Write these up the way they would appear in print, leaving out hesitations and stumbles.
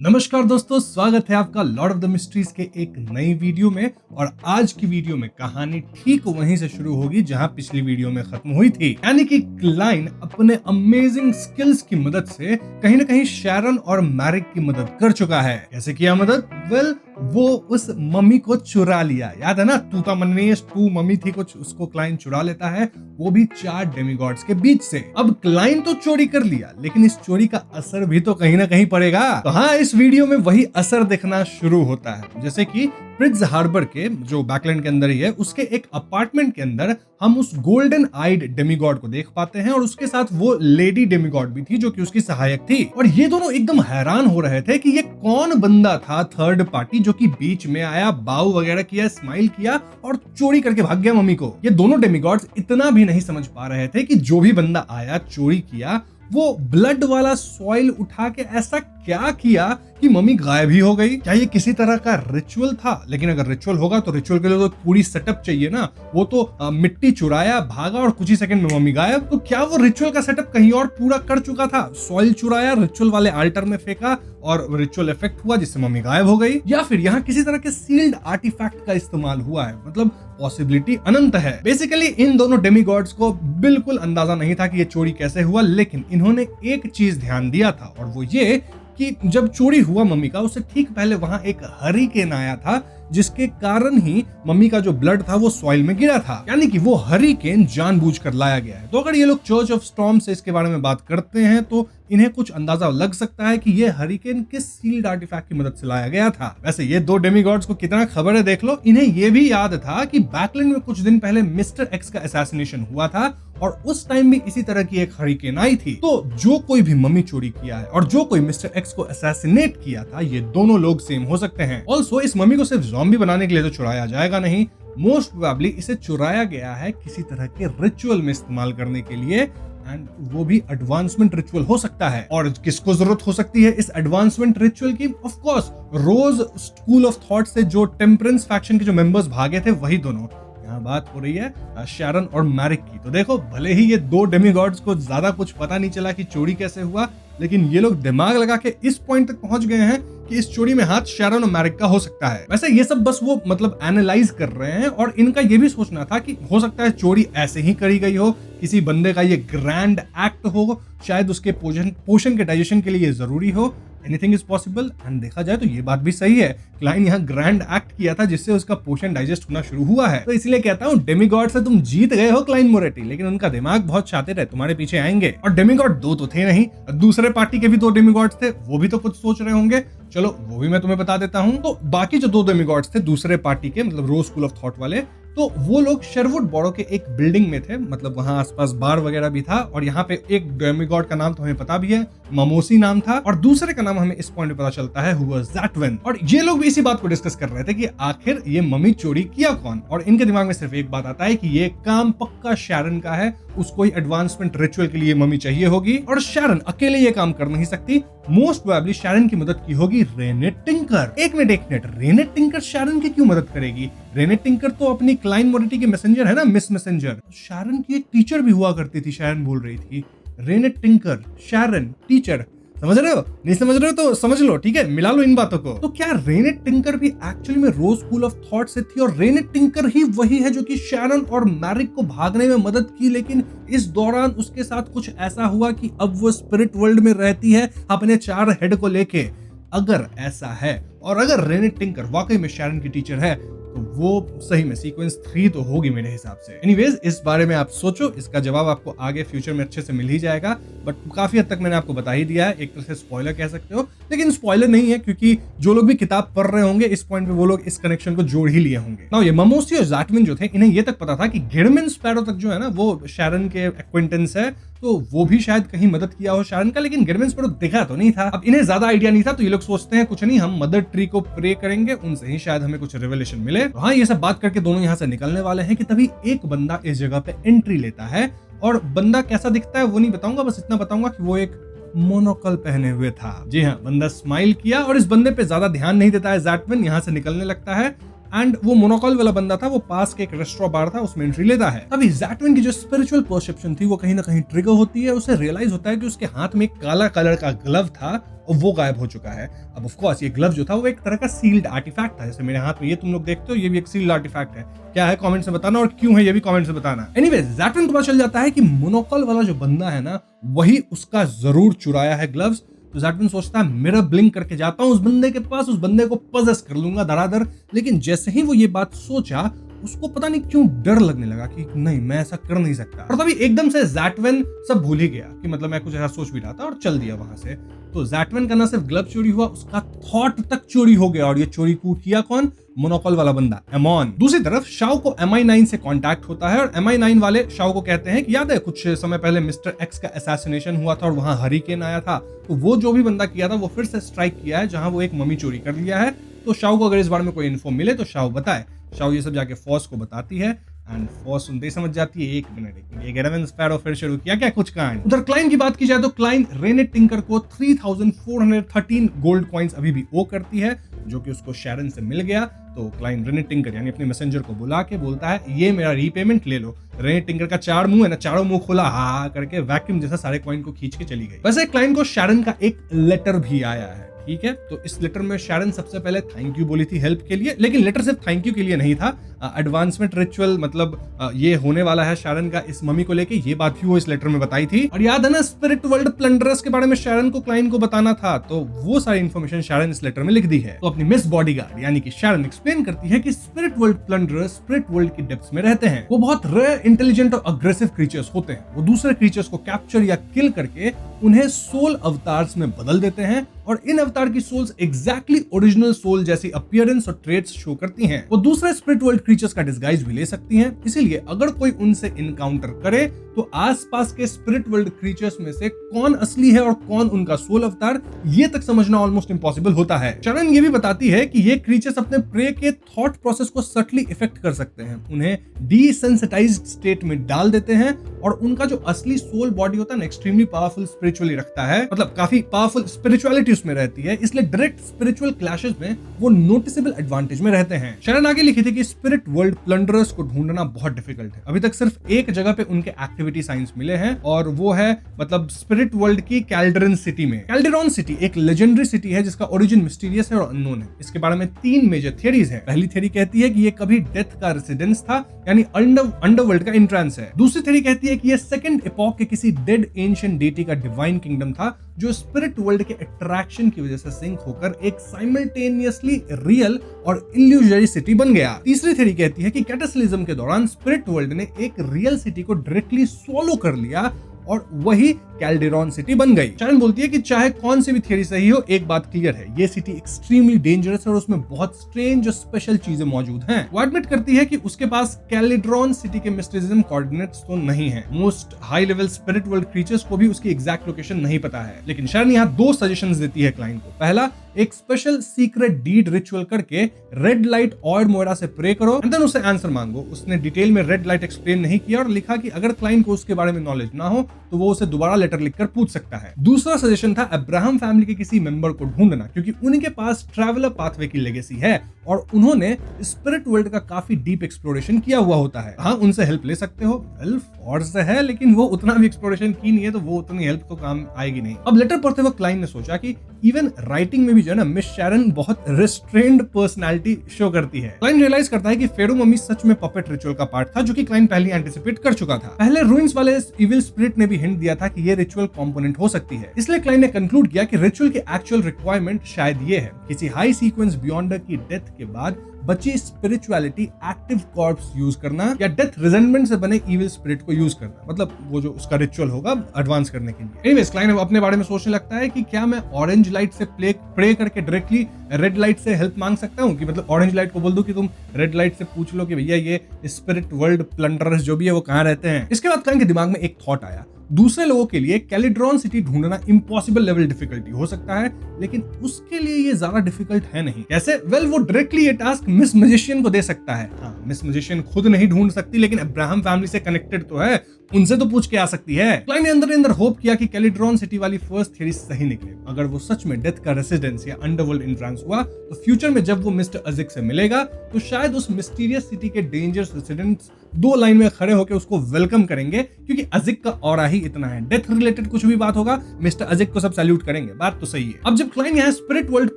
नमस्कार दोस्तों, स्वागत है आपका लॉर्ड ऑफ द मिस्ट्रीज के एक नई वीडियो में। और आज की वीडियो में कहानी ठीक वहीं से शुरू होगी जहां पिछली वीडियो में खत्म हुई थी। यानी कि क्लाइन अपने अमेजिंग स्किल्स की मदद से कहीं ना कहीं शैरन और मैरिक की मदद कर चुका है। कैसे किया मदद? वो उस मम्मी को चुरा लिया। याद है ना, तूतामन्नेस 2 मम्मी थी कुछ, उसको क्लाइन चुरा लेता है, वो भी 4 डेमिगॉड्स के बीच से। अब क्लाइन तो चोरी कर लिया, लेकिन इस चोरी का असर भी तो कहीं ना कहीं पड़ेगा। तो हाँ, इस वीडियो में वही असर दिखना शुरू होता है। जैसे कि प्रिट्ज हार्बर के जो बैकलैंड के अंदर ही है, उसके एक अपार्टमेंट के अंदर हम उस गोल्डन आइड डेमिगॉड को देख पाते हैं और उसके साथ वो लेडी डेमिगॉड भी थी जो कि उसकी सहायक थी। और ये दोनों एकदम हैरान हो रहे थे कि ये कौन बंदा था थर्ड पार्टी जो कि बीच में आया, बाव वगैरह किया, स्माइल किया और चोरी करके भाग गया मम्मी को। ये दोनों डेमिगॉड्स इतना भी नहीं समझ पा रहे थे कि जो भी बंदा आया, चोरी किया, वो ब्लड वाला सॉइल उठा के ऐसा क्या किया कि मम्मी गायब ही हो गई। क्या ये किसी तरह का रिचुअल था? लेकिन अगर रिचुअल होगा तो रिचुअल के लिए तो पूरी सेटअप चाहिए ना। वो तो मिट्टी चुराया, भागा और कुछ ही सेकंड में मम्मी गायब। तो क्या वो रिचुअल का सेटअप कहीं और पूरा कर चुका था? सॉइल चुराया, रिचुअल वाले आल्टर में फेंका और रिचुअल इफेक्ट हुआ जिससे मम्मी गायब हो गई। या फिर यहाँ किसी तरह के सील्ड आर्टिफैक्ट का इस्तेमाल हुआ है। मतलब पॉसिबिलिटी अनंत है। बेसिकली इन दोनों डेमिगॉड्स को बिल्कुल अंदाजा नहीं था कि ये चोरी कैसे हुआ, लेकिन इन्होंने एक चीज ध्यान दिया था और वो ये कि जब चोरी हुआ मम्मी का, उससे ठीक पहले वहां एक हरिकेन आया था जिसके कारण ही मम्मी का जो ब्लड था वो सॉइल में गिरा था। यानी कि वो हरिकेन जानबूझकर लाया गया है। तो अगर ये लोग चर्च ऑफ स्टॉर्म से इसके बारे में बात करते हैं तो इन्हें कुछ अंदाजा लग सकता है कि ये हरिकेन किस सील्ड आर्टिफैक्ट की मदद से लाया गया था। वैसे ये दो डेमिगॉड्स को कितना खबर है देख लो। इन्हें ये भी याद था कि बैकलैंड में कुछ दिन पहले मिस्टर एक्स का असैसिनेशन हुआ था और उस टाइम भी इसी तरह की एक हरिकेन आई थी। तो जो कोई भी मम्मी चोरी किया है और जो कोई मिस्टर एक्स को असैसिनेट किया था, ये दोनों लोग सेम हो सकते हैं। ऑल्सो इस मम्मी को सिर्फ ज़ॉम्बी बनाने के लिए तो चुराया जाएगा नहीं, मोस्ट प्रोबेबली इसे चुराया गया है किसी तरह के रिचुअल में इस्तेमाल करने के लिए, एंड वो भी एडवांसमेंट रिचुअल हो सकता है। और किसको जरूरत हो सकती है इस एडवांसमेंट रिचुअल की? Of course Rose School of Thought से जो टेम्परेंस फैक्शन के जो मेंबर्स भागे थे, वही दोनों। यहाँ बात हो रही है शैरन और मैरिक की। तो देखो, भले ही ये दो डेमिगॉड्स को ज्यादा कुछ पता नहीं चला कि चोरी कैसे हुआ, लेकिन ये लोग दिमाग लगा के इस पॉइंट तक पहुंच गए हैं कि इस चोरी में हाथ शैरन और मैरिक का हो सकता है। वैसे ये सब बस वो मतलब एनालाइज कर रहे हैं और इनका ये भी सोचना था कि हो सकता है चोरी ऐसे ही करी गई हो, किसी बंदे का ये ग्रैंड एक्ट हो, शायद उसके पोषण के डाइजेशन के लिए ये जरूरी हो। Anything is possible. एंड देखा जाए तो ये बात भी सही है, क्लाइन यहाँ ग्रैंड एक्ट किया था जिससे उसका पोषण डाइजेस्ट होना शुरू हुआ है। तो इसलिए कहता हूँ, डेमिगॉड से तुम जीत गए हो क्लाइन मोरेटी, लेकिन उनका दिमाग बहुत शातिर है, तुम्हारे पीछे आएंगे। और डेमिगॉड दो तो थे नहीं, दूसरे पार्टी के भी 2 डेमिगॉड्स थे, वो भी तो कुछ सोच रहे होंगे। चलो वो भी मैं तुम्हें बता देता हूँ। तो बाकी जो 2 डेमिगॉड्स थे दूसरे पार्टी के, मतलब रोज स्कूल ऑफ थॉट वाले, तो वो लोग शेरवुड बोरो के एक बिल्डिंग में थे। मतलब वहां आसपास बार वगैरह भी था और यहाँ पे एक डेमिगॉड का नाम तो हमें पता भी है, ममोसी नाम था, और दूसरे का नाम हमें इस पॉइंट पे पता चलता है, हु वाज दैट वन। और ये लोग भी इसी बात को डिस्कस कर रहे थे कि आखिर ये मम्मी चोरी किया कौन। और इनके दिमाग में सिर्फ एक बात आता है कि ये काम पक्का शैरन का है, उसको ही एडवांसमेंट रिचुअल के लिए मम्मी चाहिए होगी और शैरन अकेले ये काम कर नहीं सकती। मोस्ट प्रोबेबली शैरन की मदद की होगी रेनेट टिंकर। एक मिनट, रेनेट टिंकर शैरन की क्यों मदद करेगी? रेनेट टिंकर तो अपनी क्लाइन मोरेटी की मैसेंजर है ना, मिस मैसेंजर। शैरन की एक टीचर भी हुआ करती थी, शैरन बोल रही थी। रेनेट टिंकर, शैरन, टीचर, समझ रहे हो? नहीं समझ रहे हो तो समझ लो, ठीक है, मिला लो इन बातों को। तो क्या रेनेट टिंकर भी एक्चुअली में रोज स्कूल ऑफ थॉट से थी और रेनेट टिंकर ही वही है जो कि शैरन और मैरिक को भागने में मदद की, लेकिन इस दौरान उसके साथ कुछ ऐसा हुआ कि अब वो स्पिरिट वर्ल्ड में रहती है अपने 4 हेड को लेके? अगर ऐसा है और अगर रेनेट टिंकर वाकई में शैरन की टीचर है, तो वो सही में सीक्वेंस 3 तो होगी मेरे हिसाब से। एनीवेज, इस बारे में आप सोचो, इसका जवाब आपको आगे फ्यूचर में अच्छे से मिल ही जाएगा। बट काफी हद तक मैंने आपको बता ही दिया है, एक तरह से स्पॉइलर कह सकते हो, लेकिन स्पॉइलर नहीं है क्योंकि जो लोग भी किताब पढ़ रहे होंगे इस पॉइंट पे वो लोग इस कनेक्शन को जोड़ ही लिए होंगे। नाउ ये ममोसी और जैटविन जो थे, इन्हें ये तक पता था कि गिडमन स्पैरो तक जो है ना वो शैरन के एक्वेंटेंस है, तो वो भी शायद कहीं मदद किया हो शैरन का, लेकिन गिडमन स्पैरो दिखा तो नहीं था। अब इन्हें ज्यादा आइडिया नहीं था, तो ये लोग सोचते हैं कुछ नहीं, हम मदर ट्री को प्रे करेंगे, उनसे ही शायद हमें कुछ रिवेलेशन मिले। तो हाँ, ये सब बात करके दोनों यहाँ से निकलने वाले हैं कि तभी एक बंदा इस जगह पे एंट्री लेता है। और बंदा कैसा दिखता है वो नहीं बताऊंगा, बस इतना बताऊंगा कि वो एक मोनोकल पहने हुए था। जी हाँ, बंदा स्माइल किया और इस बंदे पे ज्यादा ध्यान नहीं देता है जैटविन, यहाँ से निकलने लगता है। एंड वो मोनोकॉल वाला बंदा था, वो पास के एक रेस्टोरेंट बार था, उसमें एंट्री लेता है। तभी जैटविन की जो स्पिरिचुअल परसेप्शन थी वो कहीं ना कहीं ट्रिगर होती है। उसे रियलाइज होता है कि उसके हाथ में एक काला कलर का ग्लव था और वो गायब हो चुका है। अब ऑफ कोर्स ये ग्लव जो था वो एक तरह का सील्ड आर्टिफैक्ट था, जैसे मेरे हाथ में ये तुम लोग देखते हो, ये भी एक सील्ड आर्टिफैक्ट है। क्या है कमेंट से बताना, और क्यों है ये भी कमेंट से बताना। एनीवेज जैटविन को पता चल जाता है कि मोनोकॉल वाला जो बंदा है ना, वही उसका जरूर चुराया है ग्लव्स। तो जैटविन सोचता है मिरर ब्लिंक करके जाता हूं उस बंदे के पास, उस बंदे को पजेस कर लूंगा धड़ाधड़। लेकिन जैसे ही वो ये बात सोचा, उसको पता नहीं क्यों डर लगने लगा कि नहीं, मैं ऐसा कर नहीं सकता। और तभी एकदम से जैटविन सब भूल ही गया कि मतलब मैं कुछ ऐसा सोच भी रहा था, और चल दिया वहां से। तो जैटविन का ना सिर्फ ग्लव चोरी हुआ, उसका थॉट तक चोरी हो गया। और ये चोरी किया कौन? मोनोकॉल वाला बंदा एमॉन। दूसरी तरफ शाओ को MI9 से कांटेक्ट होता है और MI9 वाले शाओ को कहते हैं कि याद है कुछ समय पहले मिस्टर एक्स का असैसिनेशन हुआ था और वहां हरिकेन आया था, तो वो जो भी बंदा किया था वो फिर से स्ट्राइक किया है जहां वो एक मम्मी चोरी कर लिया है। तो शाओ को अगर इस बारे में कोई इन्फो मिले तो शाओ बताए। शाओ ये सब जाके फॉस को बताती है एंड फॉस सुनते ही समझ जाती है, एक मिनट ये रेवन स्पैरो फिर शुरू किया क्या कुछ कांड। उधर क्लाइन की बात की जाए तो क्लाइन रेने टिंकर को 3413 गोल्ड कॉइंस अभी भी ओ करती है, जो कि उसको शैरन से मिल गया। तो क्लाइन रेने टिंकर यानी अपने मैसेंजर को बुला के बोलता है ये मेरा रीपेमेंट ले लो। रेने टिंकर का 4 मुंह है ना, चारों मुंह खोला हा करके वैक्यूम जैसा सारे कॉइन को खींच के चली गई। वैसे क्लाइन को शैरन का एक लेटर भी आया है, ठीक है। तो इस लेटर में शैरन सबसे पहले थैंक यू बोली थी हेल्प के लिए, लेकिन लेटर सिर्फ थैंक यू के लिए नहीं था। एडवांसमेंट रिचुअल मतलब ये होने वाला है शैरन का इस मम्मी को लेके, ये बात भी वो इस लेटर में बताई थी। और याद है ना स्पिरिट वर्ल्ड प्लंडरर्स के बारे में शैरन को क्लाइन को बताना था, तो वो सारी इन्फॉर्मेशन शैरन इस लेटर में लिख दी है। तो अपनी मिस बॉडीगार्ड यानी कि शैरन एक्सप्लेन करती है कि स्पिरिट वर्ल्ड प्लंडरर्स स्पिरिट वर्ल्ड की डेप्थ्स में रहते हैं। वो बहुत रेयर, इंटेलिजेंट और अग्रेसिव क्रीचर्स होते हैं। वो दूसरे क्रीचर्स को कैप्चर या किल करके उन्हें सोल अवतार्स में बदल देते हैं और इन अवतार की सोल्स एग्जैक्टली ओरिजिनल सोल जैसी अपीयरेंस और ट्रेट्स शो करती हैं। वो दूसरे स्पिरिट वर्ल्ड क्रीचर्स का डिस्गाइज भी ले सकती हैं। इसीलिए अगर कोई उनसे इनकाउंटर करे तो आसपास के स्पिरिट वर्ल्ड क्रीचर्स में से कौन असली है और कौन उनका सोल अवतार, ये तक समझना ऑलमोस्ट इम्पॉसिबल होता है। शरण ये भी बताती है कि ये क्रीचर्स अपने प्रे के थॉट प्रोसेस को सटली इफेक्ट कर सकते हैं, उन्हें डिसेंसिटाइज्ड स्टेट में डाल देते हैं और उनका जो असली सोल बॉडी होता है ना एक्सट्रीमली पावरफुल स्पिरिचुअली रखता है, मतलब काफी पावरफुल स्पिरिचुअलिटी उसमें रहती है। इसलिए डायरेक्ट स्पिरिचुअल क्लैशेस में वो नोटिसेबल एडवांटेज में रहते हैं। शरण आगे लिखी थी कि स्पिरिट वर्ल्ड प्लंडरर्स को ढूंढना बहुत डिफिकल्ट है। अभी तक सिर्फ एक जगह पे उनके एक्टिविटी साइंस मिले हैं और वो है मतलब स्पिरिट वर्ल्ड की कैल्डेरन सिटी में। कैल्डेरॉन सिटी एक लेजेंडरी सिटी है जिसका ओरिजिन मिस्टीरियस है और अननोन है। इसके बारे में 3 मेजर थियरीज हैं। पहली थियरी कहती है कि ये कभी डेथ का रेसिडेंस था, यानी अंडरवर्ल्ड का एंट्रेंस है। दूसरी थियरी कहती है कि ये सेकंड एपॉक के किसी डेड एंशिएंट डेटी का डिवाइन किंगडम था जो स्पिरिट वर्ल्ड के अट्रैक्शन की वजह से सिंक होकर एक साइमल्टेनियसली रियल और इल्यूजरी सिटी बन गया। तीसरी थ्योरी कहती है कि कैटाक्लिज्म के दौरान स्पिरिट वर्ल्ड ने एक रियल सिटी को डायरेक्टली स्वॉलो कर लिया और वही कैल्डेरॉन सिटी बन गई। शरण बोलती है कि चाहे कौन सी भी थियरी सही हो, एक बात क्लियर है, ये सिटी एक्सट्रीमली डेंजरस है और उसमें बहुत स्ट्रेंज और स्पेशल चीजें मौजूद हैं। वो एडमिट करती है कि उसके पास कैल्डेरॉन सिटी के मिस्टिसिज्म कोऑर्डिनेट्स तो नहीं है। Most high level spirit world creatures को भी उसकी एग्जैक्ट लोकेशन नहीं पता है। लेकिन शरण यहाँ 2 सजेशंस देती है क्लाइंट को। पहला, एक स्पेशल सीक्रेट डीड रिचुअल करके रेड लाइट और मोयरा से प्रे करो एंड देन उससे आंसर मांगो। उसने डिटेल में रेड लाइट एक्सप्लेन नहीं किया और लिखा कि अगर क्लाइंट को उसके बारे में नॉलेज ना हो तो वो उसे दोबारा लेटर लिखकर पूछ सकता है। दूसरा सजेशन था अब्राहम फैमिली के किसी मेंबर को ढूंढना, क्योंकि उनके पास ट्रैवलर पाथवे की लेगेसी है और उन्होंने स्पिरिट वर्ल्ड का काफी डीप एक्सप्लोरेशन किया हुआ होता है। हाँ, उनसे हेल्प ले सकते हो, वेल फॉर्स है, लेकिन वो उतना भी एक्सप्लोरेशन की नहीं है तो वो उतनी हेल्प तो काम आएगी नहीं। अब लेटर पढ़ते वक्त क्लाइंट ने सोचा कि इवन राइटिंग में भी जो है ना मिस शैरन बहुत रिस्ट्रेन्ड पर्सनालिटी शो करती है। क्लाइंट रियलाइज करता है कि फेरो मम्मी सच में पपेट रिचुअल का पार्ट था, जो कि क्लाइंट पहले एंटिसिपेट कर चुका था। पहले रूइंस वाले इविल स्पिरिट ने भी हिंट दिया था कि ये रिचुअल कंपोनेंट हो सकती है। इसलिए क्लाइंट ने कंक्लूड किया कि रिचुअल की एक्चुअल रिक्वायरमेंट शायद ये है, किसी हाई सीक्वेंस बियॉन्डर की डेथ के बाद बची स्पिरिचुअलिटी एक्टिव कॉर्प्स यूज करना या डेथ रिजेंटमेंट से बने इविल स्पिरिट को यूज करना, मतलब वो जो उसका रिचुअल होगा एडवांस करने के लिए। एनीवेज क्लाइंट अपने बारे में सोचने लगता है कि क्या मैं ऑरेंज लाइट से प्रे करके डायरेक्टली रेड लाइट से हेल्प मांग सकता हूँ, कि मतलब ऑरेंज लाइट को बोल दूं कि तुम रेड लाइट से पूछ लो कि भैया ये स्पिरिट वर्ल्ड प्लंडरर्स जो भी है वो कहाँ रहते हैं। इसके बाद क्लाइंट के दिमाग में एक थॉट आया, दूसरे लोगों के लिए कैलिड्रॉन सिटी ढूंढना इम्पॉसिबल लेवल डिफिकल्टी हो सकता है, लेकिन उसके लिए ये ज्यादा डिफिकल्ट है नहीं। कैसे? वेल, वो डायरेक्टली ये टास्क मिस मैजिशियन को दे सकता है। हाँ, मिस मैजिशियन खुद नहीं ढूंढ सकती, लेकिन अब्राहम फैमिली से कनेक्टेड तो है, उनसे तो पूछ के आ सकती है। क्लाइन ने अंदर होप किया कि कैलिड्रॉन सिटी वाली फर्स्ट थियरी सही निकले। अगर वो सच में डेथ का रेसिडेंस या अंडरवर्ल्ड एंट्रेंस हुआ तो फ्यूचर में जब वो मिस्टर अजिक से मिलेगा तो शायद उस मिस्टीरियस सिटी के डेंजरस रेसिडेंट्स 2 लाइन में खड़े होकर उसको वेलकम करेंगे, क्योंकि अजिक का ऑरा ही इतना है। डेथ रिलेटेड कुछ भी बात होगा, मिस्टर अजिक को सब सैल्यूट करेंगे। बात तो सही है। अब जब क्लाइन यहाँ स्पिरिट वर्ल्ड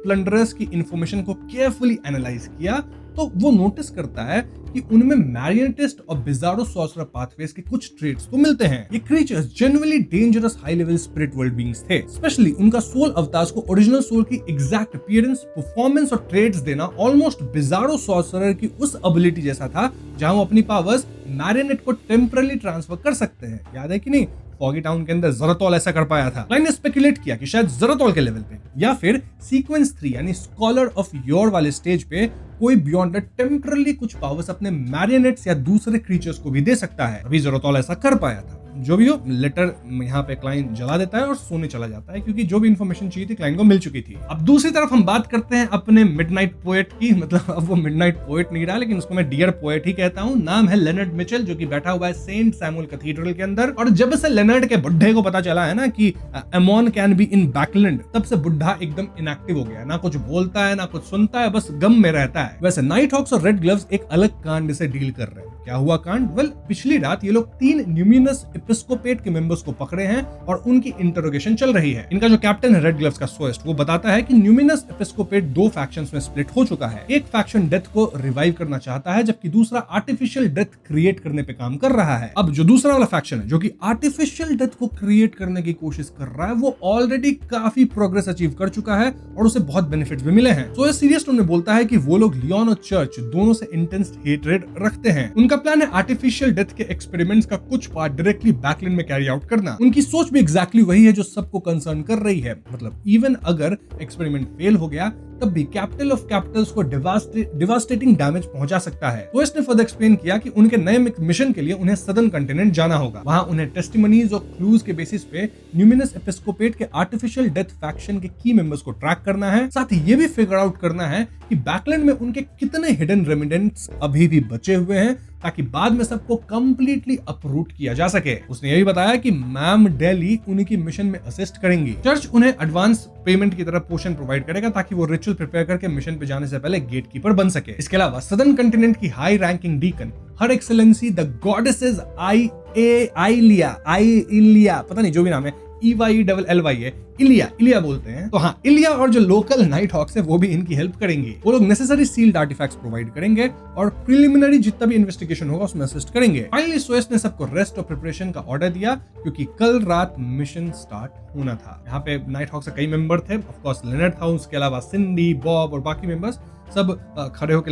प्लंडरर्स की इंफॉर्मेशन को केयरफुली एनालाइज किया तो वो नोटिस करता है कि उनमें मैरियनिटिस्ट और बिजारो सॉर्सरर पाथवेज के कुछ ट्रेड्स तो मिलते हैं। ये creatures genuinely dangerous high level spirit world beings थे। स्पेशली उनका सोल अवतार्स को ओरिजिनल सोल की एग्जैक्ट अपीयरेंस, परफॉर्मेंस और ट्रेड्स देना ऑलमोस्ट बिजारो सॉर्सरर की उस एबिलिटी जैसा था जहां वो अपनी पावर्स मैरियनेट को टेम्परली ट्रांसफर कर सकते हैं। याद है कि नहीं, फॉगी टाउन के अंदर ज़रातोल ऐसा कर पाया था। क्लाइन ने स्पेकुलेट किया कि शायद ज़रातोल के लेवल पे या फिर सीक्वेंस 3 यानी स्कॉलर ऑफ योर वाले स्टेज पे कोई बियॉन्ड टेम्परली कुछ पावर्स अपने मैरियनेट्स या दूसरे क्रीचर्स को भी दे सकता है। अभी ज़रातोल ऐसा कर पाया था। जो भी हो, लेटर यहाँ पे क्लाइन जला देता है और सोने चला जाता है, क्योंकि जो भी इंफॉर्मेशन चाहिए थी क्लाइन को मिल चुकी थी। अब दूसरी तरफ हम बात करते हैं अपने मिडनाइट पोएट की। मतलब अब वो मिडनाइट पोएट नहीं रहा, लेकिन उसको मैं डियर पोएट ही कहता हूँ। नाम है लेनर्ड मिचेल, जो कि बैठा हुआ है सेंट सैमुअल कैथीड्रल के अंदर। और जब से लेनर्ड के बुढ़े को पता चला है ना कि एमोन कैन बी इन बैकलैंड, तब से बुढ़ा एकदम इनएक्टिव हो गया। ना कुछ बोलता है ना कुछ सुनता है, बस गम में रहता है। वैसे नाइट हॉक्स और रेड ग्लव्स एक अलग कांड से डील कर रहे हैं। क्या हुआ कांड? वेल, पिछली रात ये लोग 3 न्यूमिनस एपिस्कोपेट के मेंबर्स को पकड़े हैं और उनकी इंटरोगेशन चल रही है। इनका जो कैप्टन है रेड ग्लव्स का सोएस्ट, वो बताता है कि न्यूमिनस एपिस्कोपेट 2 फैक्शंस में स्प्लिट हो चुका है। एक फैक्शन डेथ को रिवाइव करना चाहता है, जबकि दूसरा आर्टिफिशियल डेथ क्रिएट करने पे काम कर रहा है। अब जो दूसरा वाला फैक्शन है, जो कि आर्टिफिशियल डेथ को क्रिएट करने की कोशिश कर रहा है, वो ऑलरेडी काफी प्रोग्रेस अचीव कर चुका है और उसे बहुत बेनिफिट्स भी मिले हैं। सोएस्ट सीरियस टोन में बोलता है कि वो लोग लियोन और चर्च दोनों से इंटेंस हेट्रेड रखते हैं। उनका प्लान है आर्टिफिशियल डेथ के एक्सपेरिमेंट्स का कुछ पार्ट डायरेक्टली बैकलैंड में कैरी आउट करना। उनकी सोच भी एग्जैक्टली वही है जो सबको कंसर्न कर रही है। मतलब इवन अगर एक्सपेरिमेंट फेल हो गया तब भी कैपिटल ऑफ कैपिटल्स को डिवास्टेटिंग डैमेज पहुंचा सकता है। तो इसने फर्दर एक्सप्लेन किया कि उनके नए मिशन के लिए उन्हें सदर्न कॉन्टिनेंट जाना होगा। वहां उन्हें टेस्टिमनीज और क्लूज के बेसिस पे न्यूमिनस एपिस्कोपेट के आर्टिफिशियल डेथ फैक्शन के की मेंबर्स को ट्रैक करना है। साथ ही ये भी फिगर आउट करना है कि बैकलैंड में उनके कितने हिडन रेमिडेंट्स अभी भी बचे हुए हैं, ताकि बाद में सबको कंप्लीटली अपरूट किया जा सके। उसने यह भी बताया कि मैम डेली उनकी मिशन में असिस्ट करेंगी। चर्च उन्हें एडवांस पेमेंट की तरफ पोर्शन प्रोवाइड करेगा, ताकि वो रिचुअल प्रिपेयर करके मिशन पे जाने से पहले गेटकीपर बन सके। इसके अलावा सदर्न कॉन्टिनेंट की high ranking deacon her excellency the goddesses Ilia, पता नहीं जो भी नाम है, EYLLY है, इलिया बोलते हैं। तो हाँ, इलिया और जो लोकल नाइट हॉक्स है वो भी इनकी हेल्प करेंगे। वो लोग नेसेसरी सील्ड आर्टिफैक्ट्स प्रोवाइड करेंगे और प्रिलिमिनरी जितना भी इन्वेस्टिगेशन होगा उसमें असिस्ट करेंगे। फाइनली सोएस्ट ने सबको रेस्ट और प्रिपरेशन का ऑर्डर दिया, क्योंकि कल रात मिशन स्टार्ट होना था। यहाँ पे नाइट हॉक्स के कई मेंबर थे, ऑफ कोर्स लेनर्ड था, उसके अलावा सिंडी, बॉब और बाकी मेंबर्स सब खड़े होकर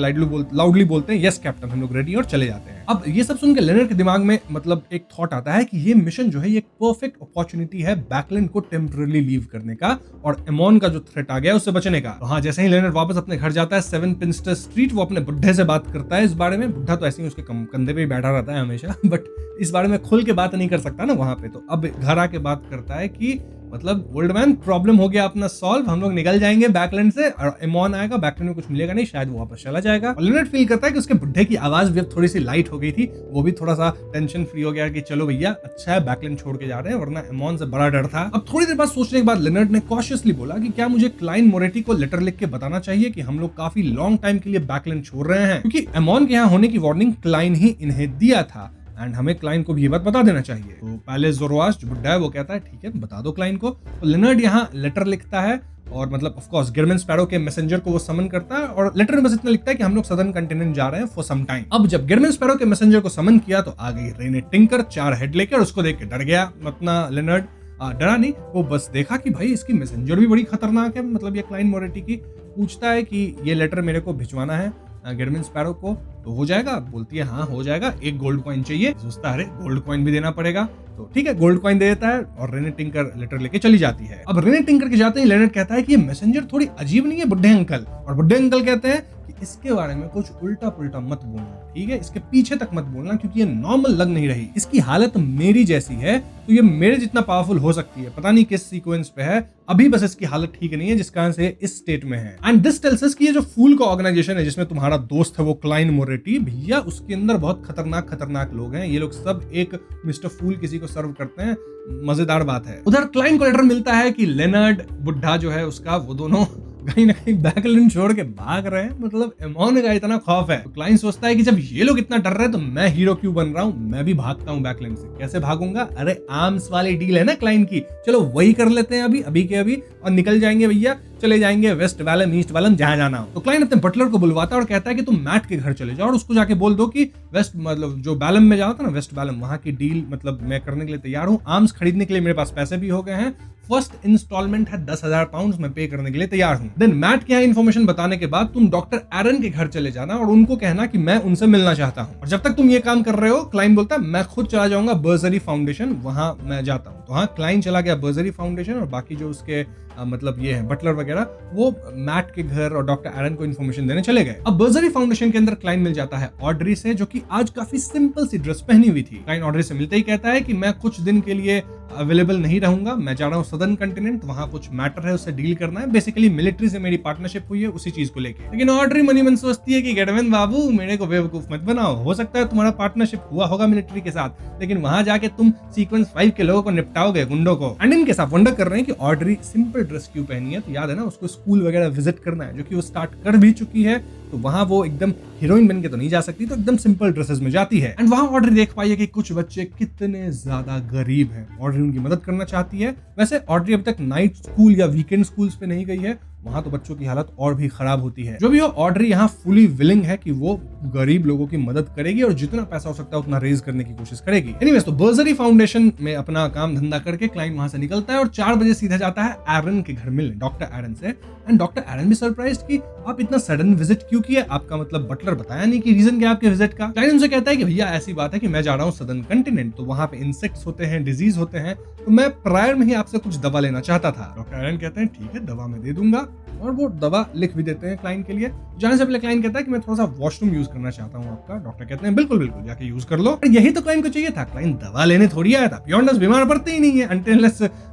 लाउडली बोलते हैं, यस कैप्टन, हम लोग रेडी, और चले जाते हैं। अब ये सब सुन के लेनर्ड के दिमाग में मतलब एक थॉट आता है कि ये मिशन जो है ये एक परफेक्ट अपॉर्चुनिटी है बैकलैंड को टेम्पररी लीव करने का और एमोन का जो थ्रेट आ गया उससे बचने का। तो हाँ, जैसे ही लेनर्ड वापस अपने घर जाता है 7 पिंस्टर स्ट्रीट, वो अपने बुढ़े से बात करता है इस बारे में। बुढ़ा तो ऐसे ही उसके कंधे पे ही बैठा रहता है हमेशा, बट इस बारे में खुल के बात नहीं कर सकता ना वहां पे। तो अब घर आके बात करता है कि मतलब ओल्ड मैन, प्रॉब्लम हो गया अपना सॉल्व, हम लोग निकल जाएंगे बैकलैंड से और एमोन आएगा, बैकलैंड में कुछ मिलेगा नहीं, शायद वो वापस चला जाएगा। और लेनर्ड फील करता है कि उसके बुढ़े की आवाज भी अब थोड़ी सी लाइट हो गई थी, वो भी थोड़ा सा टेंशन फ्री हो गया कि चलो भैया अच्छा है बैकलैंड छोड़ के जा रहे हैं, वरना एमोन से बड़ा डर था। अब थोड़ी देर बाद सोचने के बाद लेनर्ड ने कॉशियसली बोला कि क्या मुझे क्लाइन मोरेटी को लेटर लिख के बताना चाहिए कि हम लोग काफी लॉन्ग टाइम के लिए बैकलैंड छोड़ रहे हैं, क्योंकि एमोन के यहाँ होने की वार्निंग क्लाइन ही इन्हें दिया था एंड हमें क्लाइन को भी ये बात बता देना चाहिए। तो पहले जोरवास जो बुड्ढा है वो कहता है ठीक है बता दो क्लाइन को। तो लेनर्ड यहाँ लेटर लिखता है और मतलब ऑफ कोर्स गिरमिन स्पैरो के मैसेंजर को वो समन करता है और लेटर में बस इतना लिखता है कि हम लोग सदर्न कॉन्टिनेंट जा रहे हैं फॉर सम टाइम। अब जब गिरमिन स्पैरो के मैसेंजर को समन किया तो आ गई रेने टिंकर 4 हेड लेकर, उसको देख के डर गया अपना लेनर्ड। डरा नहीं, वो बस देखा कि भाई इसकी मैसेंजर भी बड़ी खतरनाक है, मतलब ये क्लाइन मोरेटी की। पूछता है कि ये लेटर मेरे को भिजवाना है गिरमिन स्पैरो को, तो हो जाएगा? बोलती है हाँ हो जाएगा, 1 गोल्ड कॉइन चाहिए। सोचता है अरे गोल्ड कॉइन भी देना पड़ेगा, तो ठीक है गोल्ड कॉइन दे देता है और रेने टिंकर लेटर लेके चली जाती है। अब रेने टिंकर के जाते ही लेनर्ड कहता है कि ये मैसेंजर थोड़ी अजीब नहीं है बुड्ढे अंकल? और बुड्ढे अंकल कहते हैं कि इसके बारे में कुछ उल्टा पुल्टा मत बोलना, ठीक है? इसके पीछे तक मत बोलना, क्योंकि ये नॉर्मल लग नहीं रही। इसकी हालत मेरी जैसी है, तो ये मेरे जितना पावरफुल हो सकती है। पता नहीं किस सीक्वेंस पे है, अभी बस इसकी हालत ठीक नहीं है, जिस कारण से इस स्टेट में है। एंड दिस टेल्स अस कि ये जो फूल का ऑर्गेनाइजेशन है, जिसमें तुम्हारा दोस्त है वो क्लाइन मोरेटी, भैया उसके अंदर बहुत खतरनाक लोग हैं। ये लोग सब एक मिस्टर फूल किसी को सर्व करते हैं। मजेदार बात है। उधर क्लाइन को लेटर मिलता है कि लेनर्ड बुड्ढा जो है उसका, वो दोनों कहीं ना कहीं बैकलैंड छोड़ के भाग रहे हैं। मतलब एमोन का इतना खौफ है, तो क्लाइन सोचता है कि जब ये लोग इतना डर रहे हैं तो मैं हीरो क्यों बन रहा हूं, मैं भी भागता हूं बैकलैंड से। कैसे भागूंगा? अरे आर्म्स वाली डील है ना क्लाइन की, चलो वही कर लेते हैं अभी के अभी, और निकल जाएंगे भैया, चले जाएंगे वेस्ट वैलम ईस्ट वैलम जहां जाना हो। तो क्लाइन अपने बटलर को बुलवाता है और कहता है कि तुम मैट के घर चले जाओ और उसको जाके बोल दो कि वेस्ट, मतलब जो वैलम में जाना था ना, वेस्ट वैलम, वहां की डील मतलब मैं करने के लिए तैयार हूं। आर्म्स खरीदने के लिए मेरे पास पैसे भी हो गए हैं, फर्स्ट इंस्टॉलमेंट है 10,000 पाउंड, मैं पे करने के लिए तैयार हूं। देन मैट के यहाँ इन्फॉर्मेशन बताने के बाद तुम डॉक्टर एरन के घर चले जाना और उनको कहना कि मैं उनसे मिलना चाहता हूं। और जब तक तुम ये काम कर रहे हो, क्लाइन बोलता है मैं खुद चला जाऊंगा बर्जरी फाउंडेशन, वहां मैं जाता हूं। तो हाँ, क्लाइन चला गया बर्जरी फाउंडेशन और बाकी जो उसके मतलब ये है बटलर वगैरह, वो मैट के घर और डॉक्टर एरन को इन्फॉर्मेशन देने चले गए। अब बर्जरी फाउंडेशन के अंदर क्लाइन मिल जाता है ऑड्री से, जो कि आज काफी सिंपल सी ड्रेस पहनी हुई थी। क्लाइन ऑड्री से मिलते ही कहता है कि मैं कुछ दिन के लिए अवेलेबल नहीं रहूंगा, मैं जा रहा हूँ सदर्न कंटिनेंट, वहां कुछ मैटर है उससे डील करना है। बेसिकली मिलिट्री से मेरी पार्टनरशिप हुई है उसी चीज को लेके। लेकिन ऑड्री मनी मन सोचती है कि गेटमैन बाबू मेरे को बेवकूफ मत बनाओ, हो सकता है तुम्हारा पार्टनरशिप हुआ होगा मिलिट्री के साथ, लेकिन वहां जाके तुम सीक्वेंस 5 के लोगों को निपटाओगे, गुंडों को। एंड इनके साथ वंडर कर रहे हैं कि ऑड्री सिंपल ड्रेस क्यों पहनी है। तो याद है ना, उसको स्कूल वगैरह विजिट करना है, जो कि वो स्टार्ट कर भी चुकी है। तो वहां वो एकदम हीरोइन बन के तो नहीं जा सकती, तो एकदम सिंपल ड्रेसेस में जाती है। एंड वहां ऑड्री देख पाई है कि कुछ बच्चे कितने ज्यादा गरीब हैं। ऑड्री उनकी मदद करना चाहती है। वैसे ऑड्री अब तक नाइट स्कूल या वीकेंड स्कूल्स पे नहीं गई है, वहां तो बच्चों की हालत और भी खराब होती है। जो भी हो, ऑड्री यहाँ फुली विलिंग है कि वो गरीब लोगों की मदद करेगी और जितना पैसा हो सकता है उतना रेज करने की कोशिश करेगी। एनीवेज, तो बर्जरी फाउंडेशन में अपना काम धंधा करके क्लाइन वहां से निकलता है और 4 बजे सीधा जाता है एरन के घर मिलने, डॉक्टर एरन से। एंड डॉक्टर एरन भी सरप्राइज्ड कि आप इतना सडन विजिट क्यों किया, आपका मतलब बटलर बताया नहीं कि रीजन क्या आपके विजिट का। क्लाइन उनसे कहता है कि भैया ऐसी बात है कि मैं जा रहा हूँ सदर्न कंटिनेंट, तो वहां पे इंसेक्ट्स होते हैं, डिजीज होते हैं, तो मैं प्रायर में ही आपसे कुछ दवा लेना चाहता था। डॉक्टर एरन कहते हैं ठीक है, दवा मैं दे दूंगा, और वो दवा लिख भी देते हैं क्लाइन के लिए। जाने से पहले क्लाइन कहता है कि मैं थोड़ा सा वॉशरूम यूज करना चाहता हूँ आपका। डॉक्टर कहते हैं बिल्कुल बिल्कुल, जाके यूज कर लो। यही तो क्लाइन को चाहिए था, क्लाइन दवा लेने थोड़ी आया था। बियॉन्डर्स बीमार पड़ते ही नहीं है अनटिल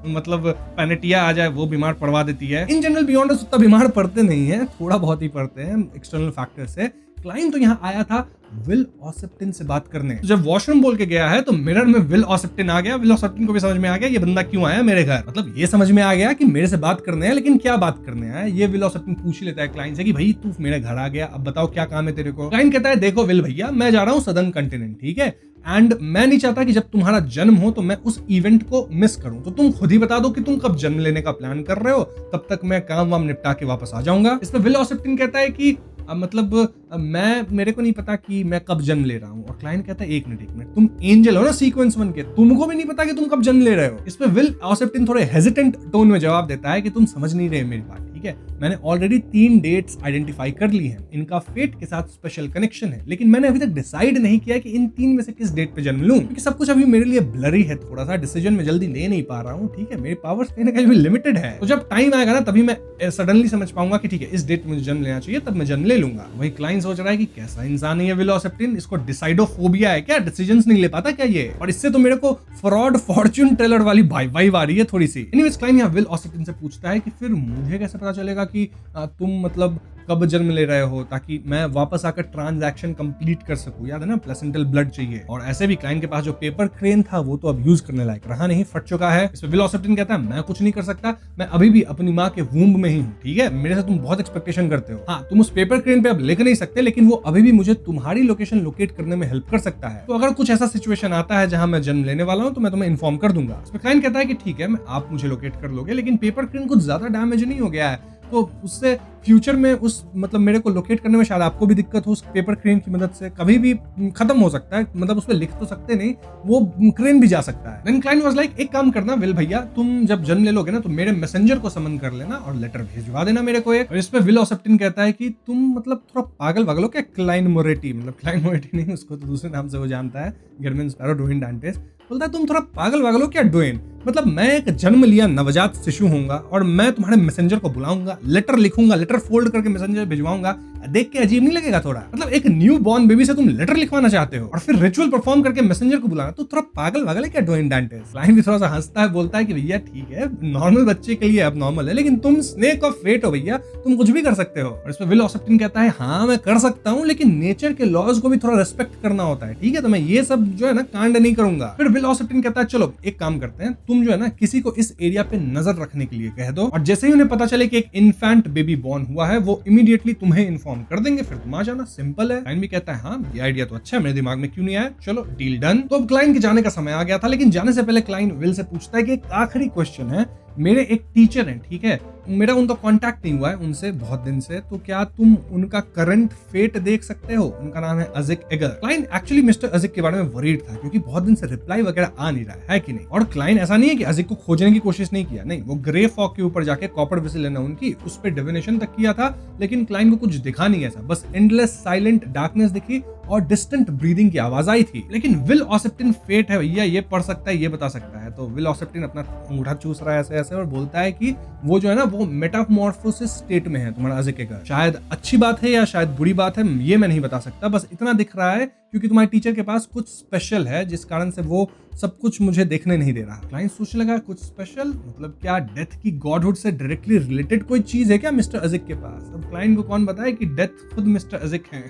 मतलब पैनेटिया आ जाए, वो बीमार पड़वा देती है। इन जनरल बियॉन्डर्स उतना बीमार पड़ते नहीं है, थोड़ा बहुत ही पड़ते हैं एक्सटर्नल फैक्टर से। क्लाइन तो यहाँ आया था विल ऑसेप्टिन से बात करने। तो जब वॉशरूम बोल के गया है तो मिरर में विल ऑसेप्टिन आ गया। विल ऑसेप्टिन को भी समझ में आ गया ये बंदा क्यों आया मेरे घर। मतलब ये समझ में आ गया कि मेरे से बात करने है, लेकिन क्या बात करने आया। ये विल ऑसेप्टिन पूछ ही लेता है क्लाइन से कि भाई तू मेरे घर आ गया, अब बताओ क्या काम है तेरे को। क्लाइन कहता है देखो विल भैया, मैं जा रहा हूँ सदर्न कंटिनेंट, ठीक है, एंड मैं नहीं चाहता कि जब तुम्हारा जन्म हो तो मैं उस इवेंट को मिस करूं। तो तुम खुद ही बता दो कि तुम कब जन्म लेने का प्लान कर रहे हो, तब तक मैं काम वाम निपटा के वापस आ जाऊंगा। इस पे विल ऑसेप्टिन कहता है कि मतलब मेरे को नहीं पता कि मैं कब जन्म ले रहा हूँ। और क्लाइंट कहता है एक मिनट, तुम एंजल हो ना सीक्वेंस 1 के, तुमको भी नहीं पता कि तुम कब जन्म ले रहे हो। इस पे विल ऑसेप्टिन थोड़े हेजिटेंट टोन में जवाब देता है कि तुम समझ नहीं रहे मेरी बात, ठीक है, मैंने ऑलरेडी 3 डेट्स आइडेंटिफाई कर ली हैं, इनका फेट के साथ स्पेशल कनेक्शन है, लेकिन मैंने अभी तक डिसाइड नहीं किया कि इन 3 में से किस डेट पे जन्म लूं, क्योंकि सब कुछ अभी मेरे लिए ब्लरी है, थोड़ा सा डिसीजन में जल्दी ले नहीं पा रहा हूँ, ठीक है, मेरे पावर्स कहीं ना कहीं भी लिमिटेड है। तो जब टाइम आएगा ना तभी मैं सडनली समझ पाऊंगा कि ठीक है इस डेट में मुझे जन्म लेना चाहिए, तब मैं जन्म ले लूंगा। वही क्लाइंट सोच रहा है कि कैसा इंसान है ये विल ऑसेप्टिन, इसको डिसाइडोफोबिया है क्या, डिसीजंस नहीं ले पाता क्या ये। और इससे तो मेरे को फ्रॉड फॉर्च्यून टेलर वाली वाइब आ रही है थोड़ी सी। एनीवेज, क्लाइंट यहाँ विल ऑसेप्टिन से पूछता है कि फिर मुझे कैसे पता चलेगा कि तुम मतलब कब जन्म ले रहे हो, ताकि मैं वापस आकर ट्रांजैक्शन कंप्लीट कर सकूं। याद है ना, प्लेसेंटल ब्लड चाहिए। और ऐसे भी क्लाइंट के पास जो पेपर क्रेन था वो तो अब यूज करने लायक रहा नहीं, फट चुका है। इस पे विल ऑसेप्टिन कहता है मैं कुछ नहीं कर सकता, मैं अभी भी अपनी माँ के वूम्ब में ही हूँ, ठीक है, मेरे से तुम बहुत एक्सपेक्टेशन करते हो। हाँ, तुम उस पेपर क्रेन पे अब लिख नहीं सकते, लेकिन वो अभी भी मुझे तुम्हारी लोकेशन लोकेट करने में हेल्प कर सकता है। तो अगर कुछ ऐसा सिचुएशन आता है जहां मैं जन्म लेने वाला हूँ तो मैं तुम्हें इन्फॉर्म कर दूंगा। इस पे क्लाइंट कहता है कि ठीक है, आप मुझे लोकेट कर लोगे, लेकिन पेपर क्रेन कुछ ज्यादा डैमेज नहीं हो गया है, तो उससे फ्यूचर में उस मतलब मेरे को लोकेट करने में शायद आपको भी दिक्कत हो, उस पेपर क्रेन की मदद से कभी भी खत्म हो सकता है, मतलब उसमें लिख तो सकते नहीं, वो क्रेन भी जा सकता है। देन क्लाइंट वाज लाइक एक काम करना विल भैया, तुम जब जन्म ले लोगे ना तो मेरे मैसेंजर को समन कर लेना और लेटर भेजवा देना मेरे को एक। और इस पे विल ऑसेप्टिन कहता है कि तुम मतलब थोड़ा पागल वागल हो क्या, क्लाइन मोरेटी, मतलब क्लाइन मोरेटी नहीं, उसको तो दूसरे नाम से वो जानता है, गेरमैन स्पैरो, डोइन डांटेस, बोलता है तुम थोड़ा पागल वागल हो क्या डोइन, मतलब मैं एक जन्म लिया नवजात शिशु हूंगा और मैं तुम्हारे मैसेंजर को बुलाऊंगा, लेटर लिखूंगा, लेटर फोल्ड करके मैसेंजर भिजवाऊंगा। देख के अजीब नहीं लगेगा थोड़ा? मतलब एक न्यू बॉर्न बेबी से तुम लेटर लिखवाना चाहते हो और फिर रिचुअल परफॉर्म करके मैसेंजर को बुलाना, तो थोड़ा पागल वागल है क्या डोइन डांटेस? क्लाइंट भी थोड़ा सा हंसता है, बोलता है कि भैया ठीक है, नॉर्मल बच्चे के लिए अब नॉर्मल है, लेकिन तुम स्नेक ऑफ फेट हो भैया, तुम कुछ भी कर सकते हो। और इस पर विल ऑसेप्टिन कहता है हाँ मैं कर सकता हूँ, लेकिन नेचर के लॉज को भी थोड़ा रिस्पेक्ट करना होता है, ठीक है? तो मैं ये सब जो है ना कांड नहीं करूंगा। फिर विल ऑसेप्टिन कहता है चलो एक काम करते हैं, तुम जो है ना किसी को इस एरिया पे नजर रखने के लिए कह दो, और जैसे ही उन्हें पता चले कि एक इन्फेंट बेबी बॉर्न हुआ है वो इमीडिएटली तुम्हें इन्फॉर्म कर देंगे, फिर तुम आ जाना, सिंपल है। क्लाइंट भी कहता है हाँ ये आइडिया तो अच्छा है, मेरे दिमाग में क्यों नहीं आया, चलो डील डन। तो अब क्लाइंट के जाने का समय आ गया था, लेकिन जाने से पहले क्लाइंट विल से पूछता है कि एक आखिरी क्वेश्चन है, मेरे एक टीचर हैं, ठीक है, मेरा उनका कांटेक्ट नहीं हुआ है उनसे बहुत दिन से, तो क्या तुम उनका करंट फेट देख सकते हो? उनका नाम है अजिक एगर। क्लाइंट एक्चुअली मिस्टर अजिक के बारे में वरीड था, क्योंकि बहुत दिन से रिप्लाई वगैरह आ नहीं रहा है कि नहीं? और क्लाइंट ऐसा नहीं है कि अजिक को खोजने की कोशिश नहीं किया, नहीं, वो ग्रे फॉग के ऊपर जाके कॉपर विसल लेना उनकी, उस पर डिविनेशन तक किया था, लेकिन क्लाइंट को कुछ दिखा नहीं ऐसा, बस एंडलेस साइलेंट डार्कनेस दिखी और डिस्टेंट ब्रीदिंग की आवाज आई थी। लेकिन विल ऑसेप्टिन फेट है भैया, ये पढ़ सकता है, ये बता सकता है। तो विल ऑसेप्टिन अपना अंगूठा चूस रहा है ऐसे ऐसे और बोलता है कि वो जो है ना वो मेटामॉर्फोसिस स्टेट में है तुम्हारा अजिक के घर। शायद अच्छी बात है या शायद बुरी बात है, ये मैं नहीं बता सकता, बस इतना दिख रहा है क्योंकि तुम्हारे टीचर के पास कुछ स्पेशल है जिस कारण से वो सब कुछ मुझे देखने नहीं दे रहा। क्लाइंट सोचने लगा कुछ स्पेशल मतलब क्या डेथ की गॉडहुड से डायरेक्टली रिलेटेड कोई चीज है क्या मिस्टर अजिक के पास? अब क्लाइंट को कौन बताए कि डेथ खुद मिस्टर अजिक है?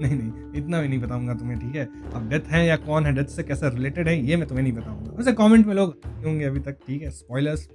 नहीं इतना भी नहीं बताऊंगा तुम्हें, ठीक है? अब डेथ है या कौन है, डेथ से कैसे रिलेटेड है, ये मैं तुम्हें नहीं बताऊंगा। वैसे कमेंट में लोग होंगे अभी तक, ठीक है, स्पॉयलर्स,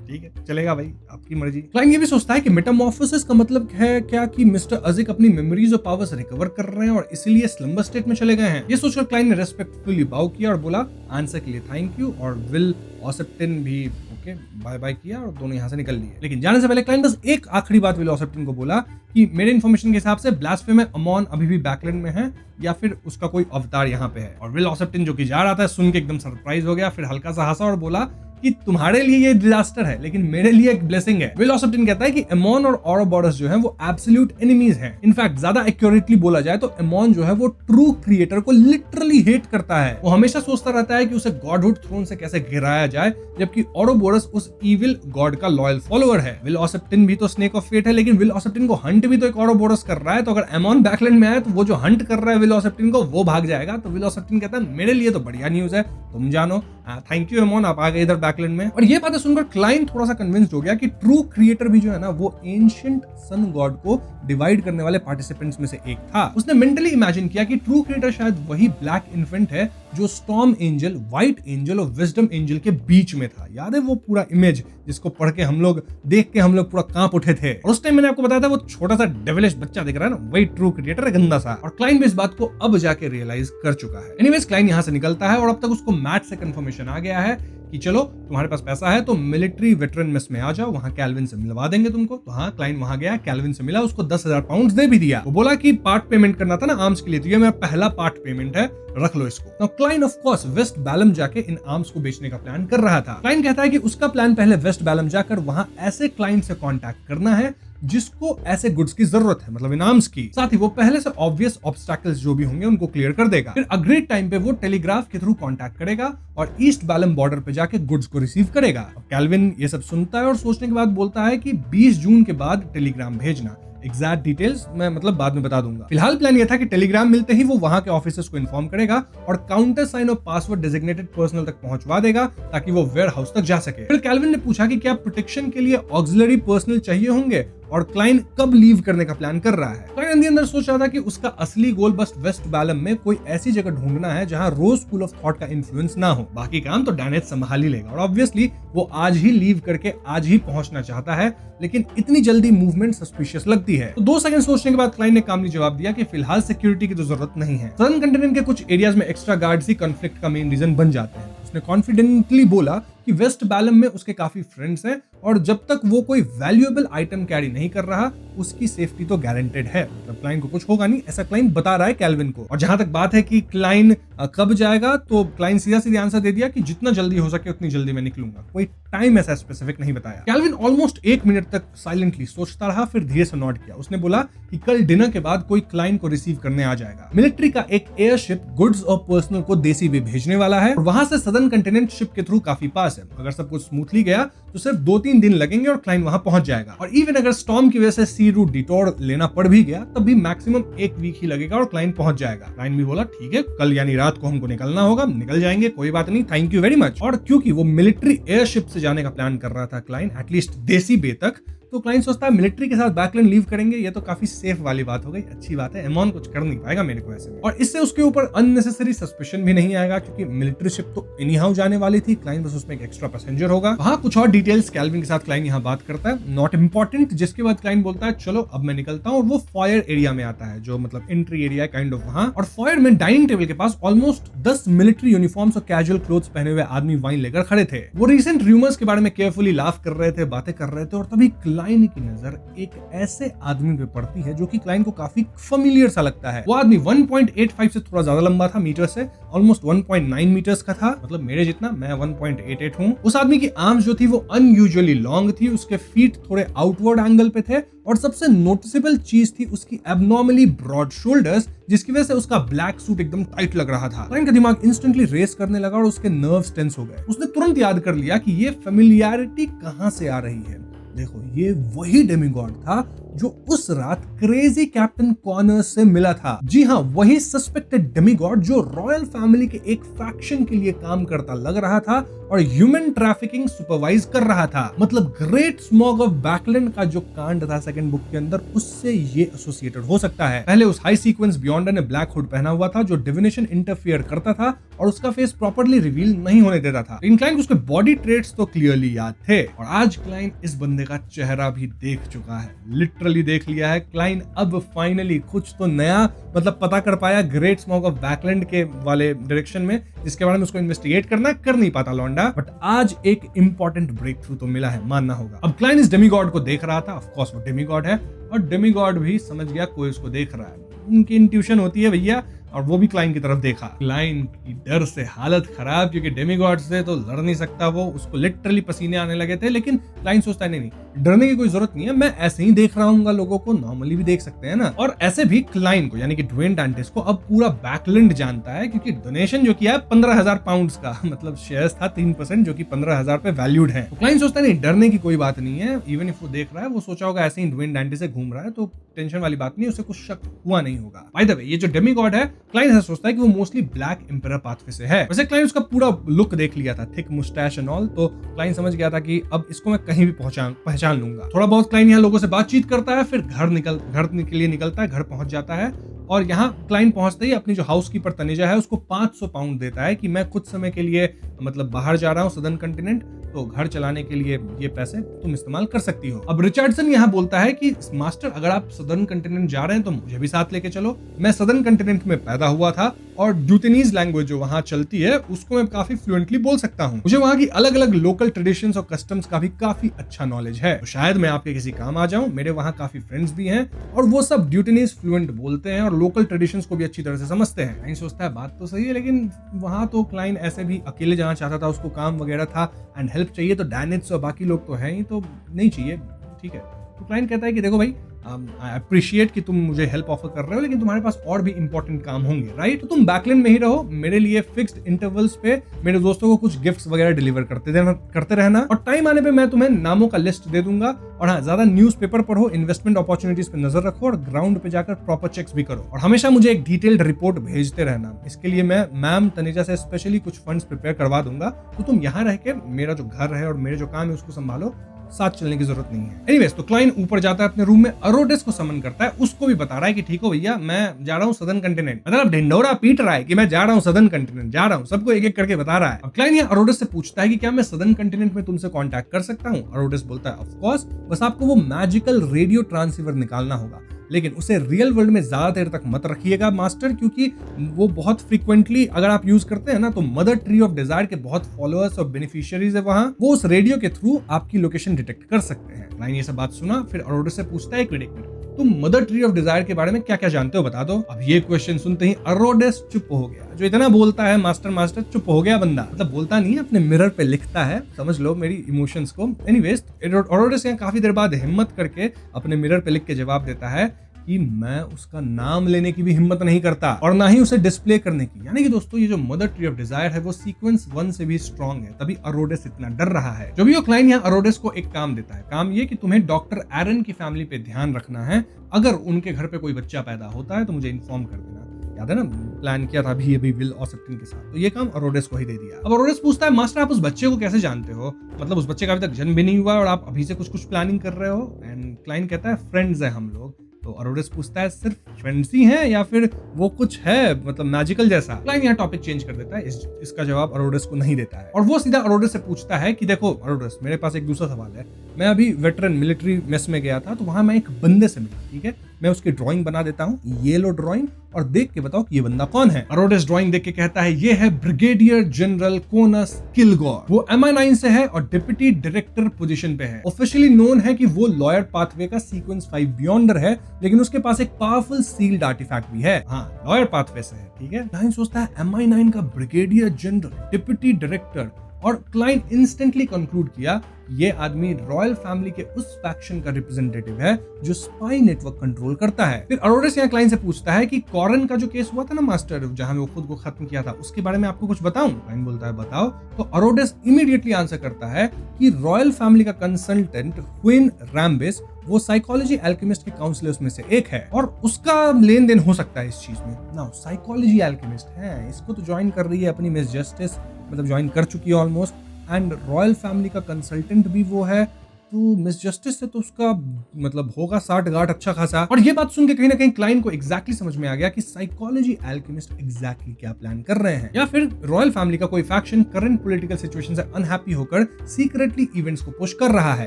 ठीक है, चलेगा भाई, आपकी मर्जी। क्लाइंट ये भी सोचता है कि मेटामॉर्फोसिस का मतलब है क्या कि मिस्टर अजिक अपनी मेमोरीज और पावर्स रिकवर कर रहे हैं और इसीलिए स्लम्बर स्टेट में चले गए हैं। ये सोचकर क्लाइंट ने रेस्पेक्टफुली बाउ किया और बोला आंसर के लिए थैंक यू, और विल ऑसेप्टिन भी ओके बाय बाय किया और दोनों यहाँ से निकल लिए। लेकिन जाने से पहले क्लाइंट बस एक आखिरी बात विल ऑसेप्टिन को बोला कि मेरे इन्फॉर्मेशन के हिसाब से ब्लास्फेमी अमोन अभी भी बैकलैंड में है या फिर उसका कोई अवतार यहाँ पे है। और विल ऑसेप्टिन जो कि जा रहा था सुन के एकदम सरप्राइज हो गया, फिर हल्का सा हंसा और बोला कि तुम्हारे लिए ये डिजास्टर है लेकिन मेरे लिए एक ब्लेसिंग है। विल ऑसेप्टिन कहता है कि एमोन और औरोबोरस जो है वो एब्सोल्यूट एनिमीज हैं। इनफैक्ट ज्यादा एक्यूरेटली बोला जाए तो एमोन जो है वो ट्रू क्रिएटर को लिटरली हेट करता है। वो हमेशा सोचता रहता है कि उसे गॉडहुड थ्रोन से कैसे गिराया जाए, जबकि औरोबोरस उस इविल गॉड का लॉयल फॉलोअर है। विल ऑसेप्टिन भी तो स्नेक ऑफ फेट है, लेकिन विल ऑसेप्टिन को हंट भी तो एक औरोबोरस कर रहा है, तो अगर एमोन बैकलैंड में आए तो वो जो हंट कर रहा है विल ऑसेप्टिन को वो भाग जाएगा। तो विल ऑसेप्टिन कहता है मेरे लिए तो बढ़िया न्यूज है, तुम जानो, थैंक यू एमोन, आप आ गए इधर बैकलैंड में। और ये बातें सुनकर क्लाइंट थोड़ा सा कन्विंस्ड हो गया कि ट्रू क्रिएटर भी जो है ना वो एंशिएंट सन गॉड को डिवाइड करने वाले पार्टिसिपेंट्स में से एक था। उसने मेंटली इमेजिन किया कि ट्रू क्रिएटर शायद वही ब्लैक इन्फेंट है जो स्टॉर्म एंजल, व्हाइट एंजल और विजडम एंजल के बीच में था। याद है वो पूरा इमेज जिसको पढ़ के हम लोग देख के हम लोग पूरा कांप उठे थे। और उस टाइम मैंने आपको बताया था वो छोटा सा डेविलिश बच्चा दिख रहा है ना, वही ट्रू क्रिएटर है, गंदा सा। और क्लाइंट भी इस बात को अब जाके रियलाइज कर चुका है। एनीवेज क्लाइंट यहाँ से निकलता है और अब तक उसको मैट से कंफर्मेशन आ गया है कि चलो तुम्हारे पास पैसा है तो मिलिट्री वेटरन मेस में आ जाओ, वहां कैल्विन से मिलवा देंगे तुमको। तो हाँ, क्लाइंट वहां गया, कैल्विन से मिला, उसको 10,000 पाउंड दे भी दिया। वो बोला कि पार्ट पेमेंट करना था ना आर्म्स के लिए, तो ये मेरा पहला पार्ट पेमेंट है, रख लो इसको। तो client of course waste Belum जाके इन आर्म्स को बेचने का प्लान कर रहा था। क्लाइंट कहता है कि उसका प्लान पहले वेस्ट बैलम जाकर वहां ऐसे क्लाइंट से कांटेक्ट करना है जिसको ऐसे गुड्स की जरूरत है, मतलब इन आर्म्स की। साथ ही वो पहले से ऑब्वियस ऑब्स्टैकल्स जो भी होंगे उनको क्लियर कर देगा। फिर अग्रीड टाइम पे वो टेलीग्राफ के थ्रू कांटेक्ट करेगा और ईस्ट बैलम बॉर्डर पे जाके गुड्स को रिसीव करेगा। अब कैल्विन ये सब सुनता है और सोचने के बाद बोलता है कि 20 जून के बाद टेलीग्राम भेजना। एग्जैक्ट डिटेल्स मैं मतलब बाद में बता दूंगा। फिलहाल प्लान ये था कि टेलीग्राम मिलते ही वो वहां के ऑफिसर्स को इन्फॉर्म करेगा और काउंटर साइन और पासवर्ड डेजिग्नेटेड पर्सनल तक पहुंचवा देगा ताकि वो वेयर हाउस तक जा सके। फिर कैल्विन ने पूछा कि क्या प्रोटेक्शन के लिए ऑक्सिलरी पर्सनल चाहिए होंगे और क्लाइंट कब लीव करने का प्लान कर रहा है। क्लाइंट अंदर अंदर सोच रहा था कि उसका असली गोल बस वेस्ट बैलम में कोई ऐसी जगह ढूंढना है जहां रोज स्कूल ऑफ थॉट का इन्फ्लुएंस ना हो, बाकी काम तो डैनेट संभाल ही लेगा। और ऑब्वियसली वो आज ही लीव करके आज ही पहुंचना चाहता है, लेकिन इतनी जल्दी मूवमेंट सस्पिशियस लगती है। तो 2 सेकंड सोचने के बाद क्लाइंट ने कामली जवाब दिया कि फिलहाल सिक्योरिटी की तो जरूरत नहीं है। सदर्न कंटिनेंट के कुछ एरियाज में एक्स्ट्रा गार्ड्स ही कॉन्फ्लिक्ट का मेन रीजन बन जाते हैं। उसने कॉन्फिडेंटली बोला कि वेस्ट बैलम में उसके काफी फ्रेंड्स हैं और जब तक वो कोई वैल्यूएबल आइटम कैरी नहीं कर रहा उसकी सेफ्टी तो गारंटेड है, मतलब क्लाइन को कुछ होगा नहीं, ऐसा क्लाइन बता रहा है कैल्विन को। और जहां तक बात है कि क्लाइन कब जाएगा, तो क्लाइन सीधा सीधा आंसर दे दिया कि जितना जल्दी हो सके उतनी जल्दी मैं निकलूंगा, कोई टाइम ऐसा स्पेसिफिक नहीं बताया। कैल्विन ऑलमोस्ट 1 मिनट तक साइलेंटली सोचता रहा, फिर धीरे से नोट किया। उसने बोला कि कल डिनर के बाद कोई क्लाइन को रिसीव करने आ जाएगा। मिलिट्री का एक एयरशिप गुड्स और पर्सनल को देसी वे भेजने वाला है और वहां से सदर्न कंटिनेंट शिप के थ्रू काफी पास है। अगर सब कुछ स्मूथली गया तो सिर्फ 2-3 दिन लगेंगे और क्लाइन वहां पहुंच जाएगा। और इवन अगर स्टॉर्म की वजह से सी रूट डिटोर लेना पड़ भी गया तब भी मैक्सिमम 1 वीक ही लगेगा और क्लाइन पहुंच जाएगा। क्लाइन भी बोला ठीक है, कल यानी रात को हमको निकलना होगा, निकल जाएंगे, कोई बात नहीं, थैंक यू वेरी मच। और क्योंकि वो मिलिट्री एयरशिप से जाने का प्लान कर रहा था क्लाइन, एटलीस्ट देसी बे तक, तो क्लाइन सोचता है मिलिट्री के साथ बैकलैंड लीव करेंगे, ये तो काफी सेफ वाली बात हो गई, अच्छी बात है, एमॉन कुछ कर नहीं पाएगा मेरे को ऐसे में। और इससे उसके ऊपर अननेसेसरी सस्पिशन भी नहीं आएगा क्योंकि मिलिट्री शिप तो एनीहाउ जाने वाली थी, क्लाइन बस उसमें एक एक्स्ट्रा पैसेंजर होगा। वहां कुछ और डिटेल्स कैल्विन के साथ क्लाइन यहाँ बात करता है, नॉट इंपॉर्टेंट, जिसके बाद क्लाइन बोलता है चलो अब मैं निकलता हूँ। और वो फायर एरिया में आता है, जो मतलब एंट्री एरिया काइंड ऑफ वहां। और फायर में डाइनिंग टेबल के पास ऑलमोस्ट 10 मिलिट्री यूनिफॉर्म्स और कैजुअल क्लोथ्स पहने हुए आदमी वाइन लेकर खड़े थे। वो रिसेंट रूमर्स के बारे में केयरफुली लाफ कर रहे थे, बातें कर रहे थे। और तभी क्लाइन की नजर एक ऐसे आदमी पे पड़ती है जो कि क्लाइन को काफी फेमिलियर सा लगता है। वो आदमी 1.85 से थोड़ा ज्यादा लंबा था मीटर से, ऑलमोस्ट 1.9 मीटर्स का था, मतलब मेरे जितना, मैं 1.88 हूँ। उस आदमी की आर्म्स जो थी वो अनयूजुअली लॉन्ग थी, उसके फीट थोड़े आउटवर्ड एंगल पे थे और सबसे नोटिसेबल चीज थी उसकी एबनॉर्मली ब्रॉड शोल्डर्स, जिसकी वजह से उसका ब्लैक सूट एकदम टाइट लग रहा था। क्लाइन का दिमाग इंस्टेंटली रेस करने लगा और उसके नर्व्स टेंस हो गए। उसने तुरंत याद कर लिया कि ये फेमिलियरिटी कहां से आ रही है। देखो, ये वही डेमिगॉड था जो उस रात क्रेजी कैप्टन कॉनर्स से मिला था। जी हाँ, वही सस्पेक्टेड डेमिगॉड जो रॉयल फैमिली के एक फैक्शन के लिए काम करता लग रहा था और ह्यूमन ट्रैफिकिंग सुपरवाइज कर रहा था। मतलब ग्रेट स्मॉग ऑफ बैकलैंड का जो कांड था सेकंड बुक के अंदर, उससे ये एसोसिएटेड हो सकता है। पहले उस हाई सीक्वेंस बियॉन्डर ने ब्लैक हुड पहना हुआ था जो डिविनेशन इंटरफियर करता था और उसका फेस प्रॉपर्ली रिवील नहीं होने देता था। क्लाइन को उसके बॉडी ट्रेट्स तो क्लियरली याद थे और आज क्लाइन इस बंदे का चेहरा भी देख चुका है, लिटरली देख लिया है। क्लाइन अब फाइनली कुछ तो नया मतलब पता कर पाया ग्रेट स्मॉग ऑफ बैकलैंड के वाले डायरेक्शन में, जिसके बारे में उसको इन्वेस्टिगेट करना कर नहीं पाता लौंडा। बट आज एक इंपॉर्टेंट ब्रेक थ्रू तो मिला है, मानना होगा। अब क्लाइन इस डेमिगॉड को देख रहा था, ऑफ कोर्स वो डेमिगॉड है और डेमिगॉड भी समझ गया कोई उसको देख रहा है। उनकी इंट्यूशन होती है भैया, और वो भी क्लाइन की तरफ देखा। क्लाइन की डर से हालत खराब, क्योंकि डेमिगॉड से तो लड़ नहीं सकता वो, उसको लिटरली पसीने आने लगे थे। लेकिन क्लाइन सोचता है नहीं, डरने की कोई जरूरत नहीं है, मैं ऐसे ही देख रहा हूँ, लोगों को नॉर्मली भी देख सकते हैं ना। और ऐसे भी क्लाइन को यानी कि ड्वेन डांटिस को अब पूरा बैकलैंड जानता है, क्योंकि डोनेशन जो किया है 15,000 पाउंड्स का, मतलब शेयर्स था 3% जो कि 15,000 पे वैल्यूड है। तो क्लाइन सोचता है नहीं, डरने की कोई बात नहीं है। इवन इफ वो देख रहा है, वो सोचा होगा ऐसे ही ड्वेन डांटिस से घूम रहा है तो टेंशन वाली बात नहीं, उसे कुछ शक हुआ नहीं होगा। बाय द वे, ये जो डेमिगॉड है, क्लाइन ऐसा सोचता है कि वो मोस्टली ब्लैक एम्परर पाथवे से है। वैसे क्लाइन उसका पूरा लुक देख लिया था, थिक मुस्टैच एंड ऑल, तो क्लाइन समझ गया था कि अब इसको मैं कहीं भी पहचान लूंगा। थोड़ा बहुत क्लाइन यहाँ लोगों से बातचीत करता है, फिर घर के लिए निकलता है, घर पहुंच जाता है। और यहाँ क्लाइन पहुंचते ही अपनी जो हाउसकीपर तनेजा है उसको 500 पाउंड देता है कि मैं कुछ समय के लिए मतलब बाहर जा रहा हूँ सदर्न कंटिनेंट, तो घर चलाने के लिए ये पैसे तुम इस्तेमाल कर सकती हो। अब रिचर्डसन यहाँ बोलता है कि मास्टर, अगर आप सदर्न कंटिनेंट जा रहे हैं तो मुझे भी साथ लेके चलो। मैं सदर्न कंटिनेंट में पैदा हुआ था और ड्यूटेनीज लैंग्वेज जो वहाँ चलती है उसको मैं काफी फ्लुएंटली बोल सकता हूँ। मुझे वहाँ की अलग अलग लोकल ट्रेडिशंस और कस्टम्स का भी काफी अच्छा नॉलेज है, तो शायद मैं आपके किसी काम आ जाऊँ। मेरे वहाँ काफी फ्रेंड्स भी हैं और वो सब ड्यूटेनीज फ्लुएंट बोलते हैं और लोकल ट्रेडिशंस को भी अच्छी तरह से समझते हैं। क्लाइन सोचता है बात तो सही है, लेकिन वहाँ तो क्लाइन ऐसे भी अकेले जाना चाहता था, उसको काम वगैरह था एंड हेल्प चाहिए, तो डैनिट्स और बाकी लोग तो हैं ही, तो नहीं चाहिए, ठीक है। तो क्लाइन कहता है कि देखो भाई, आई अप्रिशिएट कि तुम मुझे हेल्प ऑफर कर रहे हो, लेकिन तुम्हारे पास और भी इंपॉर्टेंट काम होंगे, राइट? तो तुम बैकलैंड में ही रहो, मेरे लिए फिक्स्ड इंटरवल्स पे मेरे दोस्तों को कुछ गिफ्ट्स वगैरह डिलीवर करते रहना, और टाइम आने पे मैं तुम्हें नामों का लिस्ट दे दूंगा। और हाँ, ज्यादा न्यूज़पेपर पढ़ो, इन्वेस्टमेंट अपॉर्चुनिटीज पे नजर रखो और ग्राउंड पे जाकर प्रॉपर चेक्स भी करो, और हमेशा मुझे एक डिटेल्ड रिपोर्ट भेजते रहना। इसके लिए मैं मैम तनेजा से स्पेशली कुछ फंड्स प्रिपेयर करवा दूंगा, तो तुम यहाँ रह के मेरा जो घर है और मेरे जो काम है उसको संभालो, साथ चलने की जरूरत नहीं है। एनीवेज, तो क्लाइन ऊपर जाता है अपने रूम में, अरोडेस को समन करता है, उसको भी बता रहा है कि ठीक हो भैया, मैं जा रहा हूँ सदर्न कंटिनेंट। मतलब ढिंडोरा पीट रहा है कि मैं जा रहा हूँ सदर्न कंटिनेंट, जा रहा हूँ, सबको एक एक करके बता रहा है। अब क्लाइन यहाँ अरोडेस से पूछता है कि क्या मैं सदर्न कंटिनेंट में तुमसे कांटेक्ट कर सकता हूँ? अरोडेस बोलता है ऑफ कोर्स, बस आपको वो मैजिकल रेडियो ट्रांसीवर निकालना होगा। लेकिन उसे रियल वर्ल्ड में ज्यादा देर तक मत रखिएगा मास्टर, क्योंकि वो बहुत फ्रीक्वेंटली अगर आप यूज करते हैं ना, तो मदर ट्री ऑफ डिजायर के बहुत फॉलोअर्स और बेनिफिशियरीज है वहां, वो उस रेडियो के थ्रू आपकी लोकेशन डिटेक्ट कर सकते हैं। क्लाइंट ये सब बात सुना, फिर अरोडेस से पूछता है, एक मिनट तुम मदर ट्री ऑफ डिजायर के बारे में क्या क्या जानते हो, बता दो। अब ये क्वेश्चन सुनते ही अरोडेस चुप हो गया। जो इतना बोलता है मास्टर चुप हो गया बंदा, मतलब बोलता नहीं है, अपने मिरर पे लिखता है, समझ लो मेरी इमोशंस को। एनीवेज अरोडेस यहाँ काफी देर बाद हिम्मत करके अपने मिरर पे लिख के जवाब देता है कि मैं उसका नाम लेने की भी हिम्मत नहीं करता और ना ही उसे डिस्प्ले करने की। यानी कि दोस्तों ये जो मदर ट्री ऑफ डिजायर है वो सीक्वेंस 1 से भी स्ट्रॉन्ग है, तभी अरोडेस इतना डर रहा है। जो भी वो क्लाइंट यहाँ अरोडेस को एक काम देता है, काम ये कि तुम्हें डॉक्टर एरन की फैमिली पे ध्यान रखना है, अगर उनके घर पे कोई बच्चा पैदा होता है तो मुझे इन्फॉर्म कर देना। याद है ना, प्लान किया था अभी विल ऑसेप्टिन के साथ, तो ये काम अरोडेस को ही दे दिया। अब अरोडेस पूछता है, मास्टर आप उस बच्चे को कैसे जानते हो, मतलब उस बच्चे का अभी तक जन्म भी नहीं हुआ और आप अभी से कुछ प्लानिंग कर रहे हो। एंड क्लाइंट कहता है फ्रेंड्स है हम लोग। तो अरोडेस पूछता है सिर्फ फ्रेंड्स ही हैं या फिर वो कुछ है मतलब मैजिकल जैसा। क्लाइंट यहाँ टॉपिक चेंज कर देता है, इसका जवाब अरोडेस को नहीं देता है और वो सीधा अरोडेस से पूछता है कि देखो अरोडेस, मेरे पास एक दूसरा सवाल है। मैं अभी वेटरन मिलिट्री मेस में गया था, तो वहां मैं एक बंदे से मिला, ठीक है, मैं उसकी ड्राइंग बना देता हूँ, ये लो ड्राइंग, और देख के बताओ कि ये बंदा कौन है। अरोडेस ड्राइंग देख के कहता है ये है ब्रिगेडियर जनरल कोनस किलगोर। वो MI9 से है और डिप्टी डायरेक्टर पोजीशन पे है। ऑफिशियली नोन है कि वो लॉयर पाथवे का सीक्वेंस 5 बियॉन्डर है, लेकिन उसके पास एक पावरफुल सील्ड आर्टिफैक्ट भी है। हाँ, लॉयर पाथवे से है, ठीक है। क्लाइंट सोचता है MI9 का ब्रिगेडियर जनरल, डिप्टी डायरेक्टर, और क्लाइंट इंस्टेंटली कंक्लूड किया ये आदमी रॉयल फैमिली के उस फैक्शन का रिप्रेजेंटेटिव है जो स्पाई नेटवर्क कंट्रोल करता है। फिर अरोडेस यहाँ क्लाइंट से पूछता है कि कॉरन का जो केस हुआ था ना मास्टर, जहां में वो खुद को खत्म किया था, उसके बारे में आपको कुछ बताऊं। क्लाइंट बोलता है बताओ। तो अरोडेस इमीडिएटली आंसर करता है कि रॉयल फैमिली का कंसल्टेंट क्वीन रैम्बिस वो साइकोलॉजी एल्केमिस्ट के काउंसलर्स में से एक है और उसका लेन देन हो सकता है इस चीज में ना। साइकोलॉजी एल्केमिस्ट है, इसको तो ज्वाइन कर रही है अपनी मिस जस्टिस, मतलब ज्वाइन कर चुकी है ऑलमोस्ट, एंड रॉयल फैमिली का कंसल्टेंट भी वो है, तो मिस जस्टिस से तो उसका मतलब होगा 60 गांठ अच्छा खासा। और ये बात सुन के कहीं ना कहीं क्लाइंट को एग्जैक्टली समझ में आ गया कि साइकोलॉजी एल्केमिस्ट एग्जैक्टली क्या प्लान कर रहे हैं, या फिर रॉयल फैमिली का कोई फैक्शन करंट पॉलिटिकल सिचुएशन से अनहैप्पी होकर सीक्रेटली इवेंट्स को पुश कर रहा है।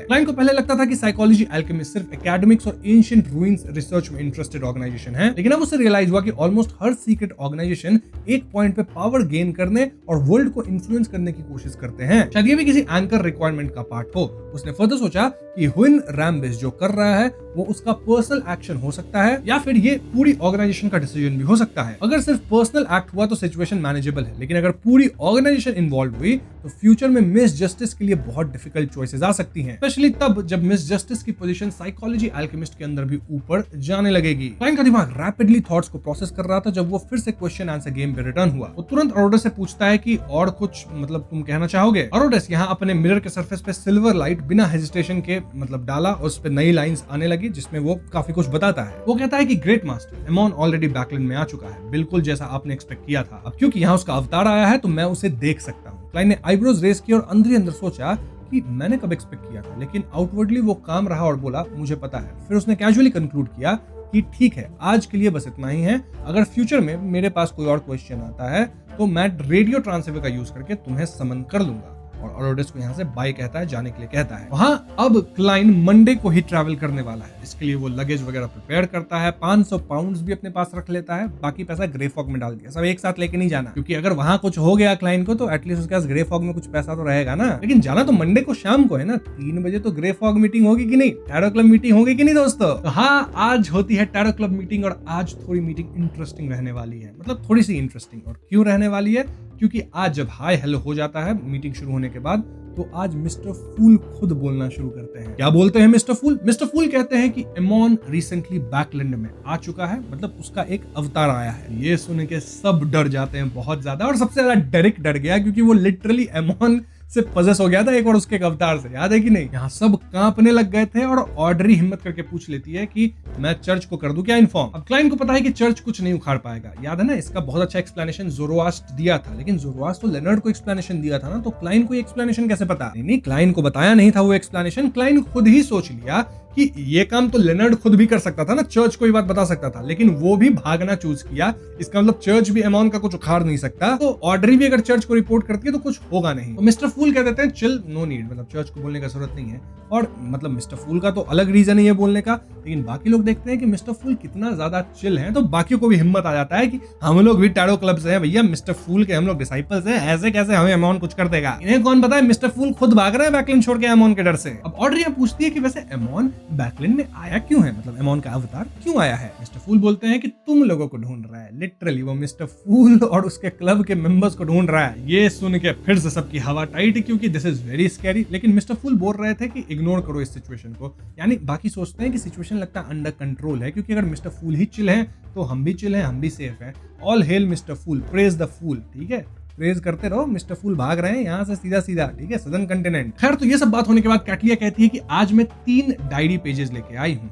क्लाइंट को पहले लगता था कि साइकोलॉजी एल्केमिस्ट सिर्फ एकेडमिक्स और एंशिएंट रूइंस रिसर्च में इंटरेस्टेड ऑर्गेनाइजेशन है, लेकिन अब उसे रियलाइज हुआ कि ऑलमोस्ट हर सीक्रेट ऑर्गेनाइजेशन एक पॉइंट पे पावर गेन करने और वर्ल्ड को इन्फ्लुएंस करने की कोशिश करते हैं। शायद ये भी किसी एंकर रिक्वायरमेंट का पार्ट हो। उसने फर्दर सोचा कि क्वीन रैम्बिस जो कर रहा है वो उसका पर्सनल एक्शन हो सकता है, या फिर ये पूरी ऑर्गेनाइजेशन का डिसीजन भी हो सकता है। अगर सिर्फ पर्सनल एक्ट हुआ तो सिचुएशन मैनेजेबल है, लेकिन अगर पूरी ऑर्गेनाइजेशन इन्वॉल्व हुई तो फ्यूचर में मिस जस्टिस के लिए बहुत डिफिकल्ट चॉइसेस आ सकती हैं, स्पेशली तब जब मिस जस्टिस की पोजीशन साइकोलॉजी एल्केमिस्ट के अंदर भी ऊपर जाने लगेगी। क्लाइंट का दिमाग रैपिडली थॉट्स को प्रोसेस कर रहा था जब वो फिर से क्वेश्चन आंसर गेम पे रिटर्न हुआ। वो तुरंत अरोडेस से पूछता है कि और कुछ मतलब तुम कहना चाहोगे। अरोडेस यहाँ अपने मिरर के सरफेस पे सिल्वर लाइट बिना हेजिटेशन के मतलब डाला, उस पे नई लाइंस आने लगी जिसमें वो काफी कुछ बताता है। वो कहता है कि ग्रेट मास्टर, एमॉन ऑलरेडी बैकलैंड में आ चुका है, बिल्कुल जैसा आपने एक्सपेक्ट किया था। अब क्योंकि यहाँ उसका अवतार आया है तो मैं उसे देख सकता हूँ। क्लाइंट ने आईब्रोज रेस की और अंदर सोचा कि मैंने कब एक्सपेक्ट किया था, लेकिन आउटवर्डली वो काम रहा और बोला मुझे पता है। फिर उसने कैजुअली कंक्लूड किया कि ठीक है, आज के लिए बस इतना ही है, अगर फ्यूचर में मेरे पास कोई और क्वेश्चन आता है तो मैं रेडियो ट्रांससीवर का यूज करके तुम्हें समन कर लूंगा। और अरोडेस को यहाँ से बाय कहता है, जाने के लिए कहता है। वहां अब क्लाइंट मंडे को ही ट्रैवल करने वाला है, इसके लिए वो लगेज वगैरह प्रिपेयर करता है, 500 पाउंड्स भी अपने पास रख लेता है, बाकी पैसा ग्रे फॉग में डाल दिया। सब एक साथ लेके नहीं जाना, क्योंकि अगर वहां कुछ हो गया क्लाइंट को तो एटलीस्ट उसके पास ग्रे फॉग में कुछ पैसा तो रहेगा ना। लेकिन जाना तो मंडे को शाम को है ना, 3 बजे तो ग्रे फॉग मीटिंग होगी कि नहीं, टैरो क्लब मीटिंग होगी कि नहीं दोस्तों। तो हाँ, आज होती है टैरो क्लब मीटिंग और आज थोड़ी मीटिंग इंटरेस्टिंग रहने वाली है, मतलब थोड़ी सी इंटरेस्टिंग। और क्यों रहने वाली है? क्योंकि आज जब हाय हेलो हो जाता है मीटिंग शुरू होने के बाद, तो आज मिस्टर फूल खुद बोलना शुरू करते हैं। क्या बोलते हैं मिस्टर फूल? मिस्टर फूल कहते हैं कि एमॉन रिसेंटली बैकलैंड में आ चुका है, मतलब उसका एक अवतार आया है। ये सुन के सब डर जाते हैं बहुत ज्यादा, और सबसे ज्यादा डेरिक डर गया क्योंकि वो लिटरली एमॉन से पजेस हो गया था एक और उसके अवतार से, याद है कि नहीं। यहाँ सब कांपने लग गए थे और ऑड्री हिम्मत करके पूछ लेती है कि मैं चर्च को कर दूं क्या इन्फॉर्म। अब क्लाइंट को पता है कि चर्च कुछ नहीं उखाड़ पाएगा, याद है ना, इसका बहुत अच्छा एक्सप्लेनेशन ज़ोरोआस्ट्र दिया था, लेकिन ज़ोरोआस्ट्र तो लेनर्ड को एक्सप्लेनेशन दिया था ना, तो क्लाइंट को एक्सप्लेनेशन कैसे पता? नहीं, क्लाइंट को बताया नहीं था वो एक्सप्लेनेशन, क्लाइंट खुद ही सोच लिया कि ये काम तो लेनर्ड खुद भी कर सकता था ना, चर्च को ये बात बता सकता था, लेकिन वो भी भागना चूज किया। इसका मतलब चर्च भी एमॉन का कुछ उखाड़ नहीं सकता, तो ऑड्री भी अगर चर्च को रिपोर्ट करती है तो कुछ होगा नहीं। तो मिस्टर फूल कह देते हैं चिल, नो नीड, मतलब चर्च को बोलने का जरूरत नहीं है। और मतलब मिस्टर फूल का तो अलग रीजन है ये बोलने का, लेकिन बाकी लोग देखते हैं कि मिस्टर फूल कितना ज्यादा चिल है, तो बाकियों को भी हिम्मत आ जाता है कि हम लोग भी टैरो क्लब से हैं भैया, मिस्टर फूल के हम लोग डिसाइपल्स हैं, ऐसे कैसे हमें एमॉन कुछ कर देगा। इन्हें कौन पता है मिस्टर फूल खुद भाग रहा है बैकलिन छोड़ के एमॉन के डर से। अब ऑड्री पूछती है कि वैसे एमॉन बैकलिन में आया क्यों है, मतलब एमॉन का अवतार क्यों आया है। मिस्टर फूल बोलते हैं कि तुम लोगों को ढूंढ रहा है, लिटरली वो मिस्टर फूल और उसके क्लब के मेंबर्स को ढूंढ रहा है। ये सुन के फिर से सबकी हवा टाइट, क्योंकि दिस इज वेरी स्कैरी। लेकिन मिस्टर फूल बोल रहे थे कि इग्नोर करो इस सिचुएशन को, यानी बाकी सोचते हैं कि सिचुएशन लगता है अंडर कंट्रोल है, क्योंकि अगर मिस्टर फूल ही चिल है तो हम भी चिल हैं, हम भी सेफ हैं। All hail Mister Fool, praise the Fool, ठीक है, प्रेज करते रहो, मिस्टर फूल भाग रहे हैं यहाँ से सीधा सीधा, ठीक है, सदर्न कंटिनेंट। खैर, तो ये सब बात होने के बाद कैटलिया कहती है कि आज मैं 3 डायरी पेजेस लेके आई हूँ,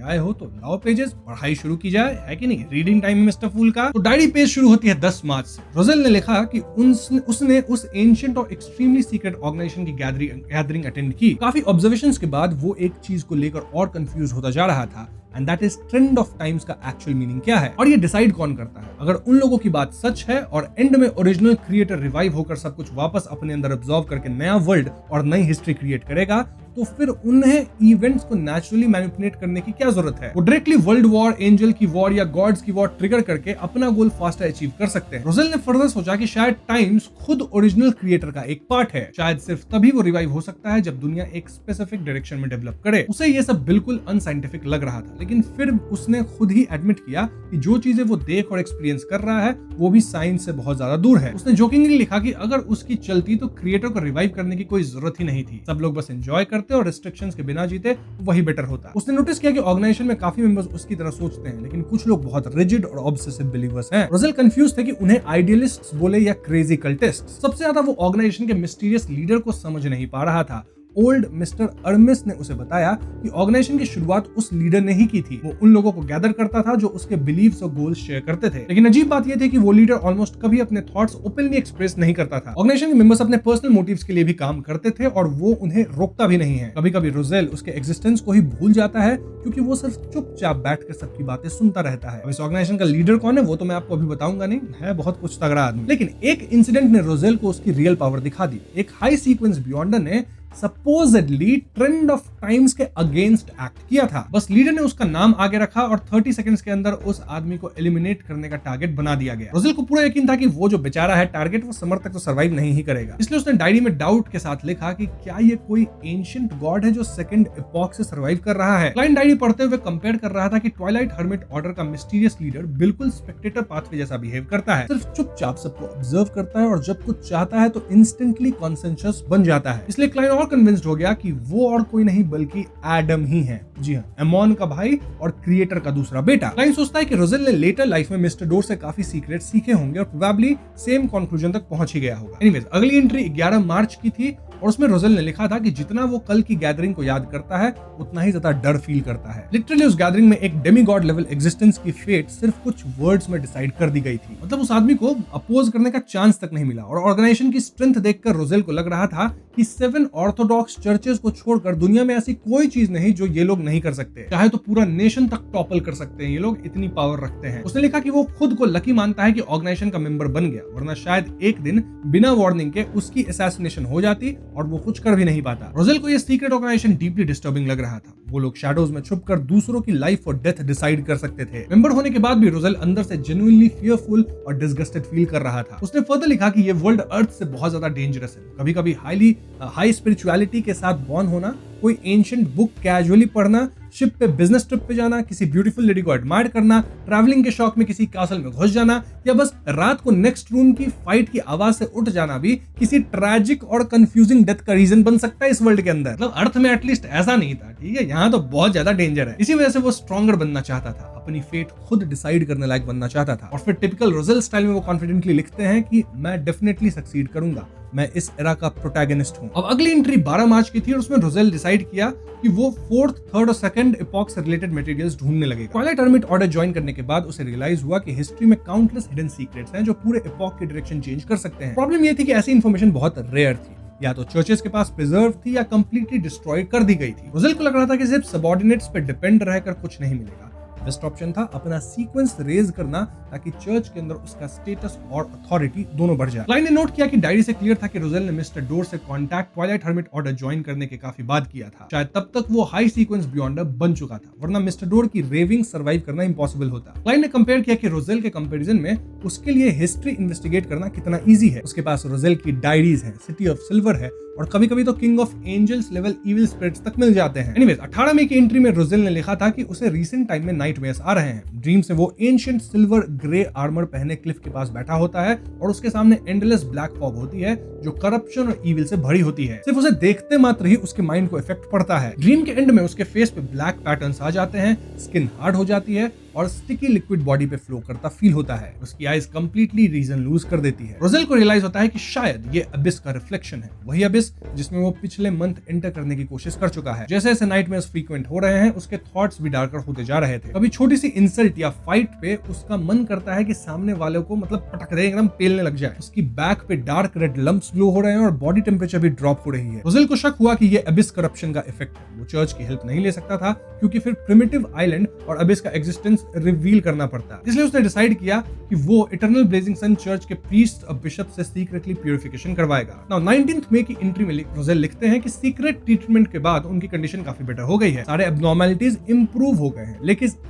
आए हो तो लाओ पेजेस, पढ़ाई शुरू की जाए, है कि नहीं, रीडिंग टाइम है मिस्टर फूल का। तो डायरी पेज शुरू होती है 10 मार्च से। रोजेल ने लिखा कि उसने उस एंशिएंट और एक्सट्रीमली सीक्रेट ऑर्गेनाइजेशन की गैदरिंग अटेंड की। काफी ऑब्जर्वेशंस के बाद वो एक चीज को लेकर और कंफ्यूज होता जा रहा था, and that is trend of times का एक्चुअल मीनिंग क्या है, और ये डिसाइड कौन करता है। अगर उन लोगों की बात सच है और एंड में ओरिजिनल क्रिएटर रिवाइव होकर सब कुछ वापस अपने अंदर अब्सॉर्ब करके नया वर्ल्ड और नई हिस्ट्री क्रिएट करेगा, तो फिर उन्हें इवेंट्स को नेचुरली मैनिपुलेट करने की क्या जरूरत है। वो डायरेक्टली वर्ल्ड वॉर, एंजल की वॉर या गॉड्स की वॉर ट्रिगर करके अपना गोल फास्टर अचीव कर सकते हैं। रोजेल ने फर्दर सोचा कि शायद टाइम्स खुद ओरिजिनल क्रिएटर का एक पार्ट है, शायद सिर्फ तभी वो रिवाइव हो सकता है जब दुनिया एक स्पेसिफिक डायरेक्शन में डेवलप करे। उसे ये सब बिल्कुल अनसाइंटिफिक लग रहा था, लेकिन फिर उसने खुद ही एडमिट किया कि जो चीजें वो देख और एक्सपीरियंस कर रहा है वो भी साइंस से बहुत ज्यादा दूर है। उसने जोकिंगली लिखा कि अगर उसकी चलती तो क्रिएटर को रिवाइव करने की कोई जरूरत ही नहीं थी, सब लोग बस एंजॉय करते और रिस्ट्रिक्शंस के बिना जीते, वही बेटर होता। उसने नोटिस किया कि ऑर्गेनाइजेशन में काफी मेंबर्स उसकी तरह सोचते हैं, लेकिन कुछ लोग बहुत रिजिड और ऑब्सेसिव बिलीवर्स हैं। रोजेल कंफ्यूज थे कि उन्हें आइडियलिस्ट्स बोले या क्रेजी कल्टिस्ट्स। सबसे ज्यादा वो ऑर्गेनाइजेशन के मिस्टीरियस लीडर को समझ नहीं पा रहा था। ओल्ड मिस्टर अर्मिस ने उसे बताया कि ऑर्गेनाइजेशन की शुरुआत उस लीडर ने ही की थी। वो उन लोगों को गैदर करता था जो उसके बिलीव्स और गोल्स शेयर करते थे, लेकिन अजीब बात यह थी कि वो लीडर ऑलमोस्ट कभी अपने थॉट्स ओपनली एक्सप्रेस नहीं करता था। ऑर्गेनाइजेशन के मेंबर्स अपने पर्सनल मोटिव्स के लिए भी काम करते थे और वो उन्हें रोकता भी नहीं है। कभी कभी रोजेल उसके एग्जिस्टेंस को ही भूल जाता है, क्योंकि वो सिर्फ चुपचाप बैठकर सबकी बातें सुनता रहता है। अब इस ऑर्गेनाइजेशन का लीडर कौन है वो तो मैं आपको अभी बताऊंगा नहीं, है बहुत कुछ तगड़ा आदमी। लेकिन एक इंसिडेंट ने रोजेल को उसकी रियल पावर दिखा दी। एक हाई सीक्वेंस बियॉन्डर ने सपोजेडली ट्रेंड ऑफ टाइम्स के अगेंस्ट एक्ट किया था। बस लीडर ने उसका नाम आगे रखा और 30 सेकंड्स के अंदर उस आदमी को एलिमिनेट करने का टारगेट बना दिया गया। रोजेल को पूरा यकीन था कि वो जो बेचारा है टारगेट, वो समर तक तो सर्वाइव नहीं ही करेगा। इसलिए उसने डायरी में डाउट के साथ लिखा कि क्या ये कोई एंशिएंट गॉड है जो सेकंड एपॉक से सर्वाइव कर रहा है। क्लाइंट डायरी पढ़ते हुए कंपेयर कर रहा था कि ट्वाइलाइट हर्मिट ऑर्डर का मिस्टीरियस लीडर बिल्कुल स्पेक्टेटर पाथवे जैसा बिहेव करता है, सिर्फ चुपचाप सबको ऑब्जर्व करता है और जब कुछ चाहता है तो इंस्टेंटली कॉन्सेंसस बन जाता है। इसलिए क्लाइंट और कन्विंस्ड हो गया कि वो और कोई नहीं बल्कि एडम ही है। जी हाँ, एमॉन का भाई और क्रिएटर का दूसरा बेटा। क्लाइंट सोचता है कि रोजेल ने लेटर लाइफ में मिस्टर डोर से काफी सीक्रेट सीखे होंगे और प्रोबेबली सेम कंक्लूजन तक पहुंच ही गया होगा। एनीवेज, अगली एंट्री 11 मार्च की थी और उसमें रोजेल ने लिखा था कि जितना वो कल की गैदरिंग को याद करता है उतना ही ज्यादा डर फील करता है। लिटरली उस गैदरिंग में एक डेमीगॉड लेवल एग्जिस्टेंस की फेट सिर्फ कुछ वर्ड्स में डिसाइड कर दी गई थी। मतलब उस आदमी को अपोज करने का चांस तक नहीं मिला। और ऑर्गेनाइजेशन की स्ट्रेंथ देखकर रोजेल को लग रहा था कि 7 ऑर्थोडॉक्स चर्चेस को छोड़कर दुनिया में ऐसी कोई चीज नहीं जो ये लोग नहीं कर सकते। चाहे तो पूरा नेशन तक टॉपल कर सकते हैं ये लोग, इतनी पावर रखते हैं। उसने लिखा कि वो खुद को लकी मानता है कि ऑर्गेनाइजेशन का मेंबर बन गया, वरना शायद एक दिन बिना वार्निंग के उसकी असैसिनेशन हो जाती और वो कुछ कर भी नहीं पाता। रोजेल को ये सीक्रेट ऑर्गेनाइजेशन डीपली डिस्टर्बिंग लग रहा था। वो लोग शैडोज में छुपकर दूसरों की लाइफ और डेथ डिसाइड कर सकते थे। मेंबर होने के बाद भी रोजेल अंदर से जेन्युइनली फियरफुल और डिसगस्टेड फील कर रहा था। उसने फर्दर लिखा कि ये वर्ल्ड अर्थ से बहुत ज्यादा डेंजरस है। कभी कभी हाई स्पिरिचुअलिटी के साथ बॉर्न होना, कोई एंशिएंट बुक कैजुअली पढ़ना, शिप पे बिजनेस ट्रिप पे जाना, किसी ब्यूटीफुल लेडी को एडमायर करना, ट्रैवलिंग के शौक में किसी कासल में घुस जाना, या बस रात को नेक्स्ट रूम की फाइट की आवाज से उठ जाना भी किसी ट्रैजिक और कंफ्यूजिंग डेथ का रीजन बन सकता है इस वर्ल्ड के अंदर। मतलब अर्थ में एटलीस्ट ऐसा नहीं था, ठीक है, यहाँ तो बहुत ज्यादा डेंजर है। इसी वजह से वो स्ट्रॉन्गर बनना चाहता था, अपनी फेट खुद डिसाइड करने लायक बनना चाहता था। और फिर टिपिकल रोजेल स्टाइल में वो कॉन्फिडेंटली लिखते हैं कि मैं डेफिनेटली सक्सीड करूंगा, मैं इस एरा का प्रोटैगनिस्ट हूं। अब अगली एंट्री 12 मार्च की थी और उसमें रोजेल डिसाइड किया कि वो 4th, 3rd और 2nd एपॉक से रिलेटेड मटेरियल्स ढूंढने लगेगा। ट्वाइलाइट हर्मिट ऑर्डर ज्वाइन करने के बाद उसे रियलाइज हुआ कि हिस्ट्री में काउंटलेस हिडन सीक्रेट्स हैं जो पूरे एपॉक की डायरेक्शन चेंज कर सकते हैं। प्रॉब्लम ये थी कि ऐसी इंफॉर्मेशन बहुत रेयर थी। या तो चर्चेस के पास प्रिजर्व थी या कंप्लीटली डिस्ट्रॉय कर दी गई थी। रोजेल को लग रहा था कि सिर्फ सबऑर्डिनेट्स पे डिपेंड रहकर कुछ नहीं मिलेगा। बेस्ट ऑप्शन था अपना सीक्वेंस रेज करना ताकि चर्च के अंदर उसका स्टेटस और अथॉरिटी दोनों बढ़ जाए। क्लाइन ने नोट किया कि डायरी से क्लियर था कि रोजेल ने मिस्टर डोर से contact Twilight hermit order join करने के काफी बाद किया था। शायद तब तक वो हाई सीक्वेंस बियॉन्डर बन चुका था, वरना मिस्टर डोर की रेविंग सर्वाइव करना इंपॉसिबल होता। क्लाइन ने कंपेयर किया कि रोजेल के कंपैरिजन में उसके लिए हिस्ट्री इन्वेस्टिगेट करना कितना ईजी है। उसके पास रोजेल की डायरीज है, सिटी ऑफ सिल्वर है और कभी कभी तो King of Angels level evil spirits तक मिल जाते हैं। एनीवेज 18 मई की एंट्री में रोजेल ने लिखा था कि उसे रीसेंट टाइम में नाइटमेयर्स आ रहे हैं। ड्रीम से वो एंशिएंट सिल्वर ग्रे आर्मर पहने क्लिफ के पास बैठा होता है और उसके सामने एंडलेस ब्लैक फॉग होती है जो करप्शन और इविल से भरी होती है। सिर्फ उसे देखते मात्र ही उसके माइंड को इफेक्ट पड़ता है। ड्रीम के एंड में उसके फेस पे ब्लैक पैटर्न्स आ जाते हैं, स्किन हार्ड हो जाती है और स्टिकी लिक्विड बॉडी पे फ्लो करता फील होता है। उसकी आईज कंप्लीटली रीजन लूज कर देती है। रोजेल को रियलाइज होता है कि शायद ये अबिस का रिफ्लेक्शन है, वही अबिस जिसमें वो पिछले मंथ एंटर करने की कोशिश कर चुका है। जैसे जैसे नाइटमेयर्स फ्रीक्वेंट हो रहे हैं उसके थॉट्स भी डार्कर होते जा रहे थे। कभी छोटी सी इंसल्ट या फाइट पे उसका मन करता है कि सामने वाले को मतलब पटक दे, एकदम पेलने लग जाए। उसकी बैक पे डार्क रेड लंप्स ग्लो हो रहे हैं और बॉडी टेम्परेचर भी ड्रॉप हो रही है। रोजेल को शक हुआ कि ये अबिस करप्शन का इफेक्ट है। वो चर्च की हेल्प नहीं ले सकता था क्योंकि फिर प्रिमिटिव आइलैंड और अबिस का एग्जिस्टेंस रिवील करना पड़ता। इसलिए उसने डिसाइड किया कि वो इटर्नल ब्लेजिंग सन चर्च के प्रीस्ट और बिशप से सीक्रेटली प्यूरिफिकेशन करवाएगा। नाउ 19 मई की एंट्री में रोजेल लिखते हैं कि सीक्रेट ट्रीटमेंट के बाद उनकी कंडीशन काफी बेटर हो गई है, सारे एब्नॉर्मलिटीज इंप्रूव हो गए हैं।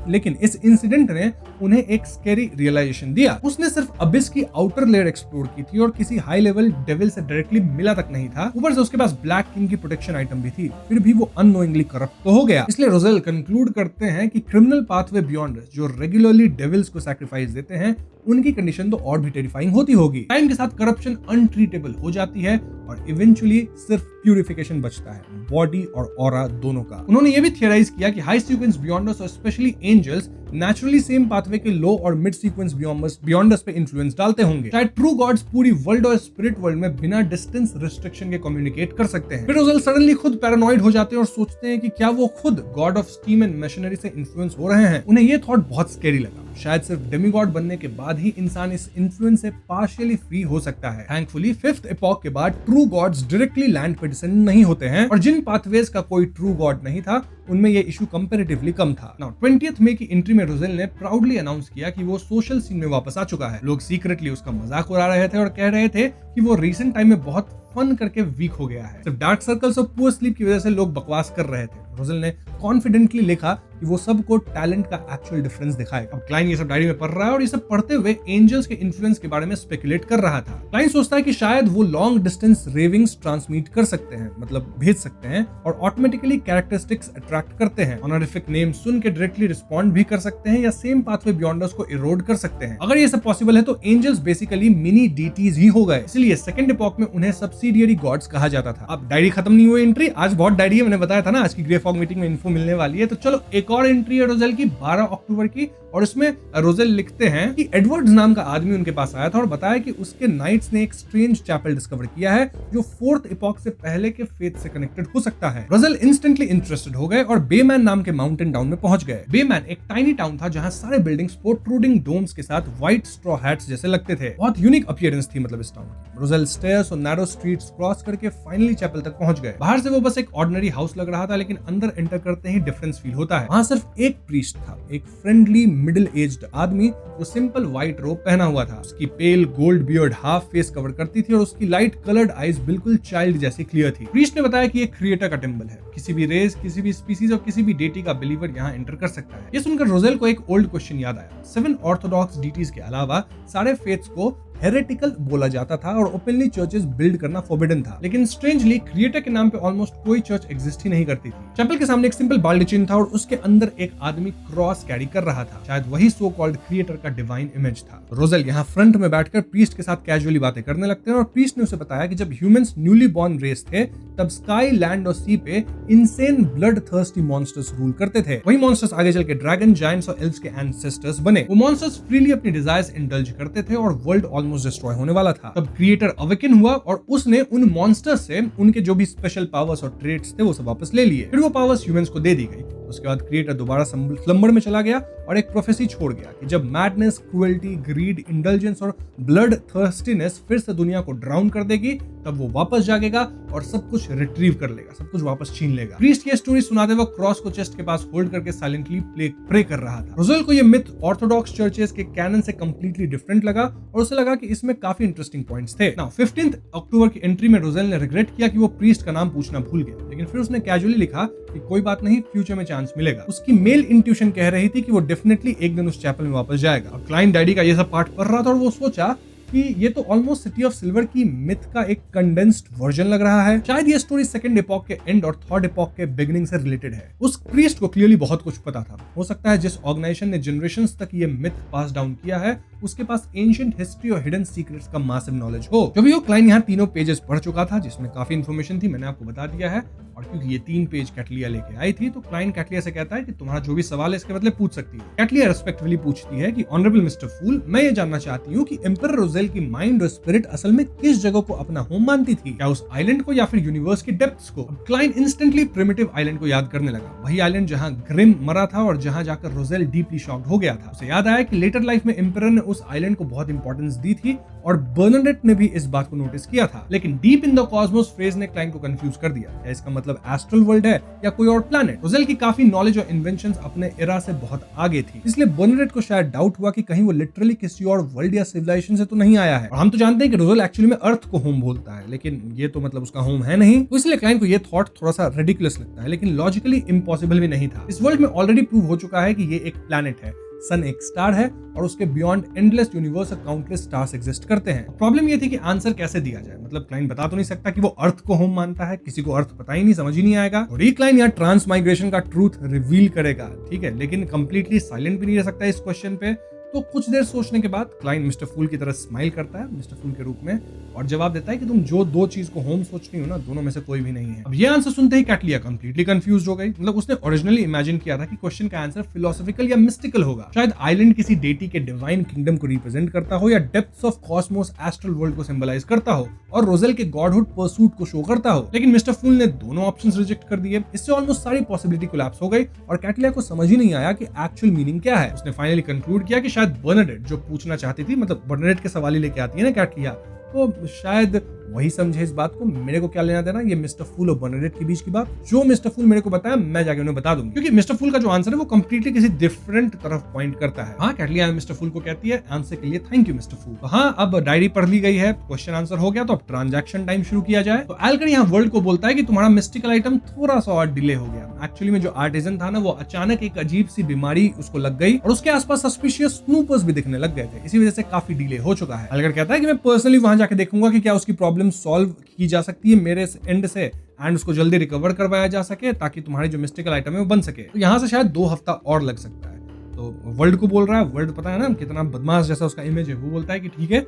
लेकिन इस इंसिडेंट ने उन्हें एक स्कैरी रियलाइजेशन दिया। उसने सिर्फ अबिस की आउटर लेयर एक्सप्लोर की थी और किसी हाई लेवल डेविल से डायरेक्टली मिला तक नहीं था। ऊपर से उसके पास ब्लैक किंग की प्रोटेक्शन आइटम भी थी, फिर भी वो अननोइंगली करप्ट तो हो गया। इसलिए रोजेल कंक्लूड करते हैं कि क्रिमिनल पाथवे बियॉन्डर्स जो रेगुलरली डेविल्स को सैक्रिफाइस देते हैं उनकी कंडीशन तो और भी टेरिफाइंग होती होगी। टाइम के साथ करप्शन अनट्रीटेबल हो जाती है और इवेंचुअली सिर्फ प्यूरिफिकेशन बचता है, बॉडी और ऑरा दोनों का। उन्होंने ये भी थियराइज किया कि हाई सीक्वेंस बियॉन्डर्स और specially angels naturally same pathway के लो और मिड सीक्वेंस बियॉन्डर्स पे इन्फ्लुएंस डालते होंगे। शायद ट्रू गॉड्स पूरी वर्ल्ड और स्पिरिट वर्ल्ड में बिना डिस्टेंस रिस्ट्रिक्शन के कम्युनिकेट कर सकते हैं। फिर रोजेल सडनली खुद पैरानॉइड हो जाते हैं और सोचते हैं कि क्या वो खुद God of steam and machinery से इन्फ्लुएंस हो रहे हैं। उन्हें ये थॉट बहुत स्कैरी लगा। शायद सिर्फ डेमीगॉड बनने के बाद ही इंसान इस इन्फ्लुएंस से पार्शियली फ्री हो सकता है। थैंकफुली फिफ्थ एपॉक के बाद ट्रू गॉड्स डायरेक्टली लैंड पे डिसेंड नहीं होते हैं और जिन पाथवेज का कोई ट्रू गॉड नहीं था उनमें ये इशू कंपैरेटिवली कम था। नाउ 20 मई की एंट्री में रोजेल ने प्राउडली अनाउंस किया कि वो सोशल सीन में वापस आ चुका है। लोग सीक्रेटली उसका मजाक उड़ा रहे थे और कह रहे थे कि वो रिसेंट टाइम में बहुत फन करके वीक हो गया है। सिर्फ डार्क सर्कल्स और पुअर स्लीप की वजह से लोग बकवास कर रहे थे। रोजेल ने कॉन्फिडेंटली लिखा कि वो सबको टैलेंट का एक्चुअल डिफरेंस दिखाएगा। अब क्लाइन ये सब डायरी में पढ़ रहा है और ये सब पढ़ते हुए एंजल्स के इन्फ्लुएंस के बारे में स्पेकुलेट कर रहा था। क्लाइन सोचता है कि शायद वो लॉन्ग डिस्टेंस रेविंग्स ट्रांसमिट कर सकते हैं, मतलब भेज सकते हैं और ऑटोमेटिकली कैरेक्टरिस्टिक्स अट्रैक्ट करते हैं। ऑनरिफिक नेम सुन के डायरेक्टली रिस्पॉन्ड भी कर सकते हैं या सेम पाथवे बियॉन्डर्स को इरोड कर सकते हैं। अगर ये सब पॉसिबल है तो एंजल्स बेसिकली मिनी डीटीज ही हो गए। इसलिए सेकंड एपॉक में उन्हें सब्सिडियरी गॉड्स कहा जाता था। अब डायरी खत्म नहीं हुई एंट्री, आज बहुत डायरी है, मैंने बताया था ना आज की ग्रे फॉग मीटिंग में इन्फो मिलने वाली है। तो चलो एक और एंट्री है रोजेल की 12 अक्टूबर की और इसमें रोजेल लिखते हैं कि एडवर्ड्स नाम का आदमी उनके पास आया था और बताया कि उसके नाइट्स ने एक स्ट्रेंज चैपल डिस्कवर किया है जो फोर्थ एपॉक से पहले के फेथ से कनेक्टेड हो सकता है। रोजेल इंस्टेंटली इंटरेस्टेड हो गए और बेमैन नाम के माउंटेन टाउन में पहुंच गए। बेमैन एक टाइनी टाउन था जहां सारे बिल्डिंग्स प्रोट्रूडिंग डोम्स के साथ व्हाइट स्ट्रॉ हैट्स जैसे लगते थे। बहुत यूनिक अपीयरेंस थी मतलब इस टाउन की। रोजेल स्टेयर्स और नैरो स्ट्रीट्स क्रॉस करके फाइनली चैपल तक पहुंच गए। बाहर से वो बस एक ऑर्डिनरी हाउस लग रहा था लेकिन अंदर एंटर करते ही डिफरेंस फील होता है। वहां सिर्फ एक प्रीस्ट था, एक फ्रेंडली मिडिल एज्ड आदमी जो सिंपल व्हाइट रोब पहना हुआ था। उसकी pale gold beard half face cover करती थी और उसकी लाइट कलर्ड आईज बिल्कुल चाइल्ड जैसी क्लियर थी। प्रीस्ट ने बताया कि ये क्रिएटर का टेंपल है, किसी भी रेस, किसी भी स्पीसीज और किसी भी डेटी का बिलीवर यहाँ एंटर कर सकता है। ये सुनकर रोजेल को एक ओल्ड क्वेश्चन याद आया। 7 ऑर्थोडॉक्स डीटीज के अलावा सारे फेथ्स को हेरेटिकल बोला जाता था और ओपनली चर्चेस बिल्ड करना फॉरबिडन था। लेकिन स्ट्रेंजली क्रिएटर के नाम पे ऑलमोस्ट कोई चर्च एग्जिस्ट ही नहीं करती थी। चैपल के सामने एक सिंपल बाल्डचिन था और उसके अंदर एक आदमी क्रॉस कैरी कर रहा था। शायद वही सो कॉल्ड क्रिएटर का डिवाइन इमेज था। रोजेल यहाँ फ्रंट में बैठकर प्रीस्ट के साथ कैजुअली बातें करने लगते हैं और प्रीस्ट ने उसे बताया कि जब ह्यूमंस न्यूली बॉर्न रेस थे तब स्काई, लैंड और सी पे insane blood thirsty monsters rule करते थे। वही मॉन्स्टर्स आगे चल के ड्रैगन, जायंट्स और एल्व्स के एंसेस्टर्स बने। वो मॉन्स्टर्स फ्रीली अपनी डिजायर्स इंडल्ज करते थे और वर्ल्ड ऑलमोस्ट डिस्ट्रॉय होने वाला था। तब क्रिएटर अवेकन हुआ और उसने उन मॉन्स्टर्स से उनके जो भी स्पेशल पावर्स और ट्रेट्स थे वो सब वापस ले लिए। फिर वो पावर्स ह्यूमंस को दे दी गई। उसके बाद क्रिएटर दोबारा स्लम्बर में चला गया और एक प्रोफेसी छोड़ गया कि जब मैडनेस, क्रुएल्टी, ग्रीड, इंडल्जेंस और ब्लड थर्स्टीनेस फिर से दुनिया को ड्राउन कर देगी, तब वो वापस जागेगा और सब कुछ रिट्रीव कर लेगा, सब कुछ वापस छीन लेगा। प्रीस्ट ये स्टोरी सुनाते वक्त क्रॉस को चेस्ट के पास होल्ड करके साइलेंटली प्रे कर रहा था। रोजेल को ये मिथ ऑर्थोडॉक्स चर्चेस के कैनन से कंप्लीटली डिफरेंट लगा और उसे लगा कि इसमें काफी इंटरेस्टिंग पॉइंट्स थे। नाउ 15 अक्टूबर की एंट्री में रोजेल ने रिग्रेट किया कि वो प्रीस्ट का नाम पूछना भूल गया, लेकिन फिर उसने कैजुअली लिखा कि कोई बात नहीं, फ्यूचर में चांस मिलेगा। उसकी मेल इंट्यूशन कह रही थी कि वो डेफिनेटली एक दिन उस चैपल में वापस जाएगा। और क्लाइन डैडी का ये सब पार्ट पढ़ रहा था और वो सोचा कि ये तो ऑलमोस्ट सिटी ऑफ सिल्वर की मिथ का एक कंडेंस्ड वर्जन लग रहा है। शायद ये स्टोरी सेकंड एपॉक के एंड और थर्ड एपॉक के बिगिनिंग से रिलेटेड है। उस प्रीस्ट को क्लियरली बहुत कुछ पता था। हो सकता है जिस ऑर्गेनाइजेशन ने जनरेशंस तक ये मिथ पास डाउन किया है उसके पास एंशिएंट हिस्ट्री और हिडन सीक्रेट्स का मासिव नॉलेज हो। जो भी हो, क्लाइन यहाँ तीनों पेजेस पढ़ चुका था जिसमें काफी इन्फॉर्मेशन थी, मैंने आपको बता दिया है। और क्योंकि ये 3 पेज कैटलिया लेके आई थी तो क्लाइन कैटलिया से कहता है कि तुम्हारा जो भी सवाल है इसके बदले पूछ सकती है। कैटलिया रेस्पेक्टफुली पूछती है कि ऑनरेबल मिस्टर फूल, मैं ये जानना चाहती हूँ कि एम्परर रोजेल की माइंड और स्पिरिट असल में किस जगह को अपना होम मानती थी, क्या उस आइलैंड को या फिर यूनिवर्स की डेप्थ्स को। अब क्लाइन इंस्टेंटली प्रिमिटिव आइलैंड को याद करने लगा, वही आइलैंड जहाँ ग्रिम मरा था और जहाँ जाकर रोजेल डीपली शॉक्ड हो गया था। उसे याद आया कि लेटर लाइफ में एम्परर ने उस आइलैंड को बहुत इंपॉर्टेंस दी थी और बर्नाडेट ने भी इस बात को नोटिस किया था। लेकिन deep in the Cosmos phrase ने क्लाइन को कंफ्यूज कर दिया। क्या इसका मतलब एस्ट्रल वर्ल्ड है या कोई और प्लैनेट? रोजेल की काफी नॉलेज और इन्वेंशंस अपने एरा से बहुत आगे थी, इसलिए बर्नाडेट को शायद डाउट हुआ कि कहीं वो लिटरली किसी और वर्ल्ड या सिविलाइजेशन से तो नहीं आया है। और हम तो जानते हैं कि रोजेल एक्चुअली में अर्थ को होम बोलता है, लेकिन ये तो मतलब उसका होम है नहीं। तो इसलिए क्लाइन को ये थॉट थोड़ा सा रिडिकुलस लगता है, लेकिन लॉजिकली इम्पॉसिबल भी नहीं था। इस वर्ल्ड में ऑलरेडी प्रूव हो चुका है कि ये एक प्लैनेट है, सन एक स्टार है और उसके बियॉन्ड एंडलेस यूनिवर्स और काउंटलेस स्टार्स एग्जिस्ट करते हैं। प्रॉब्लम ये थी कि आंसर कैसे दिया जाए। मतलब क्लाइन बता तो नहीं सकता कि वो अर्थ को होम मानता है, किसी को अर्थ पता ही नहीं, समझ ही नहीं आएगा। और ये क्लाइन यहाँ ट्रांसमाइग्रेशन का ट्रूथ रिवील करेगा, ठीक है, लेकिन कंप्लीटली साइलेंट भी नहीं रह सकता इस क्वेश्चन पे। तो कुछ देर सोचने के बाद क्लाइन मिस्टर फूल की तरह स्माइल करता है, मिस्टर फूल के रूप में, और जवाब देता है कि तुम जो 2 चीज को होम सोच रही हो ना, दोनों में से कोई भी नहीं है। अब ये आंसर सुनते ही कैटलिया कंप्लीटली कंफ्यूज हो गई। मतलब उसने ओरिजिनली इमेजिन किया था कि क्वेश्चन का आंसर फिलोसॉफिकल या मिस्टिकल होगा, शायद आइलैंड किसी डेटी के डिवाइन किंगडम को रिप्रेजेंट करता हो या depths of Cosmos astral world को सिंबलाइज करता हो और रोजेल के गॉडहुड परसूट को शो करता हो। लेकिन मिस्टर फूल ने दोनों ऑप्शंस रिजेक्ट कर दिए। इससे ऑलमोस्ट सारी पॉसिबिलिटी कोलैप्स हो गई और कैटलिया को समझ ही नहीं आया कि एक्चुअल मीनिंग क्या है। उसने फाइनली कंक्लूड किया कि शायद बर्नाडेट जो पूछना चाहती थी, मतलब बर्नाडेट के सवाल ही लेके आती है ना कैटलिया, तो शायद वही समझे इस बात को। मेरे को क्या लेना देना ये मिस्टर फूल और बर्नाडेट के बीच की बात। जो मिस्टर फूल मेरे को बताया मैं जाके उन्हें बता दूंगी, क्योंकि मिस्टर फूल का जो आंसर है वो कंप्लीटली किसी डिफरेंट तरफ पॉइंट करता है। हाँ, कैटलिया मिस्टर फूल को कहती है आंसर के लिए थैंक यू मिस्टर फूल। तो हाँ, अब डायरी पढ़ ली गई है, क्वेश्चन आंसर हो गया, तो अब ट्रांजैक्शन टाइम शुरू किया जाए। तो एल्कर यहाँ वर्ल्ड को बोलता है कि तुम्हारा मिस्टिकल आइटम थोड़ा सा और डिले हो गया। एक्चुअली में जो आर्टिजन था ना, वो अचानक एक अजीब सी बीमारी उसको लग गई और उसके आसपास सस्पिशियस स्नूपर्स भी दिखने लग गए थे, इसी वजह से काफी डिले हो चुका है। एल्कर कहता है कि मैं पर्सनली वहां जाके देखूंगा कि क्या उसकी प्रॉब्लम सॉल्व की जा सकती है मेरे एंड से एंड उसको जल्दी रिकवर करवाया जा सके ताकि तुम्हारी जो मिस्टिकल आइटम है वो बन सके। तो यहाँ से शायद 2 हफ्ता और लग सकता है। तो वर्ल्ड को बोल रहा है, वर्ल्ड पता है ना कितना बदमाश जैसा उसका इमेज है, वो बोलता है कि ठीक है,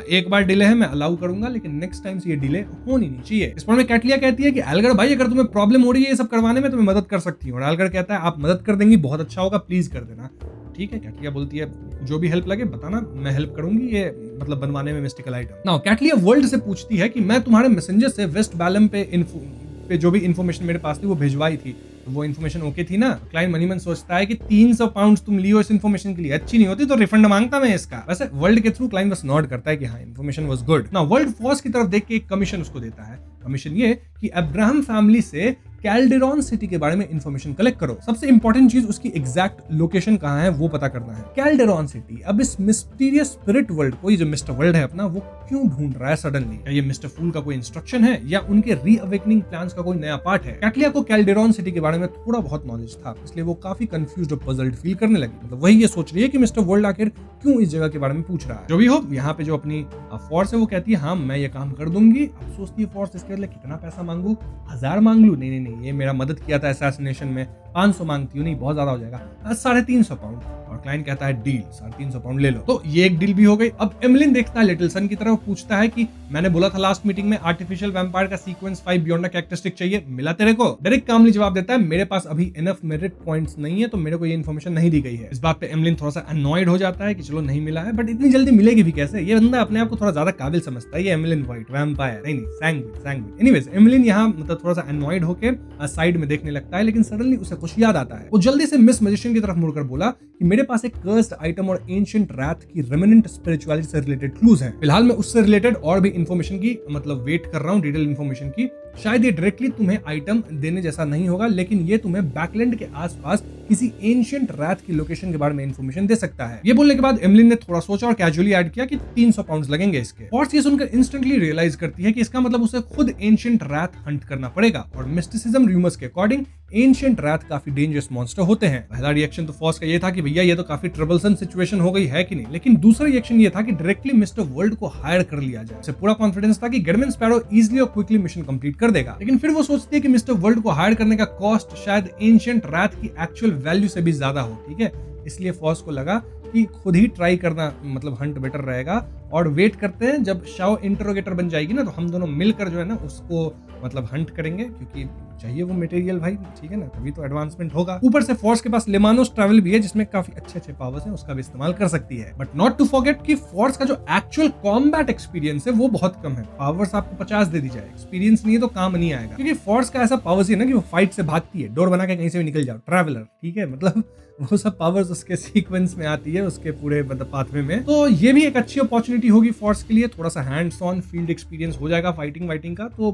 एक बार डिले है मैं अलाउ करूंगा, लेकिन नेक्स्ट टाइम से ये डिले होनी नहीं चाहिए। इस पर में कैटलिया कहती है कि एल्गर भाई, अगर तुम्हें प्रॉब्लम हो रही है ये सब करवाने में तो मैं मदद कर सकती हूँ। और एल्गर कहता है आप मदद कर देंगी बहुत अच्छा होगा, प्लीज कर देना। ठीक है, कैटलिया बोलती है जो भी हेल्प लगे बताना, मैं हेल्प करूंगी ये मतलब बनवाने में mystical item. Now Cattleya world से पूछती है कि मैं तुम्हारे मैसेंजर से वेस्ट बैलम पे जो भी इन्फॉर्मेशन मेरे पास थी वो भिजवाई थी, तो वो इन्फॉर्मेशन ओके थी ना? क्लाइन मनी मन सोचता है कि 300 पाउंड तुम लियो इस इन्फॉर्मेशन के लिए, अच्छी नहीं होती तो रिफंड मांगता मैं इसका। वैसे वर्ल्ड के थ्रू क्लाइन बस नॉट करता है कि हाँ information was good. Now world force की तरफ देख के एक कमीशन उसको देता है। कमीशन ये कि अब्राहम फैमिली से कैल्डेरॉन सिटी के बारे में इंफॉर्मेशन कलेक्ट करो। सबसे इंपॉर्टेंट चीज उसकी एग्जैक्ट लोकेशन कहाँ है वो पता करना है। कैल्डेरॉन सिटी। अब इस मिस्टीरियस स्पिरिट वर्ल्ड को, ये जो मिस्टर वर्ल्ड है अपना, वो क्यों ढूंढ रहा है सडनली? क्या ये मिस्टर फूल का कोई इंस्ट्रक्शन है या उनके रीअवेकनिंग प्लान्स का कोई नया पार्ट है? कैटलिया को कैल्डेरॉन सिटी के बारे में थोड़ा बहुत नॉलेज था, इसलिए वो काफी कंफ्यूज्ड और पजल्ड फील करने लगी। मतलब वही ये सोच रही है कि मिस्टर वर्ल्ड आखिर क्यों इस जगह के बारे में पूछ रहा है। जो भी हो, यहाँ पे जो अपनी फोर्स है वो कहती है हाँ मैं ये काम कर दूंगी। अब सोचती है फोर्स इसके लिए कितना पैसा मांगू, 1000 मांग लू? नहीं, ये मेरा मदद किया था असैसिनेशन में, 500 मांगती हूँ, नहीं बहुत ज्यादा हो जाएगा, 350 पाउंड। और क्लाइंट कहता है डील, 350 पाउंड ले लो। तो ये एक डील भी हो गई। अब एमलिन देखता है लिटिल सन की तरफ, पूछता है कि मैंने बोला था लास्ट मीटिंग में आर्टिफिशियल वैम्पायर का सीक्वेंस 5 बियॉन्ड कैरेक्टरिस्टिक चाहिए, मिला तेरे को? डायरेक्ट कामली जवाब देता है, मेरे पास अभी इनफ मेरिट पॉइंट्स नहीं है, तो मेरे को ये इन्फॉर्मेशन नहीं दी गई है। इस बात पे एमलिन थोड़ा सा अनॉयड हो जाता है कि चलो नहीं मिला है, बट इतनी जल्दी मिलेगी भी कैसे? ये बंदा अपने आप को थोड़ा ज्यादा काबिल समझता है, ये एमलिन व्हाइट वैम्पायर नहीं सैंग्विन। एनीवेज एमलिन यहाँ मतलब थोड़ा सा अनॉयड होके साइड में देखने लगता है, लेकिन सडनली उसे कुछ याद आता है। वो जल्दी से मिस मैजिशियन की तरफ मुड़कर बोला कि मेरे पास एक कर्स्ड आइटम और एंशिएंट रैथ की रेमिनेंट स्पिरिचुअलिटी से रिलेटेड क्लूज हैं। फिलहाल मैं उससे रिलेटेड और भी इंफॉर्मेशन की मतलब वेट कर रहा हूँ, डिटेल इंफॉर्मेशन की। शायद ये डायरेक्टली तुम्हें आइटम देने जैसा नहीं होगा, लेकिन ये तुम्हें बैकलैंड के आसपास किसी एंशिएंट रैथ की लोकेशन के बारे में इंफॉर्मेशन दे सकता है। ये बोलने के बाद एमलिन ने थोड़ा सोचा और कैजुअली ऐड किया कि 300 पाउंड लगेंगे इसके। फॉर्स ये सुनकर इंस्टेंटली रियलाइज करती है कि इसका मतलब उसे खुद एंशिएंट रैथ हंट करना पड़ेगा, और मिस्टिसिज्म रूमर्स के अकॉर्डिंग एंशिएंट रैथ काफी डेंजरस मॉन्स्टर होते हैं। पहला रिएक्शन तो फॉर्स का ये था कि भैया ये तो काफी ट्रबलसम सिचुएशन हो गई है कि नहीं, लेकिन दूसरा रिएक्शन ये था कि डायरेक्टली मिस्टर वर्ल्ड को हायर कर लिया जाए। उसे पूरा कॉन्फिडेंस था कि गेडमैन स्पैरो इजीली और क्विकली मिशन कंप्लीट कर देगा, लेकिन फिर वो सोचती है कि मिस्टर वर्ल्ड को हायर करने का कॉस्ट शायद एंशिएंट रैथ की एक्चुअल वैल्यू से भी ज्यादा हो। ठीक है, इसलिए फॉर्स को लगा कि खुद ही ट्राई करना मतलब हंट बेटर रहेगा, और वेट करते हैं जब शाओ इंटरोगेटर बन जाएगी ना, तो हम दोनों मिलकर जो है ना उसको मतलब हंट करेंगे, क्योंकि चाहिए वो मटेरियल भाई, ठीक है ना, तभी तो एडवांसमेंट होगा। ऊपर से फोर्स के पास लेमानोस ट्रैवल भी है, जिसमें काफी अच्छे पावर्स हैं, उसका भी इस्तेमाल कर सकती है। बट नॉट टू फॉरगेट कि फोर्स का जो एक्चुअल कॉम्बैट एक्सपीरियंस है वो बहुत कम है। पावर्स आपको 50 दे दी जाए, एक्सपीरियंस नहीं है तो काम नहीं आएगा, क्योंकि फोर्स का ऐसा पावर्स है ना कि वो फाइट से भागती है, डोर बना के कहीं से भी निकल जाओ, ट्रैवलर, ठीक है, मतलब वो सब पावर्स उसके सीक्वेंस में आती है, उसके पूरे मतलब पाथवे में। तो ये भी एक अच्छी अपॉर्चुनिटी होगी फोर्स के लिए, थोड़ा सा हैंड्स ऑन फील्ड एक्सपीरियंस हो जाएगा फाइटिंग का, तो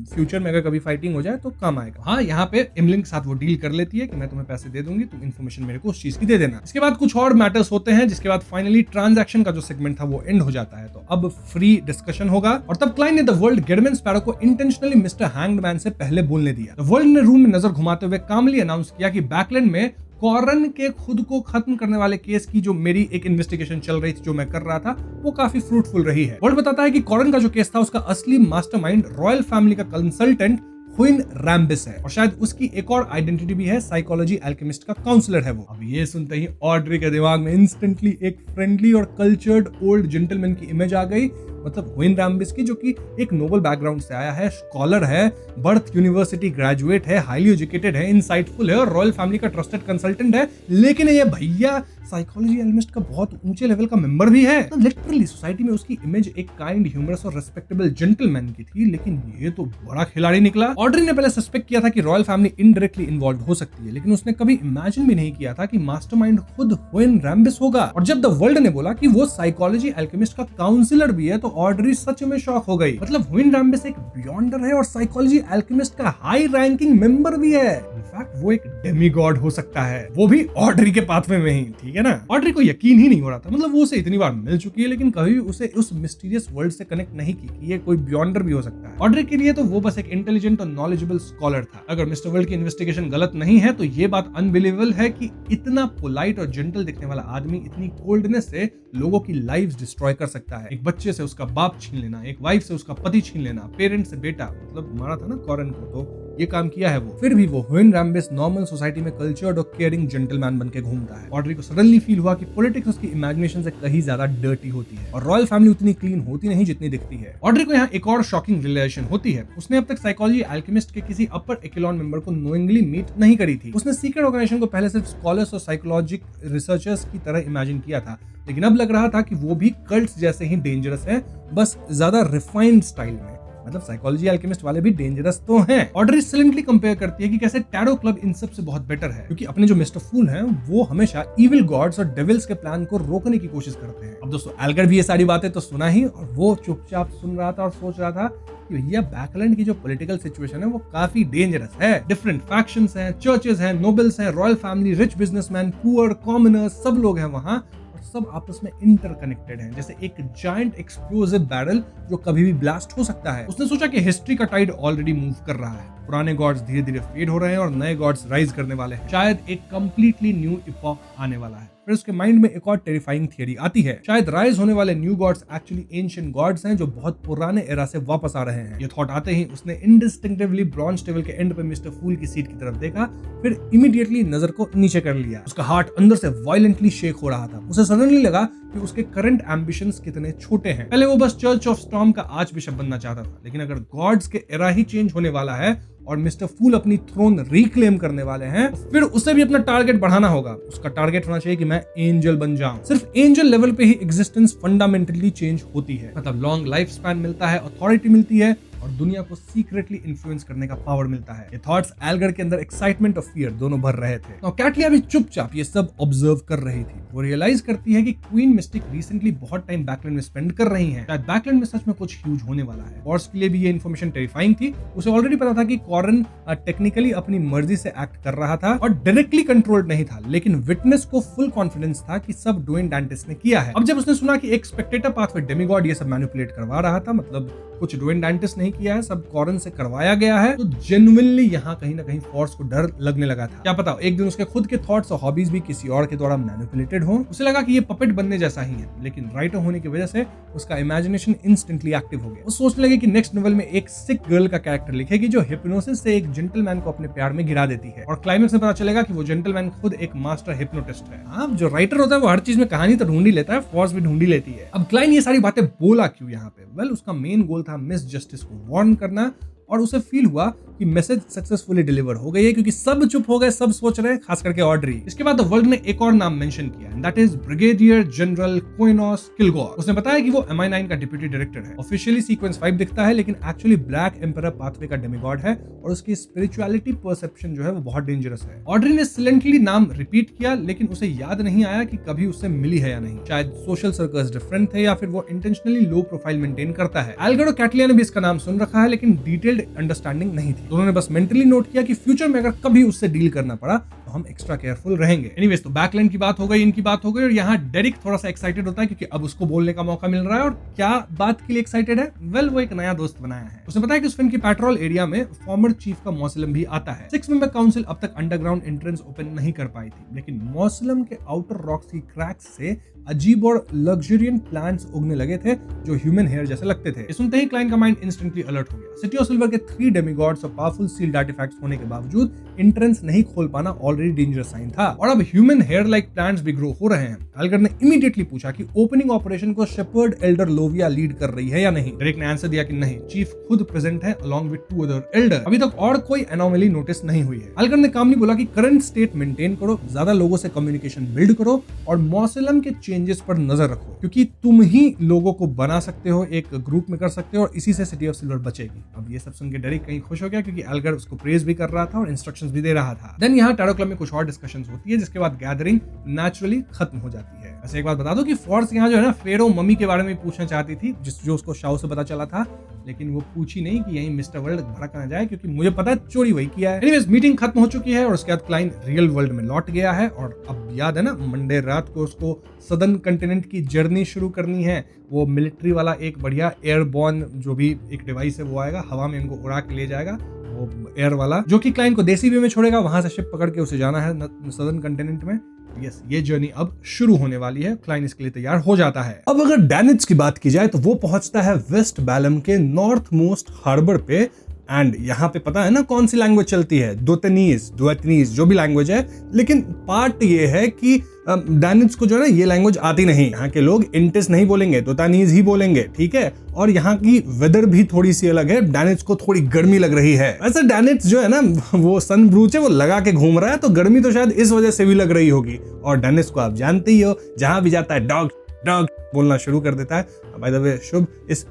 फ्यूचर में अगर कभी फाइटिंग हो जाए तो काम आएगा। हाँ, यहाँ पे एमलिन के साथ वो डील कर लेती है कि मैं तुम्हें पैसे दे दूंगी, तुम इन्फॉर्मेशन मेरे को उस चीज की दे देना। इसके बाद कुछ और मैटर्स होते हैं, जिसके बाद फाइनली ट्रांजैक्शन का जो सेगमेंट था वो एंड हो जाता है। तो अब फ्री डिस्कशन होगा, और तब क्लाइन ने द वर्ल्ड गेडमैन स्पैरो को इंटेंशनली मिस्टर हैंग्ड से पहले बोलने दिया। द वर्ल्ड ने रूम में नजर घुमाते हुए कामली अनाउंस किया कि बैकलैंड में कॉरन के खुद को खत्म करने वाले केस की जो मेरी एक इन्वेस्टिगेशन चल रही थी, जो मैं कर रहा था, वो काफी फ्रूटफुल रही है। वर्ल्ड बताता है कि कॉरन का जो केस था उसका असली मास्टरमाइंड रॉयल फैमिली का कंसल्टेंट हुइन रैम्बिस है, और शायद उसकी एक और आइडेंटिटी भी है, साइकोलॉजी अल्केमिस्ट का काउंसलर है वो। अब ये सुनते ही ऑड्री के दिमाग में इंस्टेंटली एक फ्रेंडली और कल्चर्ड ओल्ड जेंटलमैन की इमेज आ गई, मतलब हुइन रैम्बिस की, जो कि एक नोबल बैकग्राउंड से आया है, स्कॉलर है, बर्थ यूनिवर्सिटी ग्रेजुएट है, हाईली एजुकेटेड है, इनसाइटफुल है और रॉयल फैमिली का ट्रस्टेड कंसल्टेंट है, लेकिन ये भैया साइकोलॉजी एल्केमिस्ट का बहुत ऊंचे लेवल का मेंबर भी है। तो लिटरली सोसाइटी में उसकी इमेज एक काइंड, ह्यूमरस और रिस्पेक्टेबल जेंटलमैन की थी, लेकिन ये तो बड़ा खिलाड़ी निकला। ऑड्री ने पहले सस्पेक्ट किया था कि रॉयल फैमिली इनडायरेक्टली इन्वॉल्व हो सकती है, लेकिन उसने कभी इमेजिन भी नहीं किया था कि मास्टरमाइंड खुद हुइन रैम्बिस होगा। और जब द वर्ल्ड ने बोला कि वो साइकोलॉजी एल्केमिस्ट का काउंसलर भी है, तो ऑड्री सच में शॉक हो गई। मतलब हुइन रैम्बिस एक बियॉन्डर है और साइकोलॉजी एल्केमिस्ट का हाई रैंकिंग मेंबर भी है। इनफैक्ट वो एक डेमीगॉड हो सकता है, वो भी ऑड्री के पाथवे में ही, ठीक है ना। ऑड्री को यकीन ही नहीं हो रहा था, मतलब वो उसे इतनी बार मिल चुकी है, लेकिन कभी उसे उस मिस्टीरियस वर्ल्ड से कनेक्ट नहीं की कि ये कोई बियॉन्डर भी हो सकता है। ऑड्री के लिए तो वो बस एक इंटेलिजेंट और नॉलेजेबल स्कॉलर था। अगर मिस्टर वर्ल्ड की इन्वेस्टिगेशन गलत नहीं है, तो ये बात अनबिलीवेबल है कि इतना पोलाइट और जेंटल दिखने वाला आदमी इतनी कोल्डनेस से लोगों की लाइव्स डिस्ट्रॉय कर सकता है। एक बच्चे से उसका बाप छीन लेना, एक वाइफ से उसका पति छीन लेना, पेरेंट से बेटा, मतलब मारा था ना कॉरन को, तो ये काम किया है वो। फिर भी वो हुइन रैम्बिस नॉर्मल सोसाइटी में कल्चर्ड और केयरिंग जेंटलमैन बन के घूमता है। ऑड्री को सडनली फील हुआ कि पॉलिटिक्स उसकी इमेजिनेशन से कहीं ज्यादा डर्टी होती है, और रॉयल फैमिली उतनी क्लीन होती नहीं जितनी दिखती है। ऑड्री को यहाँ एक और शॉकिंग रियलाइजेशन होती है। उसने अब तक साइकोलॉजी एल्केमिस्ट के किसी अपर एकेलॉन मेंबर को नोइंगली मीट नहीं करी थी। उसने सीक्रेट ऑर्गेनाइजेशन को पहले सिर्फ स्कॉलर्स और साइकोलॉजिक रिसर्चर्स की तरह इमेजिन किया था, लेकिन अब लग रहा था कि वो भी कल्ट्स जैसे ही डेंजरस है, बस ज्यादा रिफाइंड स्टाइल में। मतलब साइकोलॉजी एल्केमिस्ट वाले भी डेंजरस तो हैं। ऑड्री सिलेंटली कंपेयर करती है कि कैसे टैरो क्लब इन सब से बहुत बेटर है, क्योंकि अपने जो मिस्टर फूल हैं वो हमेशा इविल गॉड्स और डेविल्स के प्लान को रोकने की कोशिश करते हैं। अब दोस्तों एल्गर भी ये सारी बातें तो सुना ही, और वो चुपचाप सुन रहा था और सोच रहा था कि भैया बैकलैंड की जो पॉलिटिकल सिचुएशन है वो काफी डेंजरस है। डिफरेंट फैक्शंस हैं, चर्चेस हैं, नोबल्स हैं, royal family, rich businessman, poor, commoners, सब लोग हैं वहां, सब आपस में इंटरकनेक्टेड हैं, जैसे एक जायंट एक्सप्लोसिव बैरल जो कभी भी ब्लास्ट हो सकता है। उसने सोचा कि हिस्ट्री का टाइड ऑलरेडी मूव कर रहा है, पुराने गॉड्स धीरे धीरे फेड हो रहे हैं और नए गॉड्स राइज करने वाले हैं, शायद एक कंप्लीटली न्यू इपॉक आने वाला है। फिर उसके माइंड में एक और टेरिफाइंग थियरी आती है, शायद राइज होने वाले new gods actually ancient gods हैं जो बहुत पुराने एरा से वापस आ रहे हैं। ये थॉट आते ही उसने इंडिस्टिंक्टिवली ब्रॉन्ज टेबल के एंड पे मिस्टर फूल की सीट की तरफ देखा, फिर इमीडिएटली नजर को नीचे कर लिया। उसका हार्ट अंदर से वायलेंटली शेक हो रहा था। उसे सडनली लगा कि उसके करंट एम्बिशंस कितने छोटे हैं। पहले वो बस चर्च ऑफ स्टॉर्म का आर्च बिशप बनना चाहता था, लेकिन अगर गॉड्स के एरा ही चेंज होने वाला है और मिस्टर फूल अपनी थ्रोन रिक्लेम करने वाले हैं, फिर उसे भी अपना टारगेट बढ़ाना होगा। उसका टारगेट होना चाहिए कि मैं एंजल बन जाऊं। सिर्फ एंजल लेवल पे ही एग्जिस्टेंस फंडामेंटली चेंज होती है, मतलब लॉन्ग लाइफ स्पैन मिलता है, अथॉरिटी मिलती है और दुनिया को सीक्रेटली इन्फ्लुएंस करने का पावर मिलता है। ये थॉट्स एल्गर के अंदर एक्साइटमेंट और फियर दोनों भर रहे थे। तो कैटलिया भी चुपचाप ये सब ऑब्जर्व कर रही थी। वो रियलाइज करती है कि क्वीन मिस्टिक रिसेंटली बहुत टाइम बैकलैंड में स्पेंड कर रही हैं। शायद बैकलैंड में सच में कुछ ह्यूज होने वाला है। फॉर्स के लिए भी ये इन्फॉर्मेशन टेरिफाइंग थी। उसे ऑलरेडी पता था कि कॉरन टेक्निकली अपनी मर्जी से एक्ट कर रहा था और डायरेक्टली कंट्रोल्ड नहीं था, लेकिन विटनेस को फुल कॉन्फिडेंस था कि सब ड्वेन डांटिस ने किया है। अब जब उसने सुना कि एक स्पेक्टेटर पाथवे डेमिगॉड ये सब मैनिपुलेट करवा रहा था, मतलब कुछ ड्वेन डांटिस नहीं किया है, सब कॉरन से करवाया गया है, तो जेन्युइनली यहाँ कहीं ना कहीं फॉर्स को डर लगने लगा था। क्या पता एक दिन उसके खुद के थॉट्स और हॉबीज भी किसी और के द्वारा मैनिपुलेटेड हो। उसे लगा कि ये पपेट बनने जैसा ही है, लेकिन राइटर होने की वजह से उसका इमेजिनेशन इंस्टेंटली एक्टिव हो गया। वो सोचने लगे कि नेक्स्ट नोवेल में एक सिक गर्ल का कैरेक्टर लिखेगी जो हिप्नोसिस से एक जेंटलमैन को अपने प्यार में गिरा देती है, और क्लाइमेक्स में पता चलेगा कि वो जेंटलमैन खुद एक मास्टर हिप्नोटिस्ट है। अब जो राइटर होता है वो हर चीज में कहानी तो ढूंढ ही लेता है, फॉर्स भी ढूंढ ही लेती है। अब क्लाइन ये सारी बातें बोला क्यों यहाँ पे? वेल, उसका मेन गोल था मिस जस्टिस को वार्न करना, और उसे फील हुआ कि मैसेज सक्सेसफुली डिलीवर हो गई है, क्योंकि सब चुप हो गए, सब सोच रहे हैं, खास करके ऑड्री। इसके बाद द वर्ल्ड ने एक और नाम मेंशन किया, and that is brigadier general Quinos Kilgore. उसने बताया कि वो MI9 का डिप्यूटी डायरेक्टर है। ऑफिशियली सीक्वेंस 5 दिखता है, लेकिन एक्चुअली ब्लैक एम्परर पाथवे का डेमिगॉड है, और उसकी स्पिरिचुअलिटी परसेप्शन जो है वो बहुत डेंजरस है। ऑड्री ने सिलेंटली नाम रिपीट किया, लेकिन उसे याद नहीं आया कि कभी उससे मिली है या नहीं। शायद सोशल सर्कल्स डिफरेंट थे, या फिर वो इंटेंशनली लो प्रोफाइल मेंटेन करता है। एल्गर और कैटलिया ने भी इसका नाम सुन रखा है, लेकिन डिटेल्ड अंडरस्टैंडिंग नहीं थी। दोनों ने बस मेंटली नोट किया कि फ्यूचर में अगर कभी उससे डील करना पड़ा तो हम एक्स्ट्रा केयरफुल रहेंगे। एनीवेज, तो बैकलैंड की बात हो गई, इनकी बात हो गई, और यहाँ डेरिक थोड़ा सा एक्साइटेड होता है क्योंकि अब उसको बोलने का मौका मिल रहा है। और क्या बात के लिए एक्साइटेड है? वेल, वो एक नया दोस्त बनाया है। उसने बताया कि उस फिल्म की पेट्रोल एरिया में फॉर्मर चीफ का मौसलम भी आता है। 6 मेंबर काउंसिल अब तक अंडरग्राउंड एंट्रेंस ओपन नहीं कर पाई थी, लेकिन मौसलम के आउटर रॉक्स की क्रैक्स से अजीब और लग्जरियंट प्लांट्स उगने लगे थे जो ह्यूमन हेयर जैसे लगते थे। सुनते ही क्लाइन का माइंड इंस्टेंटली अलर्ट हो गया। सिटी ऑफ सिल्वर के 3 डेमिगॉड्स और पावरफुल सील्ड आर्टिफैक्ट्स होने के बावजूद एंट्रेंस नहीं खोल पाना ऑलरेडी डेंजरस साइन था, और अब ह्यूमन हेयर लाइक प्लांट्स भी ग्रो हो रहे हैं। एल्गर ने इमीडिएटली पूछा कि ओपनिंग ऑपरेशन को शेपर्ड एल्डर लोविया लीड कर रही है या नहीं। डेरिक ने आंसर दिया कि नहीं, चीफ खुद प्रेजेंट है अलोंग विद 2 अदर एल्डर। अभी तक और कोई एनोमली नोटिस नहीं हुई है। एल्गर ने कामली बोला कि करंट स्टेट मेंटेन करो, ज्यादा लोगों से कम्युनिकेशन बिल्ड करो, और मौसलम के चेंजेस पर नजर रखो, क्योंकि तुम ही लोगों को बना सकते हो, एक ग्रुप में कर सकते हो, और इसी से सिटी ऑफ सिल्वर बचेगी। अब ये सब सुन के डेरिक कहीं खुश हो गया, क्योंकि एल्गर उसको प्रेज भी कर रहा था और इंस्ट्रक्शंस भी दे रहा था। देन यहाँ टैरो क्लब में कुछ और डिस्कशंस होती है, जिसके बाद गैदरिंग नेचुरली खत्म हो जाती है। वैसे एक बात बता दो कि फॉर्स यहाँ जो है ना फेरो मम्मी के बारे में पूछना चाहती थी, जो उसको शाओ से पता चला था, लेकिन वो पूछी नहीं कि यहीं मिस्टर वर्ल्ड भड़क ना जाए, क्योंकि मुझे पता है चोरी वही किया है। एनीवेज, मीटिंग खत्म हो चुकी है और उसके बाद क्लाइन रियल वर्ल्ड में लौट गया है, और अब याद है ना मंडे रात को उसको सदर्न कंटिनेंट की जर्नी शुरू करनी है। वो मिलिट्री वाला एक बढ़िया एयरबॉर्न जो भी एक डिवाइस है वो आएगा, हवा में इनको उड़ा के ले जाएगा, वो एयर वाला, जो कि क्लाइन को देसी वे में छोड़ेगा, वहां से शिप पकड़ के उसे जाना है सदर्न कंटिनेंट में। यस, ये जर्नी अब शुरू होने वाली है। क्लाइन इसके लिए तैयार हो जाता है। अब अगर डैनिट्स की बात की जाए तो वो पहुंचता है वेस्ट बैलम के नॉर्थ मोस्ट हार्बर पे, एंड यहाँ पे पता है ना कौन सी लैंग्वेज चलती है? दोएतनीज जो भी लैंग्वेज है, लेकिन पार्ट ये है कि डैनिट्स को जो है ना ये लैंग्वेज आती नहीं। यहाँ के लोग इंटिस नहीं बोलेंगे, दोतानीज ही बोलेंगे, ठीक है। और यहाँ की वेदर भी थोड़ी सी अलग है, डैनिट्स को थोड़ी गर्मी लग रही है। वैसे डैनिट्स जो है ना वो सन ब्रूच है, वो लगा के घूम रहा है, तो गर्मी तो शायद इस वजह से भी लग रही होगी। और डैनिट्स को आप जानते ही हो, जहां भी जाता है डॉग डॉग बोलना शुरू कर देता है। बाय द वे शुभ, इस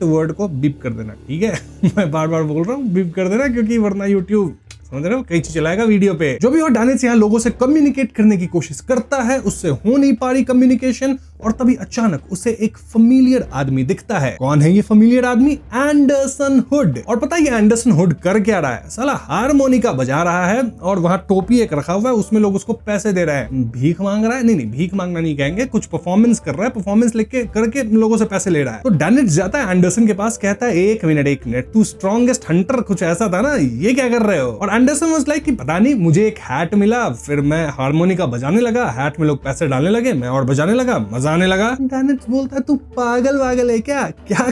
वर्ड को बीप कर देना, ठीक है। मैं बार बार बोल रहा हूँ बीप कर देना, क्योंकि वरना यूट्यूब समझ रहे हो कई चीज चलाएगा वीडियो पे। जो भी हो, डैनिट्स यहाँ लोगों से कम्युनिकेट करने की कोशिश करता है, उससे हो नहीं पा रही कम्युनिकेशन, और तभी अचानक उसे एक फेमिलियर आदमी दिखता है। कौन है ये फेमिलियर आदमी? Anderson hood. और पता है ये एंडरसन हुड कर क्या रहा है? साला हारमोनिका बजा रहा है, और वहां टोपी एक रखा हुआ है, उसमें लोग उसको पैसे दे रहे हैं। भीख मांग रहा है? नहीं, भीख मांगना नहीं कहेंगे, कुछ परफॉर्मेंस कर रहा है, परफॉर्मेंस लेके करके लोगों से पैसे ले रहा है। तो डैनिट्स जाता है एंडरसन के पास, कहता है एक मिनट, तू स्ट्रॉन्गेस्ट हंटर कुछ ऐसा था ना, ये क्या कर रहे हो? और एंडरसन वाज लाइक कि पता नहीं, मुझे एक हैट मिला, फिर मैं हारमोनिका बजाने लगा, हैट में लोग पैसे डालने लगे, मैं और बजाने लगा, मजा गुस्साने लगा। डैनिस बोलता है तू पागल वागल है क्या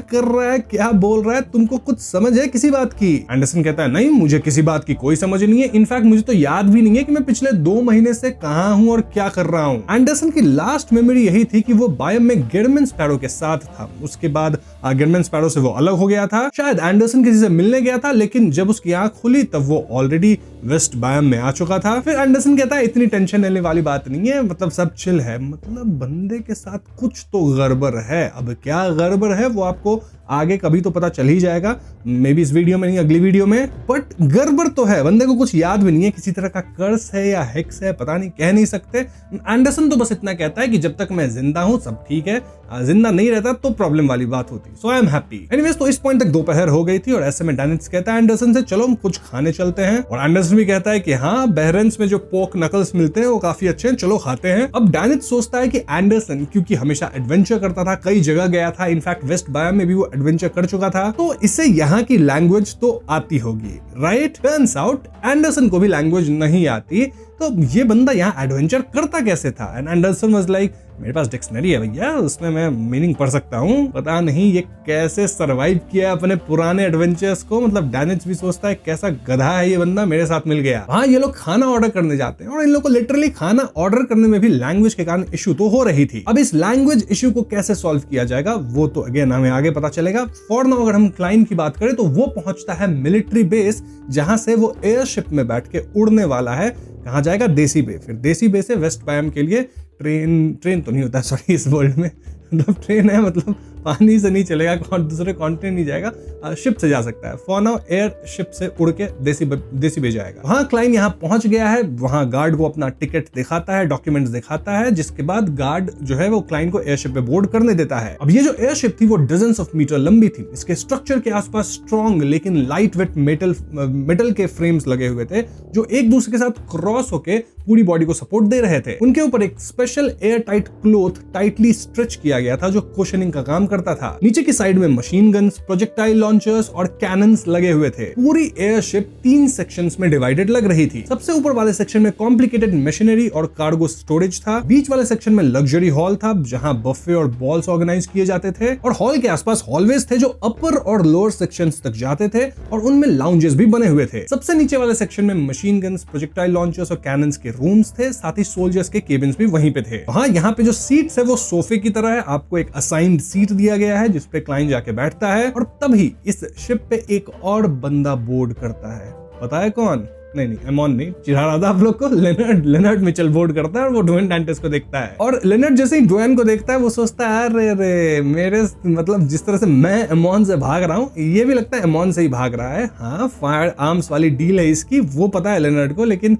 कर रहा है, क्या बोल रहा है, तुमको कुछ समझ है किसी बात की? एंडरसन कहता है नहीं, मुझे किसी बात की कोई समझ नहीं है, इनफैक्ट मुझे तो याद भी नहीं है कि मैं पिछले 2 महीने से कहां हूं और क्या कर रहा हूं। एंडरसन की लास्ट मेमोरी यही थी कि वो बायम में गिरमिन स्पैरो के साथ था। उसके बाद गिरमिन स्पैरो से वो अलग हो गया था। शायद एंडरसन किसी से मिलने गया था, लेकिन जब उसकी आंख खुली तब वो ऑलरेडी वेस्ट बायम में आ चुका था। फिर एंडरसन कहता है इतनी टेंशन लेने वाली बात नहीं है, मतलब सब चिल है, मतलब बंदे के साथ कुछ तो गड़बड़ है। अब क्या गड़बड़ है वो आपको आगे कभी तो पता चल ही जाएगा, मे बी इस वीडियो में नहीं अगली वीडियो में, बट गड़बड़ तो है। बंदे को कुछ याद भी नहीं है, किसी तरह का कर्स है या हेक्स है, पता नहीं, कह नहीं सकते। एंडरसन तो बस इतना कहता है कि जब तक मैं जिंदा हूं सब ठीक है, जिंदा नहीं रहता तो प्रॉब्लम वाली बात होती। सो आई एम हैप्पी। एनीवेज, तो इस पॉइंट तक दोपहर हो गई थी और ऐसे में डैनिस कहता है एंडरसन से चलो हम कुछ खाने चलते हैं, और एंडरसन भी कहता है कि हाँ, बहरेंस में जो पोर्क नकल्स मिलते हैं वो काफी अच्छे हैं, चलो खाते हैं। अब डैनिस सोचता है कि एंडरसन क्योंकि हमेशा एडवेंचर करता था, कई जगह गया था, इनफैक्ट वेस्ट बायम में भी वो एडवेंचर कर चुका था, तो इससे यहाँ की लैंग्वेज तो आती होगी, राइट? टर्न्स आउट एंडरसन को भी लैंग्वेज नहीं आती, तो ये बंदा यहाँ एडवेंचर करता कैसे था? एंड एंडरसन वाज लाइक मेरे पास डिक्शनरी है भैया, उसमें मैं मीनिंग पढ़ सकता हूँ, पता नहीं ये कैसे सरवाइव किया अपने पुराने एडवेंचर्स को। मतलब डैनिस भी सोचता है कैसा गधा है ये बंदा, मेरे साथ मिल गया। हाँ, ये लोग खाना ऑर्डर करने जाते हैं और इन लोगों को लिटरली खाना ऑर्डर करने में भी लैंग्वेज के कारण इश्यू तो हो रही थी। अब इस लैंग्वेज इश्यू को कैसे सॉल्व किया जाएगा वो तो अगेन हमें आगे पता चलेगा। फॉर नाउ अगर हम क्लाइन की बात करें तो वो पहुंचता है मिलिट्री बेस, जहां से वो एयरशिप में बैठ के उड़ने वाला है। कहाँ जाएगा? देसी बे। फिर देसी बे से वेस्ट बायम के लिए ट्रेन तो नहीं होता, सॉरी, इस वर्ल्ड में मतलब ट्रेन है, मतलब पानी से नहीं चलेगा, दूसरे कॉन्टिनेंट नहीं जाएगा, शिप से जा सकता है। फॉर नाउ एयर शिप से उड़ के देसी बे जाएगा। वहां क्लाइन यहाँ पहुंच गया है, वहां गार्ड को अपना टिकट दिखाता है, डॉक्यूमेंट्स दिखाता है, जिसके बाद गार्ड जो है वो क्लाइन को एयरशिप पे बोर्ड करने देता है। अब ये जो एयरशिप थी वो डजन्स ऑफ मीटर लंबी थी। इसके स्ट्रक्चर के आसपास स्ट्रॉन्ग लेकिन लाइट वेट मेटल के फ्रेम्स लगे हुए थे, जो एक दूसरे के साथ क्रॉस होके पूरी बॉडी को सपोर्ट दे रहे थे। उनके ऊपर एक special air tight cloth tightly stretch किया गया था जो कुशनिंग का काम करता था। नीचे की साइड में मशीन गन्स, प्रोजेक्टाइल लॉन्चर्स और कैनन्स लगे हुए थे। पूरी एयरशिप 3 सेक्शंस में डिवाइडेड लग रही थी। सबसे ऊपर वाले सेक्शन में कॉम्प्लिकेटेड मशीनरी और कार्गो स्टोरेज था। बीच वाले सेक्शन में लग्जरी हॉल था जहां बफे और बॉल्स ऑर्गेनाइज किए जाते थे, और हॉल के आसपास हॉलवेज थे जो अपर और लोअर सेक्शंस तक जाते थे, और उनमें लाउंजेस भी बने हुए थे। सबसे नीचे वाले सेक्शन में मशीन गन्स, प्रोजेक्टाइल लॉन्चर्स और कैनन्स के रूम्स थे, साथ ही सोल्जर्स के केबिन्स भी वहीं पे थे। हाँ, यहाँ पे जो सीट्स है वो सोफे की तरह है, आपको एक असाइंड सीट दिया गया है जिसपे क्लाइन जाके बैठता है, और तभी इस शिप पे एक और बंदा बोर्ड करता है। पता है कौन? नहीं, एमॉन नहीं, चिढ़ा रहा था आप लोग को। लेनर्ड मिचेल बोर्ड करता है और वो ड्वेन डैंटिस को देखता है, और लेनर्ड जैसे ही ड्वेन को देखता है वो सोचता है अरे मेरे, मतलब जिस तरह से मैं एमॉन से भाग रहा हूँ ये भी लगता है एमॉन से ही भाग रहा है। हाँ, फायर आर्म्स वाली डील है इसकी, वो पता है लेनर्ड को, लेकिन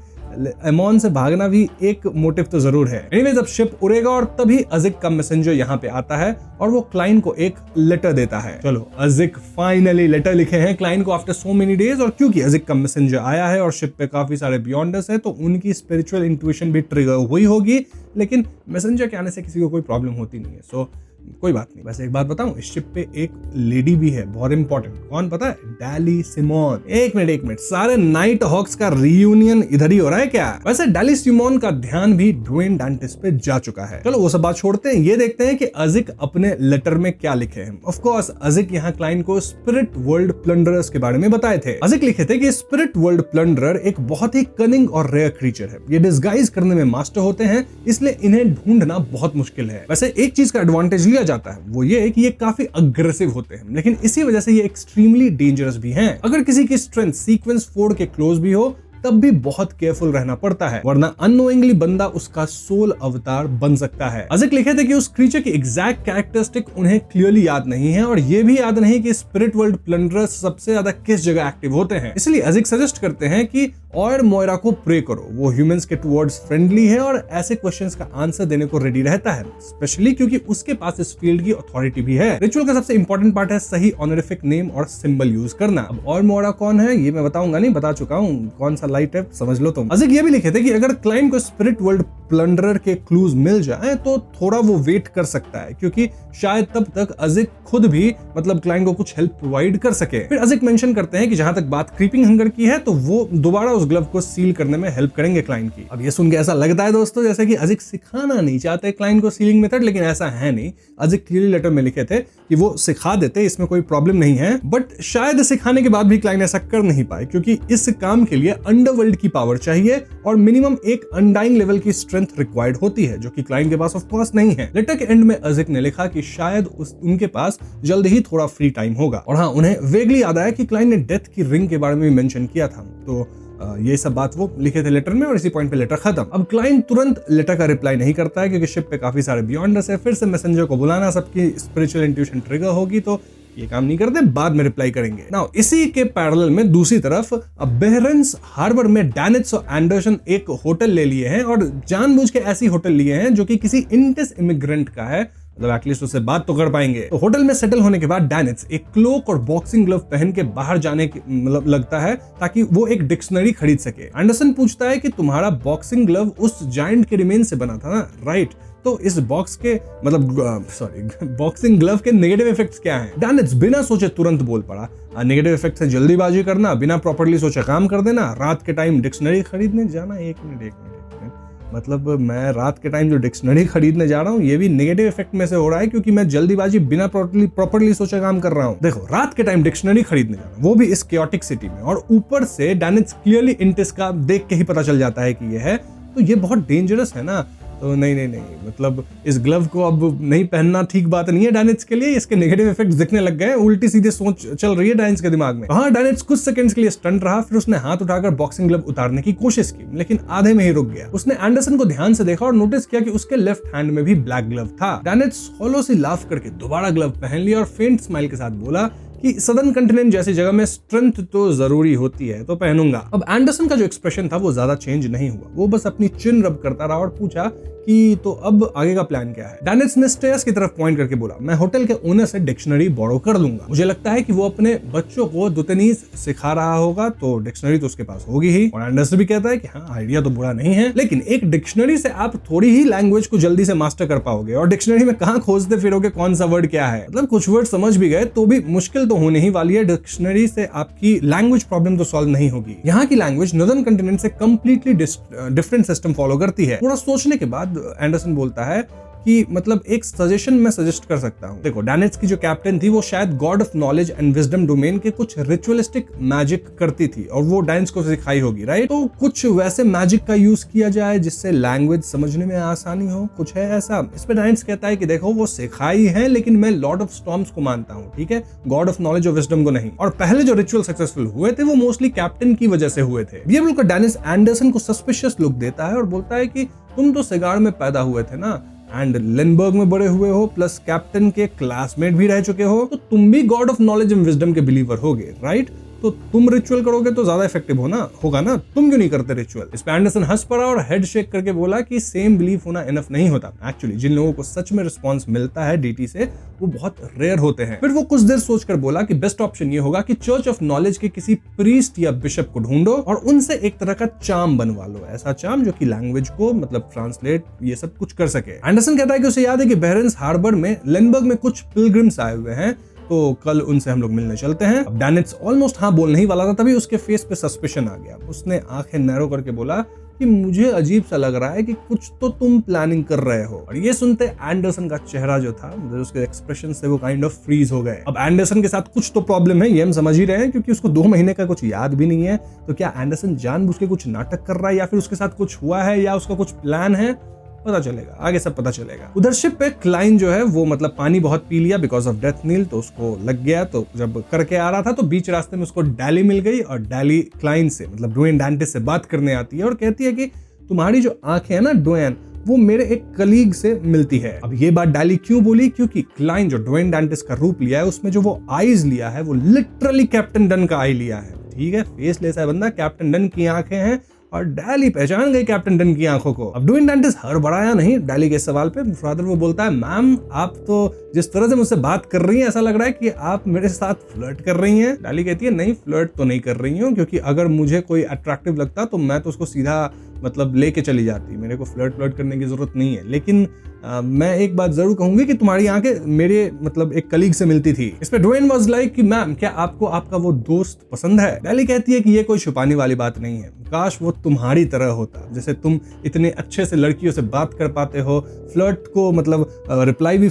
एमॉन से भागना भी एक मोटिव तो जरूर है। एनीवेज, अब शिप उड़ेगा और तभी अजिक का मैसेंजर यहाँ पे आता है और वो क्लाइन को एक लेटर देता है। चलो, अजिक फाइनली लेटर लिखे हैं क्लाइन को आफ्टर सो मेनी डेज, और क्योंकि अजिक का मैसेंजर आया है और शिप पे काफी सारे बियॉन्डर्स है तो उनकी स्पिरिचुअल इंट्यूशन भी ट्रिगर हुई होगी, लेकिन मैसेंजर के आने से किसी को कोई प्रॉब्लम होती नहीं है। सो कोई बात नहीं। वैसे एक बात बताऊं, इस शिप पे एक लेडी भी है, बहुत इंपॉर्टेंट। कौन पता है? Daly Simone. एक मिनट, सारे नाइट हॉक्स का रियूनियन इधर ही हो रहा है क्या? वैसे डैली सिमोन का ध्यान भी ड्वेन डैंटिस पे जा चुका है। चलो वो सब बात छोड़ते हैं, ये देखते हैं कि अजिक अपने लेटर में क्या लिखे हैं। ऑफ कोर्स अजिक यहाँ क्लाइन को स्पिरिट वर्ल्ड प्लंडरर्स के बारे में बताए थे। अजिक लिखे थे कि स्पिरिट वर्ल्ड प्लंडरर एक बहुत ही कनिंग और रेयर क्रीचर है। ये डिस्गाइज करने में मास्टर होते हैं, इसलिए इन्हें ढूंढना बहुत मुश्किल है। वैसे एक चीज का एडवांटेज लिया जाता है, वो ये है कि ये काफी अग्रेसिव होते हैं, लेकिन इसी वजह से ये एक्सट्रीमली डेंजरस भी हैं। अगर किसी की स्ट्रेंथ सीक्वेंस 4 के क्लोज भी हो तब भी बहुत केयरफुल रहना पड़ता है, वरना अननोइंगली बंदा उसका सोल अवतार बन सकता है। अजिक लिखे थे कि उस क्रीचर की एग्जैक्ट कैरेक्टरिस्टिक उन्हें क्लियरली याद नहीं है, और ये भी याद नहीं कि स्पिरिट वर्ल्ड प्लंडरर्स सबसे ज्यादा किस जगह एक्टिव होते हैं। इसलिए अजिक सजेस्ट करते हैं कि और मोयरा को प्रे करो, वो ह्यूमंस के टुवर्ड्स फ्रेंडली है और ऐसे क्वेश्चंस का आंसर देने को रेडी रहता है, स्पेशली क्योंकि उसके पास इस फील्ड की अथॉरिटी भी है। रिचुअल का सबसे इंपॉर्टेंट पार्ट है सही ऑनरिफिक नेम और सिंबल यूज करना। अब और मोयरा कौन है ये मैं बताऊंगा नहीं, बता चुका हूँ, कौन सा लाइट है, समझ लो तुम। अजिक ये भी लिखे थे कि अगर क्लाइंट को स्पिरिट वर्ल्ड प्लंडरर के क्लूज मिल जाए तो थोड़ा वो वेट कर सकता है, क्योंकि शायद तब तक अजिक खुद भी मतलब क्लाइंट को कुछ हेल्प प्रोवाइड कर सके। फिर अजिक मेंशन करते हैं कि जहां तक बात क्रीपिंग हंगर की है तो वो दोबारा उस ग्लव को सील करने में हेल्प करेंगे क्लाइंट की। अब ये सुन के ऐसा लगता है दोस्तों जैसे कि अजिक सिखाना नहीं चाहते क्लाइंट को सीलिंग मेथड, लेकिन ऐसा है नहीं। अजिक क्लियरली लेटर में लिखे थे कि वो सिखा देते, इसमें कोई प्रॉब्लम नहीं है, बट शायद सिखाने के बाद भी क्लाइंट ऐसा कर नहीं पाए, क्योंकि इस काम के लिए अंडरवर्ल्ड की पावर चाहिए और मिनिमम एक अनडाइंग लेवल की स्ट्रेंथ रिक्वायर्ड होती है, जो कि क्लाइंट के पास ऑफ कोर्स नहीं है। लेटर के एंड में अजिक ने लिखा कि शायद उनके पास जल्द ही थोड़ा फ्री टाइम होगा। और हाँ, उन्हें वेगली याद आया कि क्लाइंट ने डेथ की रिंग के बारे में भी मेंशन किया था, तो ये सब बात वो लिखे थे लेटर में और इसी पॉइंट पे लेटर खत्म। अब क्लाइंट तुरंत लेटर का रिप्लाई नहीं करता है, क्योंकि शिप पे काफी सारे बियॉन्डर्स है। फिर से मैसेंजर को बुलाना, सबकी स्पिरिचुअल इंट्यूशन ट्रिगर होगी, तो ये काम नहीं करते, बाद में रिप्लाई करेंगे। नाउ इसी के पैरेलल में दूसरी तरफ बेहरेंस हार्बर में डैनिट्स और एंडरसन एक होटल ले लिए हैं और जानबूझ के ऐसी होटल लिए हैं जो कि किसी इंडियस इमिग्रेंट का है, मतलब एटलीस्ट उससे बात तो कर पाएंगे। तो होटल में सेटल होने के बाद डैनिट्स एक क्लोक और बॉक्सिंग ग्लव पहन के बाहर जाने मतलब लगता है ताकि वो एक डिक्शनरी खरीद सके। एंडरसन पूछता है कि तुम्हारा बॉक्सिंग ग्लव उस जायंट के रिमेन से बना था ना, राइट? तो इस बॉक्स के मतलब बॉक्सिंग ग्लव के नेगेटिव इफेक्ट्स क्या हैं? डैनिट्स बिना सोचे तुरंत बोल पड़ा, नेगेटिव इफेक्ट से जल्दीबाजी करना, बिना प्रॉपर्ली सोचे काम कर देना, रात के टाइम डिक्शनरी खरीदने जाना। एक मिनट मतलब मैं रात के टाइम जो डिक्शनरी खरीदने जा रहा हूँ ये भी नेगेटिव इफेक्ट में से हो रहा है, क्योंकि मैं जल्दीबाजी बिना प्रॉपर्ली सोचे काम कर रहा हूँ। देखो, रात के टाइम डिक्शनरी खरीदने जाना, वो भी इस केओटिक सिटी में, और ऊपर से डैनिट्स क्लियरली इंटिस का देख के ही पता चल जाता है कि ये है, तो ये बहुत डेंजरस है ना। तो नहीं, मतलब इस ग्लव को अब नहीं पहनना ठीक बात नहीं है डैनिट्स के लिए। इसके नेगेटिव इफेक्ट्स दिखने लग गए, उल्टी सीधे सोच चल रही है डैनिट्स के दिमाग में। हाँ, डैनिट्स कुछ सेकंड्स के लिए स्टंट रहा, फिर उसने हाथ उठाकर बॉक्सिंग ग्लव उतारने की कोशिश की, लेकिन आधे में ही रुक गया। उसने एंडरसन को ध्यान से देखा और नोटिस किया कि उसके लेफ्ट हैंड में भी ब्लैक ग्लव था। डैनिट्स हॉलो सी लाफ करके दोबारा ग्लव पहन लिया और फेंट स्माइल के साथ बोला कि सदर्न कंटिनेंट जैसी जगह में स्ट्रेंथ तो जरूरी होती है, तो पहनूंगा। अब एंडरसन का जो एक्सप्रेशन था वो ज्यादा चेंज नहीं हुआ, वो बस अपनी चिन रब करता रहा और पूछा कि तो अब आगे का प्लान क्या है? डैनिट्स ने स्टेयर्स की तरफ पॉइंट करके बोला, मैं होटल के ओनर से डिक्शनरी बोरो कर लूंगा। मुझे लगता है कि वो अपने बच्चों को दुतनीस सिखा रहा होगा, तो डिक्शनरी तो उसके पास होगी ही। और एंडरसन भी कहता है कि हाँ, आइडिया तो बुरा नहीं है, लेकिन एक डिक्शनरी से आप थोड़ी ही लैंग्वेज को जल्दी से मास्टर कर पाओगे, और डिक्शनरी में कहाँ खोजते फिरोगे कौन सा वर्ड क्या है। मतलब कुछ वर्ड समझ भी गए तो भी मुश्किल तो होने ही वाली है। डिक्शनरी से आपकी लैंग्वेज प्रॉब्लम तो सॉल्व नहीं होगी। यहाँ की लैंग्वेज नॉर्दर्न कंटिनेंट से कंप्लीटली डिफरेंट सिस्टम फॉलो करती है। थोड़ा सोचने के बाद एंडरसन बोलता है कि मतलब एक सजेशन मैं सजेस्ट कर सकता हूँ। देखो, डैनिट्स की जो कैप्टन थी वो शायद God of knowledge and wisdom domain के कुछ रिचुअलिस्टिक मैजिक करती थी और वो डैनिट्स को सिखाई होगी, राइट? तो कुछ वैसे मैजिक का यूज किया जाए जिससे लैंग्वेज समझने में आसानी हो, कुछ है ऐसा? इस पे डैनिट्स कहता है कि देखो, वो सिखाई है, लेकिन मैं लॉर्ड ऑफ स्टॉर्म्स को मानता हूँ, ठीक है, गॉड ऑफ नॉलेज और विजडम को नहीं। और पहले जो रिचुअल सक्सेसफुल हुए थे वो मोस्टली कैप्टन की वजह से हुए थे। ये बोलकर डैनिट्स एंडरसन को सस्पिशियस लुक देता है और बोलता है कि तुम तो सिगार में पैदा हुए थे ना, एंड लिंडबर्ग में बड़े हुए हो, प्लस कैप्टन के क्लासमेट भी रह चुके हो, तो तुम भी God of knowledge and wisdom के बिलीवर होगे, राइट? तो तुम रिचुअल करोगे तो ज्यादा इफेक्टिव होगा ना, तुम क्यों नहीं करते रिचुअल? इस पे एंडरसन हंस पड़ा और हेड शेक करके बोला कि सेम बिलीफ होना इनफ नहीं होता। एक्चुअली जिन लोगों को सच में रिस्पॉन्स मिलता है डीटी से वो बहुत रेयर होते हैं। फिर वो कुछ देर सोचकर बोला कि बेस्ट ऑप्शन ये होगा कि चर्च ऑफ नॉलेज के किसी प्रीस्ट या बिशप को ढूंढो और उनसे एक तरह का चार्म बनवा लो, ऐसा चार्म जो कि लैंग्वेज को मतलब ट्रांसलेट ये सब कुछ कर सके। एंडरसन कहता है कि उसे याद है कि बेहरेंस हार्बर में लिंडबर्ग में कुछ पिलग्रिम्स आए हुए हैं, तो कल उनसे हम लोग मिलने चलते हैं। अब डैनिट्स ऑलमोस्ट हाँ बोलने ही वाला था, तभी उसके फेस पे सस्पिशन आ गया। उसने आंखें नैरो करके बोला कि मुझे अजीब सा लग रहा है कि कुछ तो तुम प्लानिंग कर रहे हो। और ये सुनते एंडरसन का चेहरा जो था, मतलब उसके एक्सप्रेशन से वो काइंड ऑफ फ्रीज हो गए। अब एंडरसन के साथ कुछ तो प्रॉब्लम है, ये हम समझ ही रहे हैं, क्योंकि उसको 2 महीने का कुछ याद भी नहीं है। तो क्या एंडरसन जानबूझ के कुछ नाटक कर रहा है, या फिर उसके साथ कुछ हुआ है, या उसका कुछ प्लान है? पता चलेगा, आगे सब पता चलेगा। उधर शिप पे क्लाइन जो है वो मतलब पानी बहुत पी लिया बिकॉज ऑफ डेथ नील, तो उसको लग गया। तो जब करके आ रहा था तो बीच रास्ते में उसको डैली मिल गई, और डैली क्लाइन से मतलब ड्वेन डैंटिस से बात करने आती है और कहती है कि तुम्हारी जो आंखें है ना ड्वेन, वो मेरे एक कलीग से मिलती है। अब ये बात डैली क्यों बोली? क्योंकि क्लाइन जो ड्वेन डैंटिस का रूप लिया है उसमें जो वो आईज लिया है वो लिटरली कैप्टन डन का आई लिया है, ठीक है? फेसलेस है बंदा, कैप्टन डन की आंखें हैं, और डैली पहचान गई कैप्टन डन की आंखों को। अब ड्वेन डैंटिस हड़बड़ाया नहीं डैली के सवाल पे, फादर वो बोलता है मैम आप तो जिस तरह से मुझसे बात कर रही हैं ऐसा लग रहा है कि आप मेरे साथ फ्लर्ट कर रही हैं। डैली कहती है नहीं फ्लर्ट तो नहीं कर रही हूँ, क्योंकि अगर मुझे कोई अट्रैक्टिव लगता तो मैं तो उसको सीधा मतलब लेके चली जाती, मेरे को फ्लर्ट करने की जरूरत नहीं है। लेकिन मैं एक बात जरूर कहूंगी कि तुम्हारी आंखें मेरे मतलब एक कलीग से मिलती थी। इस पे ड्वेन वाज लाइक कि मैम क्या आपको आपका वो दोस्त पसंद है? डैली कहती है कि ये कोई छुपाने वाली बात नहीं है, काश वो तुम्हारी तरह होता, जैसे तुम इतने अच्छे से लड़कियों से बात कर पाते हो, फ्लर्ट को मतलब रिप्लाई भी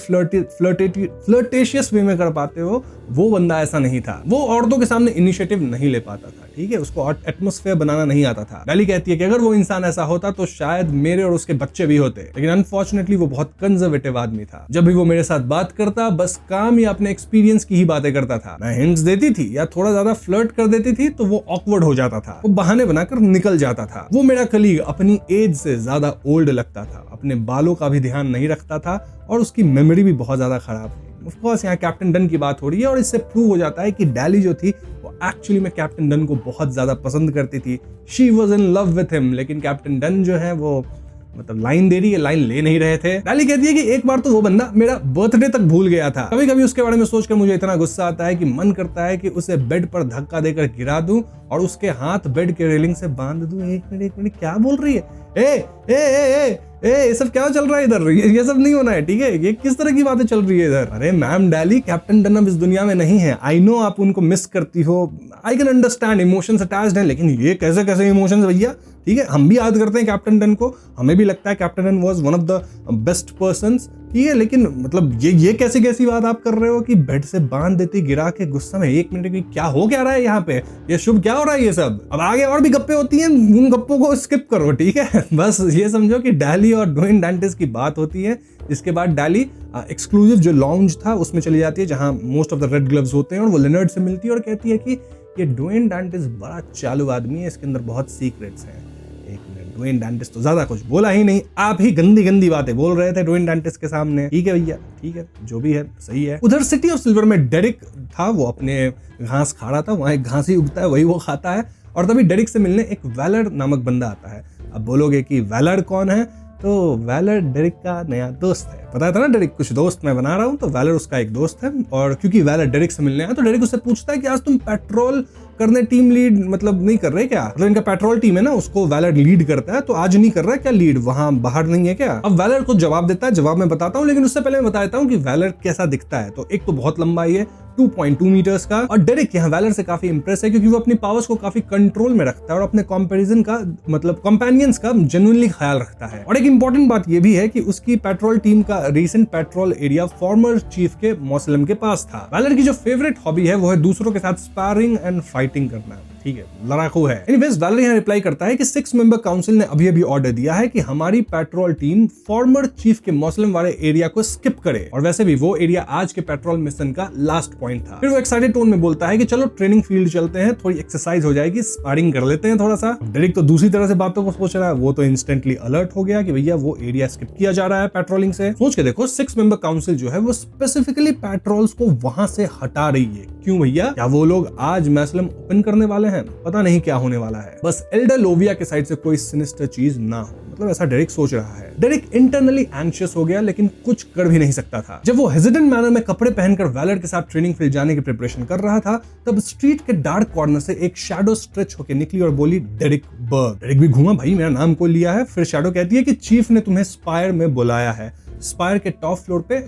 फ्लर्टेशियस वे में कर पाते हो, वो बंदा ऐसा नहीं था। वो औरतों के सामने इनिशिएटिव नहीं ले पाता था, ठीक है, उसको एटमॉस्फेयर बनाना नहीं आता था। डैली कहती है कि अगर वो इंसान ऐसा होता तो शायद मेरे और उसके बच्चे भी होते, लेकिन अनफॉर्चुनेटली वो बहुत कंजर्वेटिव आदमी था। जब भी वो मेरे साथ बात करता बस काम या अपने एक्सपीरियंस की ही बातें करता था। मैं हिंट्स देती थी या थोड़ा ज्यादा फ्लर्ट कर देती थी तो वो ऑकवर्ड हो जाता था, वो बहाने बनाकर निकल जाता था। वो मेरा कलीग अपनी एज से ज्यादा ओल्ड लगता था, अपने बालों का भी ध्यान नहीं रखता था और उसकी मेमोरी भी बहुत ज्यादा खराब थी। ऑफ कोर्स यहाँ कैप्टन डन की बात हो रही है और इससे प्रूव हो जाता है कि डैली जो थी वो एक्चुअली में कैप्टन डन को बहुत ज्यादा पसंद करती थी। She was in love with him, लेकिन कैप्टन डन जो है वो मतलब लाइन दे रही है, लाइन ले नहीं रहे थे। डैली कहती है कि एक बार तो वो बंदा मेरा बर्थडे तक भूल गया था। कभी कभी उसके बारे में सोचकर मुझे इतना गुस्सा आता है कि मन करता है कि उसे बेड पर धक्का देकर गिरा दूं और उसके हाथ बेड के रेलिंग से बांध दूं। एक मिनट क्या बोल रही है? ये सब क्या चल रहा है इधर? ये सब नहीं होना है, ठीक है? ये किस तरह की बातें चल रही है इधर? अरे मैम डैली, कैप्टन डन अब इस दुनिया में नहीं है। आई नो आप उनको मिस करती हो, I can understand, emotions attached हैं, लेकिन ये कैसे इमोशंस भैया? ठीक है, हम भी याद करते हैं कैप्टन डन को, हमें भी लगता है captain done was one of the best persons, ठीक है, लेकिन मतलब ये कैसी बात आप कर रहे हो कि बेड से बांध देती गिरा के गुस्सा में? एक मिनट की क्या हो क्या रहा है यहाँ पे? ये शुभ क्या हो रहा है ये सब? अब आगे और भी गप्पे होती हैं, उन गप्पों को स्किप करो, ठीक है? बस ये समझो कि डैली और ड्वेन डैंटिस की बात होती है। इसके बाद डैली एक्सक्लूसिव जो लॉन्ज था उसमें चली जाती है जहां most of the red gloves होते हैं और वो लिनर्ड से मिलती है और कहती है कि ये ड्वेन डैंटिस बड़ा चालू आदमी है, इसके अंदर बहुत सीक्रेट्स हैं। ड्वेन डैंटिस तो ज्यादा कुछ बोला ही नहीं, आप ही गंदी बातें बोल रहे थे ड्वेन डैंटिस के सामने। ठीक है भैया, ठीक है, जो भी है सही है। उधर सिटी ऑफ सिल्वर में डेरिक था, वो अपने घास खा रहा था, वहां एक घास ही उगता है वही वो खाता है, और तभी डेरिक से मिलने एक वैलर नामक बंदा आता है। अब बोलोगे कि वैलर कौन है? तो वैलर डेरिक का नया दोस्त है। पता था ना डेरिक कुछ दोस्त मैं बना रहा हूँ, तो वैलर उसका एक दोस्त है। और क्योंकि वैलर डेरिक से मिलने आया तो डेरिक उससे पूछता है कि आज तुम पेट्रोल करने टीम लीड मतलब नहीं कर रहे क्या? मतलब इनका पेट्रोल टीम है ना, उसको वैलर लीड करता है, तो आज नहीं कर रहा है क्या लीड? वहां बाहर नहीं है क्या? अब वैलर को जवाब देता है, जवाब मैं बताता हूँ, लेकिन उससे पहले मैं बता देता हूँ कि वैलर कैसा दिखता है। तो एक तो बहुत लंबा है, 2.2 मीटर्स का, और डेरिक यहाँ वैलर से काफी इंप्रेस है क्योंकि वो अपनी पावर्स को काफी कंट्रोल में रखता है और अपने कंपैरिजन का मतलब कंपेनियंस का जेन्युइनली ख्याल रखता है। और एक इंपॉर्टेंट बात ये भी है कि उसकी पेट्रोल टीम का recent petrol area former chief के मौसलम के पास था। वैलर की जो फेवरेट हॉबी है वो है दूसरों के साथ स्पारिंग एंड फाइटिंग करना, ठीक है, लड़ाकू है। एनीवेज वैलर यहाँ रिप्लाई करता है कि 6 मेंबर काउंसिल ने अभी ऑर्डर दिया है कि हमारी पेट्रोल टीम फॉर्मर चीफ के मौसलम वाले एरिया को स्किप करे, और वैसे भी वो एरिया आज के पेट्रोल मिशन का लास्ट पॉइंट था। फिर वो एक्साइटेड टोन में बोलता है कि चलो ट्रेनिंग फील्ड चलते हैं, थोड़ी एक्सरसाइज हो जाएगी, स्पारिंग कर लेते हैं थोड़ा सा। डेरिक तो दूसरी तरह से बातों को सोच रहा है, वो तो इंस्टेंटली अलर्ट हो गया कि भैया वो एरिया स्किप किया जा रहा है पेट्रोलिंग से। सोच के देखो, 6 मेंबर काउंसिल जो है वो स्पेसिफिकली पेट्रोल्स को वहां से हटा रही है। क्यों भैया? क्या वो लोग आज मौसलम ओपन करने वाले हैं? पता नहीं क्या होने वाला है, बस एल्डर लोविया के साइड से कोई सिनिस्टर चीज ना हो, मतलब ऐसा डेरिक सोच रहा है। डेरिक इंटरनली एंशियस हो गया, लेकिन कुछ कर भी नहीं सकता था। जब वो हेजिटेंट मैनर में कपड़े पहनकर वैलर के साथ ट्रेनिंग फील्ड जाने की प्रिपरेशन कर रहा था, तब स्ट्रीट के डार्क कॉर्नर से एक शैडो स्ट्रेच होकर निकली और बोली, डेरिक बर्ग। डेरिक भी घूमा, भाई मेरा नाम कोई लिया है? फिर शैडो कहती है कि चीफ ने तुम्हें स्पायर में बुलाया है, स्पायर के टॉप फ्लोर पे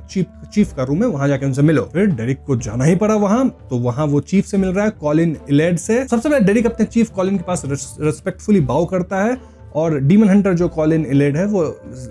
चीफ का रूम है, वहां जाके उनसे मिलो। फिर डेरिक को जाना ही पड़ा वहां, तो वहां वो चीफ से मिल रहा है, कॉलिन इलेड से। सबसे पहले डेरिक अपने चीफ कॉलिन के पास रिस्पेक्टफुली बाउ करता है, और डीमन हंटर जो कॉलिन इलेड है वो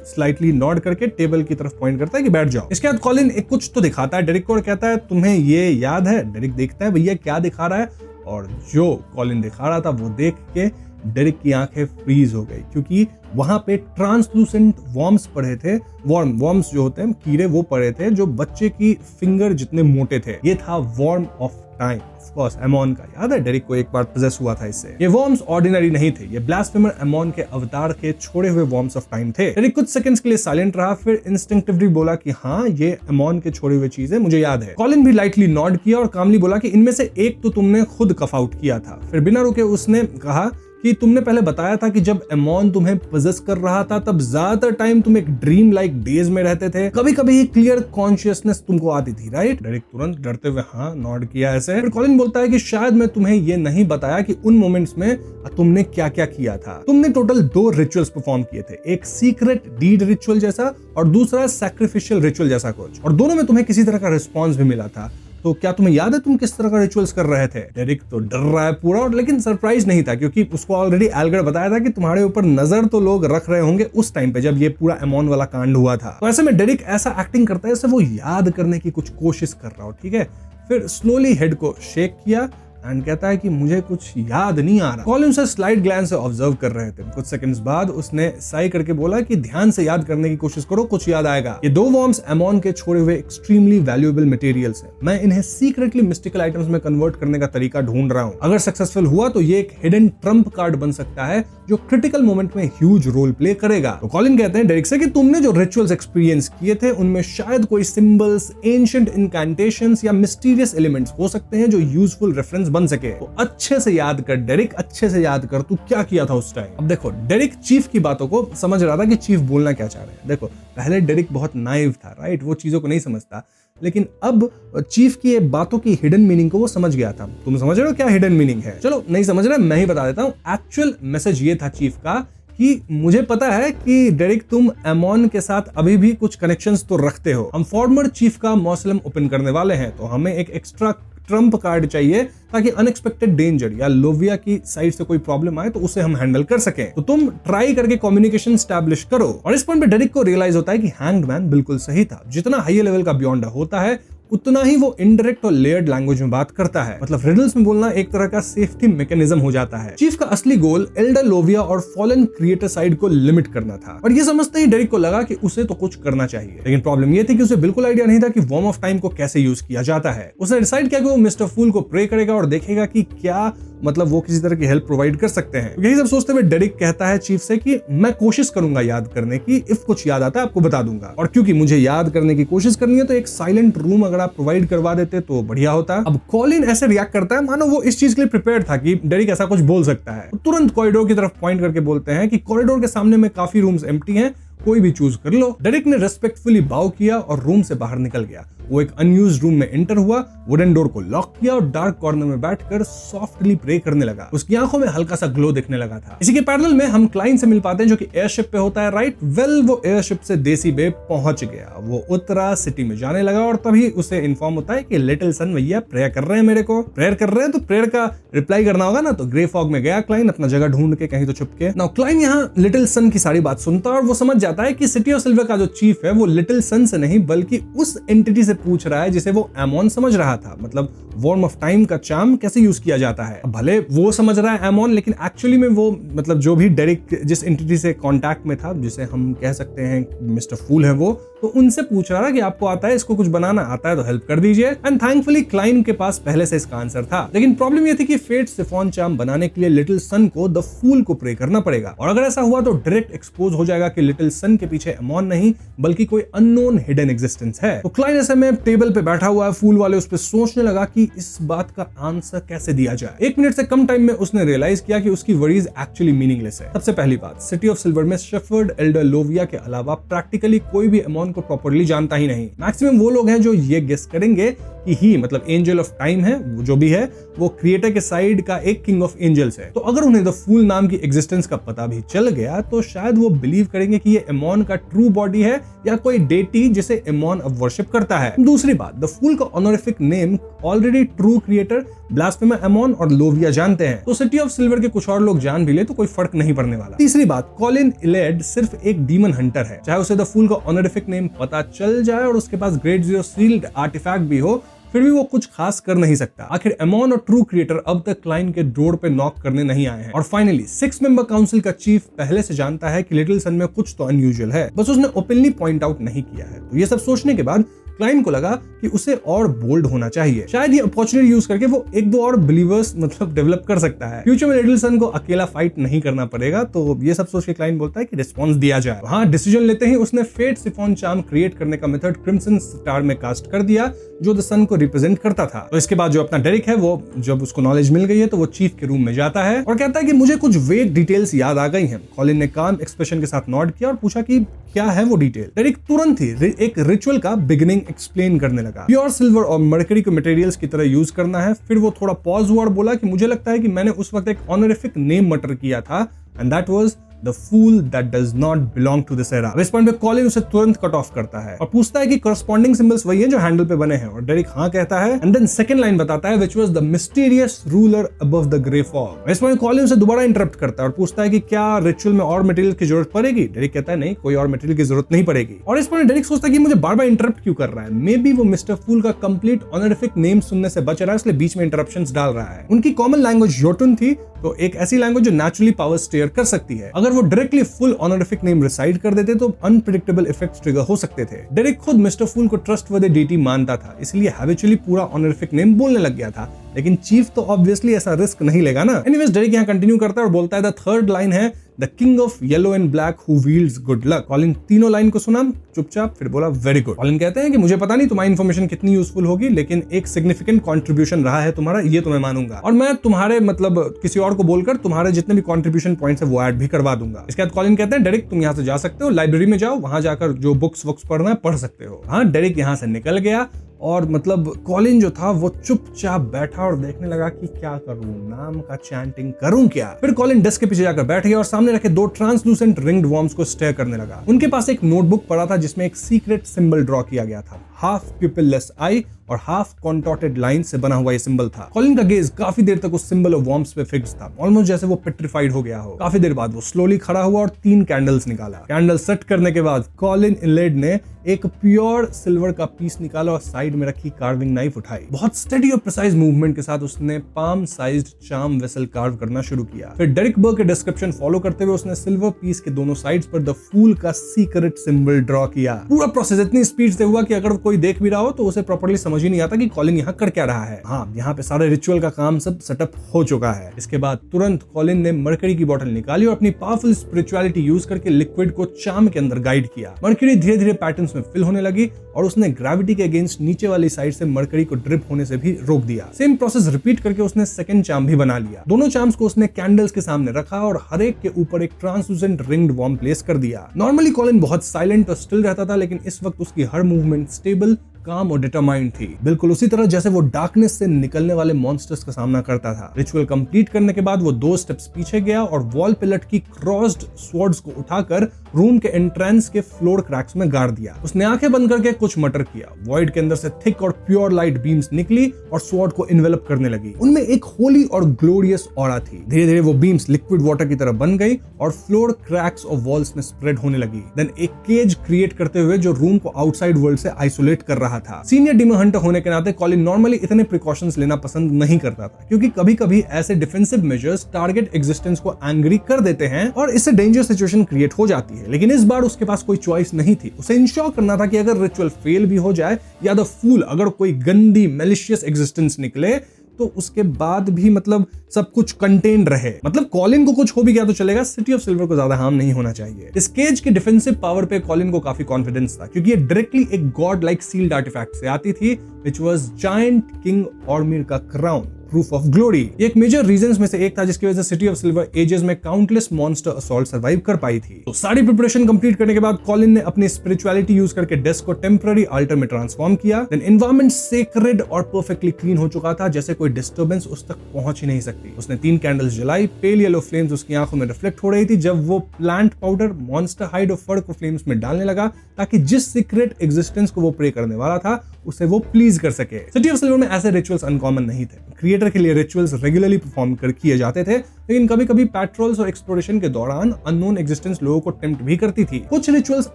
स्लाइटली नॉड करके टेबल की तरफ पॉइंट करता है कि बैठ जाओ। इसके बाद कॉलिन एक कुछ तो दिखाता है डेरिक को और कहता है, तुम्हें ये याद है? डेरिक देखता है भैया क्या दिखा रहा है, और जो कॉलिन दिखा रहा था वो देख के डेरिक की आंखें फ्रीज हो गई, क्योंकि वहां पे ट्रांसलूसेंट वॉर्म्स पड़े थे। वॉर्म्स जो होते हैं कीड़े, वो पड़े थे जो बच्चे की फिंगर जितने मोटे थे। ये था worm of time, of course Amon का। याद है डेरिक को एक बार पोजेस हुआ था इससे। ये वॉर्म्स ऑर्डिनरी नहीं थे, ये ब्लास्फेमर एमोन के अवतार के छोड़े हुए वॉर्म्स ऑफ टाइम थे। डेरिक कुछ सेकंड्स के लिए साइलेंट रहा, फिर इंस्टिंक्टिवली बोला कि हाँ, ये एमोन के छोड़े हुए चीज है, मुझे याद है। कॉलिन भी लाइटली नॉड किया और कामली बोला कि इनमें से एक तो तुमने खुद कफ आउट किया था। फिर बिना रुके उसने कहा कि तुमने पहले बताया था कि जब एमोन तुम्हें पोजेस कर रहा था तब ज्यादातर टाइम तुम एक ड्रीम लाइक डेज में रहते थे, कभी कभी ही क्लियर कॉन्शियसनेस तुमको आती थी, राइट? डेरिक तुरंत डरते हुए हाँ नॉड किया ऐसे। फिर कॉलिन बोलता है कि शायद मैं तुम्हें ये नहीं बताया कि उन मोमेंट्स में तुमने क्या क्या किया था। तुमने टोटल 2 रिचुअल्स परफॉर्म किए थे, एक सीक्रेट डीड रिचुअल जैसा और दूसरा सैक्रिफिशियल रिचुअल जैसा कुछ, और दोनों में तुम्हें किसी तरह का रिस्पॉन्स भी मिला था। तो क्या तुम्हें याद है तुम किस तरह का रिचुअल्स कर रहे थे? डेरिक तो डर रहा है पूरा, और लेकिन सरप्राइज नहीं था क्योंकि उसको ऑलरेडी एल्गर बताया था कि तुम्हारे ऊपर नजर तो लोग रख रहे होंगे उस टाइम पे जब ये पूरा एमोन वाला कांड हुआ था। तो ऐसे में डेरिक ऐसा एक्टिंग करता है जैसे वो याद करने की कुछ कोशिश कर रहा हो, ठीक है? फिर स्लोली हेड को शेक किया एंड कहता है कि मुझे कुछ याद नहीं आ रहा। कॉलिन उसे स्लाइड ग्लैंस से ऑब्जर्व कर रहे थे। कुछ सेकंड्स बाद उसने साई करके बोला कि ध्यान से याद करने की कोशिश करो, कुछ याद आएगा। ये 2 वॉर्म्स एमोन के छोड़े हुए एक्सट्रीमली वैल्यूएबल मटेरियल्स हैं। मैं इन्हें सीक्रेटली मिस्टिकल आइटम्स में कन्वर्ट करने का तरीका ढूंढ रहा हूँ। अगर सक्सेसफुल हुआ तो ये एक हिडन ट्रम्प कार्ड बन सकता है जो क्रिटिकल मोमेंट में ह्यूज रोल प्ले करेगा। तो कॉलिन कहते हैं डेरिक से कि तुमने जो रिचुअल्स एक्सपीरियंस किए थे उनमें शायद कोई सिंबल्स, एंशिएंट इनकैंटेशंस या मिस्टीरियस एलिमेंट्स हो सकते हैं जो यूजफुल रेफरेंस बन सके। तो अच्छे से याद कर डेरिक, अच्छे से याद कर तू क्या किया था उस टाइम। अब देखो डेरिक चीफ की बातों को समझ रहा था कि चीफ बोलना क्या चाह रहे हैं। देखो पहले डेरिक बहुत नाइव था, राइट? वो चीजों को नहीं समझता, लेकिन अब चीफ की बातों की हिडन मीनिंग को वो समझ गया था। तुम समझ रहे हो क्या हिडन मीनिंग है? चलो नहीं समझ रहे मैं ही बता देता हूँ। एक्चुअल मैसेज ये था चीफ का कि मुझे पता है कि डेरिक तुम एमोन के साथ अभी भी कुछ कनेक्शंस तो रखते हो। हम फॉर्मर चीफ का मौसलम ओपन करने वाले हैं, तो हमें एक एक्स्ट्रा ट्रम्प कार्ड चाहिए ताकि अनएक्सपेक्टेड डेंजर या लोविया की साइड से कोई प्रॉब्लम आए तो उसे हम हैंडल कर सकें। तो तुम ट्राई करके कम्युनिकेशन स्टैब्लिश करो। और इस पॉइंट पे डेरिक को रियलाइज होता है कि हैंग्ड मैन बिल्कुल सही था। जितना हाई लेवल का बियॉन्ड होता है उतना ही वो इनडायरेक्ट और लेयर्ड लैंग्वेज में बात करता है। मतलब रिडल्स में बोलना एक तरह का सेफ्टी मैकेनिज्म हो जाता है। चीफ का असली गोल एल्डर लोविया और फॉलन क्रिएटर साइड को लिमिट करना था, और ये समझते ही डेरिक को लगा कि उसे तो कुछ करना चाहिए। लेकिन प्रॉब्लम ये थी कि उसे बिल्कुल आइडिया नहीं था कि वॉर्म ऑफ टाइम को कैसे यूज किया जाता है। उसने डिसाइड किया कि वो मिस्टर फूल को प्रे करेगा और देखेगा कि क्या मतलब वो किसी तरह की हेल्प प्रोवाइड कर सकते हैं। यही सब सोचते हुए डेरिक कहता है चीफ से कि मैं कोशिश करूंगा याद करने की, इफ कुछ याद आता है आपको बता दूंगा। और क्योंकि मुझे याद करने की कोशिश करनी है तो एक साइलेंट रूम अगर आप प्रोवाइड करवा देते तो बढ़िया होता। अब कॉलिन ऐसे रिएक्ट करता है मानो वो इस चीज के लिए प्रिपेयर्ड था कि डेरिक ऐसा कुछ बोल सकता है। तुरंत कॉरिडोर की तरफ पॉइंट करके बोलते हैं कि कॉरिडोर के सामने में काफी रूम्स एम्प्टी हैं, कोई भी चूज कर लो। डेरिक ने रेस्पेक्टफुली बाउ किया और रूम से बाहर निकल गया। वो एक अनयूज्ड रूम में एंटर हुआ, वुडन डोर को लॉक किया और डार्क कॉर्नर में बैठकर सॉफ्टली प्रे करने लगा। उसकी आंखों में हल्का सा ग्लो दिखने लगा था। इसी के पैरेलल में हम क्लाइन से मिल पाते हैं जो कि एयरशिप पे होता है, राइट? वेल वो एयरशिप से देसी बे पहुंच गया। वो उतरा, सिटी में जाने लगा और तभी उसे इन्फॉर्म होता है कि लिटिल सन भैया प्रेयर कर रहे हैं, मेरे को प्रेयर कर रहे हैं, तो प्रेयर का रिप्लाई करना होगा ना। तो ग्रे फॉग में गया क्लाइन अपना जगह ढूंढ के कहीं तो छुप के। नाउ क्लाइन यहाँ लिटिल सन की सारी बात सुनता है और वो समझ जाता है कि सिटी ऑफ सिल्वर का जो चीफ है वो लिटिल सन से नहीं बल्कि उस एंटिटी से पूछ रहा है जिसे वो एमोन समझ रहा था। मतलब वॉर्म ऑफ टाइम का चार्म कैसे यूज किया जाता है। भले वो समझ रहा है एमोन, लेकिन एक्चुअली में वो मतलब जो भी डेरिक जिस एंटिटी से कांटेक्ट में था, जिसे हम कह सकते हैं मिस्टर फूल है, वो तो उनसे पूछ रहा था कि आपको आता है, इसको कुछ बनाना आता है तो हेल्प कर दीजिए। एंड थैंकफुली क्लाइन के पास पहले से इसका आंसर था। लेकिन प्रॉब्लम ये थी कि फेट सिफॉन चार्म बनाने के लिए लिटिल सन को द फूल को प्रे करना पड़ेगा, और अगर ऐसा हुआ तो डायरेक्ट एक्सपोज हो जाएगा कि लिटिल सन के पीछे एमोन नहीं बल्कि कोई अननोन हिडन एग्जिस्टेंस है। तो क्लाइन ऐसे में टेबल पे बैठा हुआ है फूल वाले, उस पर सोचने लगा कि इस बात का आंसर कैसे दिया जाए। 1 मिनट से कम टाइम में उसने रियलाइज किया कि उसकी वरीज एक्चुअली मीनिंगलेस है। सबसे पहली बात, सिटी ऑफ सिल्वर में शेफर्ड एल्डर लोविया के अलावा प्रैक्टिकली कोई भी एमोन को प्रॉपर्ली जानता ही नहीं। मैक्सिमम वो लोग हैं जो ये गेस करेंगे कि ही मतलब एंजल ऑफ टाइम है, वो जो भी है वो क्रिएटर के साइड का एक किंग ऑफ एंजल्स है। तो अगर उन्हें द फूल नाम की एग्जिस्टेंस का पता भी चल गया तो शायद वो बिलीव करेंगे कि ये एमोन का ट्रू बॉडी है या कोई डेटी जिसे एमोन अब वर्शिप करता है। दूसरी बात, द फूल का honorific name already true creator, blasphemer Amon और लोविया जानते हैं, तो सिटी ऑफ सिल्वर के कुछ और लोग जान भी ले तो कोई फर्क नहीं पड़ने वाला। तीसरी बात, कॉलिन इलेड सिर्फ एक डीमन हंटर है। चाहे उसे द फूल का ऑनरिफिक नेम पता चल जाए और उसके पास ग्रेट जीरो सील्ड आर्टिफैक्ट भी हो, फिर भी वो कुछ खास कर नहीं सकता। आखिर एमोन और ट्रू क्रिएटर अब तक क्लाइन के डोर पे नॉक करने नहीं आए हैं। और फाइनली 6 मेंबर काउंसिल का चीफ पहले से जानता है कि लिटिल सन में कुछ तो अनयूजुअल है, बस उसने ओपनली पॉइंट आउट नहीं किया है। तो ये सब सोचने के बाद क्लाइन को लगा कि उसे और बोल्ड होना चाहिए। शायद ये अपॉर्चुनिटी यूज करके वो एक दो और बिलीवर्स मतलब डेवलप कर सकता है। फ्यूचर में लिटिल सन को अकेला फाइट नहीं करना पड़ेगा। तो ये सब सोच के क्लाइन बोलता है कि रिस्पॉन्स दिया जाए। हाँ, डिसीजन लेते ही उसने फेट सिफॉन चार्म क्रिएट करने का मेथड क्रिम्सन स्टार में कास्ट कर दिया, जो द सन को रिप्रेजेंट करता था। तो इसके बाद जो अपना डेरिक है, वो जब उसको नॉलेज मिल गई है तो वो चीफ के रूम में जाता है और कहता है कि मुझे कुछ वेग डिटेल्स याद आ गई हैं। कॉलिन ने काम एक्सप्रेशन के साथ नॉड किया और पूछा कि क्या है वो डिटेल। डेरिक तुरंत ही एक रिचुअल का बिगिनिंग एक्सप्लेन करने लगा। प्योर सिल्वर और मर्करी को मटेरियल्स की तरह यूज करना है। फिर वो थोड़ा पॉज हुआ और बोला कि मुझे लगता है कि मैंने उस वक्त एक ऑनरिफिक नेम मटर किया था, and that was The fool that does not belong to this era। इस पॉइंट पे कॉलिन उसे तुरंत कट ऑफ करता है और पूछता है कि करस्पॉन्डिंग सिंबल्स वही हैं जो हैंडल पे बने हैं, और डेरिक हाँ कहता है। एंड देन सेकंड लाइन बताता है which was the mysterious ruler above the grey fog। इस पॉइंट कॉलिन उसे दोबारा इंटरप्ट करता है और पूछता है कि क्या रिचुअल में और मटेरियल की जरूरत पड़ेगी। डेरिक कहता है नहीं, कोई और मटेरियल की जरूरत नहीं पड़ेगी। और इस पॉइंट डेरिक सोचता है कि मुझे बार बार इंटरप्ट क्यों कर रहा है। मे बी वो मिस्टर फूल का कंप्लीट ऑनरिफिक नेम सुनने से बच रहा है, इसलिए बीच में इंटरप्शंस डाल रहा है। उनकी कॉमन लैंग्वेज योटुन थी, तो एक ऐसी लैंग्वेज जो नेचुरली पावर स्टेयर कर सकती है। अगर वो directly full honorific name recite कर देते तो अनप्रेडिक्टेबल इफेक्ट्स ट्रिगर हो सकते थे। डेरिक खुद मिस्टर फूल को ट्रस्टवर्दी डीटी मानता था, इसलिए हैबिचुअली पूरा ऑनरिफिक नेम बोलने लग गया था, लेकिन चीफ तो ऑब्वियसली ऐसा रिस्क नहीं लेगा ना। एनीवेज डेरिक यहाँ कंटिन्यू करता है और बोलता है द थर्ड लाइन है the king of yellow and black who wields good luck. Colin तीनों लाइन को सुना चुपचाप, फिर बोला वेरी गुड। कॉलिन कहते हैं कि मुझे पता नहीं तुम्हारी इन्फॉर्मेशन कितनी यूजफुल होगी, लेकिन एक सिग्निफिकेंट कंट्रीब्यूशन रहा है तुम्हारा, ये तो मैं मानूंगा, और मैं तुम्हारे मतलब किसी और को बोलकर तुम्हारे जितने भी कंट्रीब्यूशन पॉइंट्स है वो ऐड भी करवा दूंगा। इसके बाद कॉलिन कहते हैं डेरिक तुम यहाँ से जा सकते हो, लाइब्रेरी में जाओ, वहां जाकर जो बुक्स पढ़ना है पढ़ सकते हो। हाँ, डेरिक यहाँ से निकल गया और मतलब कॉलिन जो था वो चुपचाप बैठा और देखने लगा कि क्या करूं, नाम का चैंटिंग करूं क्या। फिर कॉलिन डेस्क के पीछे जाकर बैठ गया और सामने रखे दो ट्रांसलूसेंट रिंग्ड वॉर्म्स को स्टेयर करने लगा। उनके पास एक नोटबुक पड़ा था जिसमें एक सीक्रेट सिंबल ड्रॉ किया गया था, हाफ पिपिललेस आई और हाफ कॉन्टॉर्टेड लाइन से बना हुआ ये सिंबल था। कॉलिन का गेज काफी देर तक उस सिंबल ऑफ वॉर्म्स पे फिक्स था, ऑलमोस्ट जैसे वो पेट्रिफाइड हो गया हो। काफी देर बाद वो स्लोली खड़ा हुआ और 3 कैंडल्स निकाला। कैंडल सेट करने के बाद कॉलिन इनलेड ने एक प्योर सिल्वर का पीस निकाला और साइड में रखी कार्विंग नाइफ उठाई। बहुत स्टेडी और प्रिसाइज मूवमेंट के साथ उसने palm sized charm vessel curve करना शुरू किया। फिर डेरिक बर्ग के डिस्क्रिप्शन फॉलो करते हुए उसने सिल्वर पीस के दोनों साइड्स पर द फूल का सीक्रेट सिंबल ड्रॉ किया। पूरा प्रोसेस इतनी स्पीड से हुआ कि अगर कोई देख भी रहा हो तो उसे प्रॉपर्ली समझ ही नहीं आता कि कॉलिन यहाँ कर क्या रहा है। हाँ, यहाँ पे सारे रिचुअल का काम सब सेटअप हो चुका है। इसके बाद तुरंत कॉलिन ने मर्करी की बोतल निकाली और अपनी पावरफुल स्पिरिचुअलिटी यूज करके लिक्विड को चार्म के अंदर गाइड किया। मर्करी धीरे धीरे पैटर्न्स में फिल होने लगी और उसने ग्रेविटी के अगेंस्ट नीचे वाली साइड से मर्करी को ड्रिप होने से भी रोक दिया। सेम प्रोसेस रिपीट करके उसने सेकंड चार्म भी बना लिया। दोनों चार्म्स को उसने कैंडल्स के सामने रखा और हर एक के ऊपर एक ट्रांसलूसेंट रिंग्ड वॉर्म प्लेस कर दिया। नॉर्मली कॉलिन बहुत साइलेंट और स्टिल रहता था, लेकिन इस वक्त उसकी हर मूवमेंट स्टेबल, काम और डिटरमाइंड थी, बिल्कुल उसी तरह जैसे वो डार्कनेस से निकलने वाले मॉन्स्टर्स का सामना करता था। रिचुअल कंप्लीट करने के बाद वो 2 स्टेप्स पीछे गया और वॉल पे लटकी क्रॉस्ड स्वॉर्ड्स को उठाकर रूम के एंट्रेंस के फ्लोर क्रैक्स में गाड़ दिया। उसने आंखें बंद करके कुछ मटर किया। वॉइड के अंदर से थिक और प्योर लाइट बीम्स निकली और स्वॉर्ड को इन्वेलप करने लगी। उनमें एक होली और ग्लोरियस ऑरा थी। धीरे धीरे वो बीम्स लिक्विड वाटर की तरह बन गई और फ्लोर क्रैक्स और वॉल्स में स्प्रेड होने लगी। देन एक केज क्रिएट करते हुए जो रूम को आउटसाइड वर्ल्ड से आइसोलेट कर रहा था। सीनियर डीमन हंटर होने के नाते कॉलिन नॉर्मली इतने प्रिकॉशंस लेना पसंद नहीं करता था, क्योंकि कभी कभी ऐसे डिफेंसिव मेजर्स टारगेट एग्जिस्टेंस को एंग्री कर देते हैं और इससे डेंजर सिचुएशन क्रिएट हो जाती है। लेकिन इस बार उसके पास कोई चॉइस नहीं थी। उसे इंश्योर करना था कि अगर रिचुअल फेल भी हो जाए या द फूल अगर कोई गंदी मेलिशियस एग्जिस्टेंस निकले तो उसके बाद भी मतलब सब कुछ कंटेन रहे। मतलब कॉलिन को कुछ हो भी गया तो चलेगा, सिटी ऑफ सिल्वर को ज्यादा हार्म नहीं होना चाहिए। इस केज के डिफेंसिव पावर पे कॉलिन को काफी कॉन्फिडेंस था, क्योंकि ये डायरेक्टली एक गॉड लाइक सील्ड आर्टिफैक्ट से आती थी, व्हिच वाज जायंट किंग ऑर्मिर का क्राउन, प्रूफ ऑफ ग्लोरी। ये एक मेजर रीजंस में से एक था जिसकी वजह से सिटी ऑफ सिल्वर एजेस में काउंटलेस मॉन्स्टर असॉल्ट सर्वाइव कर पाई थी। तो सारी प्रिपरेशन कंप्लीट करने के बाद कॉलिन ने अपनी स्पिरिचुअलिटी यूज करके डेस्क को टेम्पररी अल्टर में ट्रांसफॉर्म किया। देन एनवायरनमेंट सेक्रेड और परफेक्टली क्लीन हो चुका था, जैसे कोई डिस्टर्बेंस उस तक पहुंच ही नहीं सकती। उसने 3 कैंडल्स जलाई। पेल येलो फ्लेम्स उसकी आंखों में रिफ्लेक्ट हो रही थी जब वो प्लांट पाउडर मॉन्स्टर हाइड और फर को फ्लेम्स में डालने लगा, ताकि जिस सीक्रेट एग्जिस्टेंस को वो प्रे करने वाला था उसे वो प्लीज कर सके। सिटी ऑफ सिल्वर में ऐसे रिचुअल्स अनकॉमन नहीं थे। क्रिएटर के लिए रिचुअल्स रेगुलरली परफॉर्म किए जाते थे, लेकिन कभी कभी पेट्रोल्स और एक्सप्लोरेशन के दौरान अननोन एग्जिस्टेंस लोगों को टेम्प्ट भी करती थी। कुछ रिचुअल्स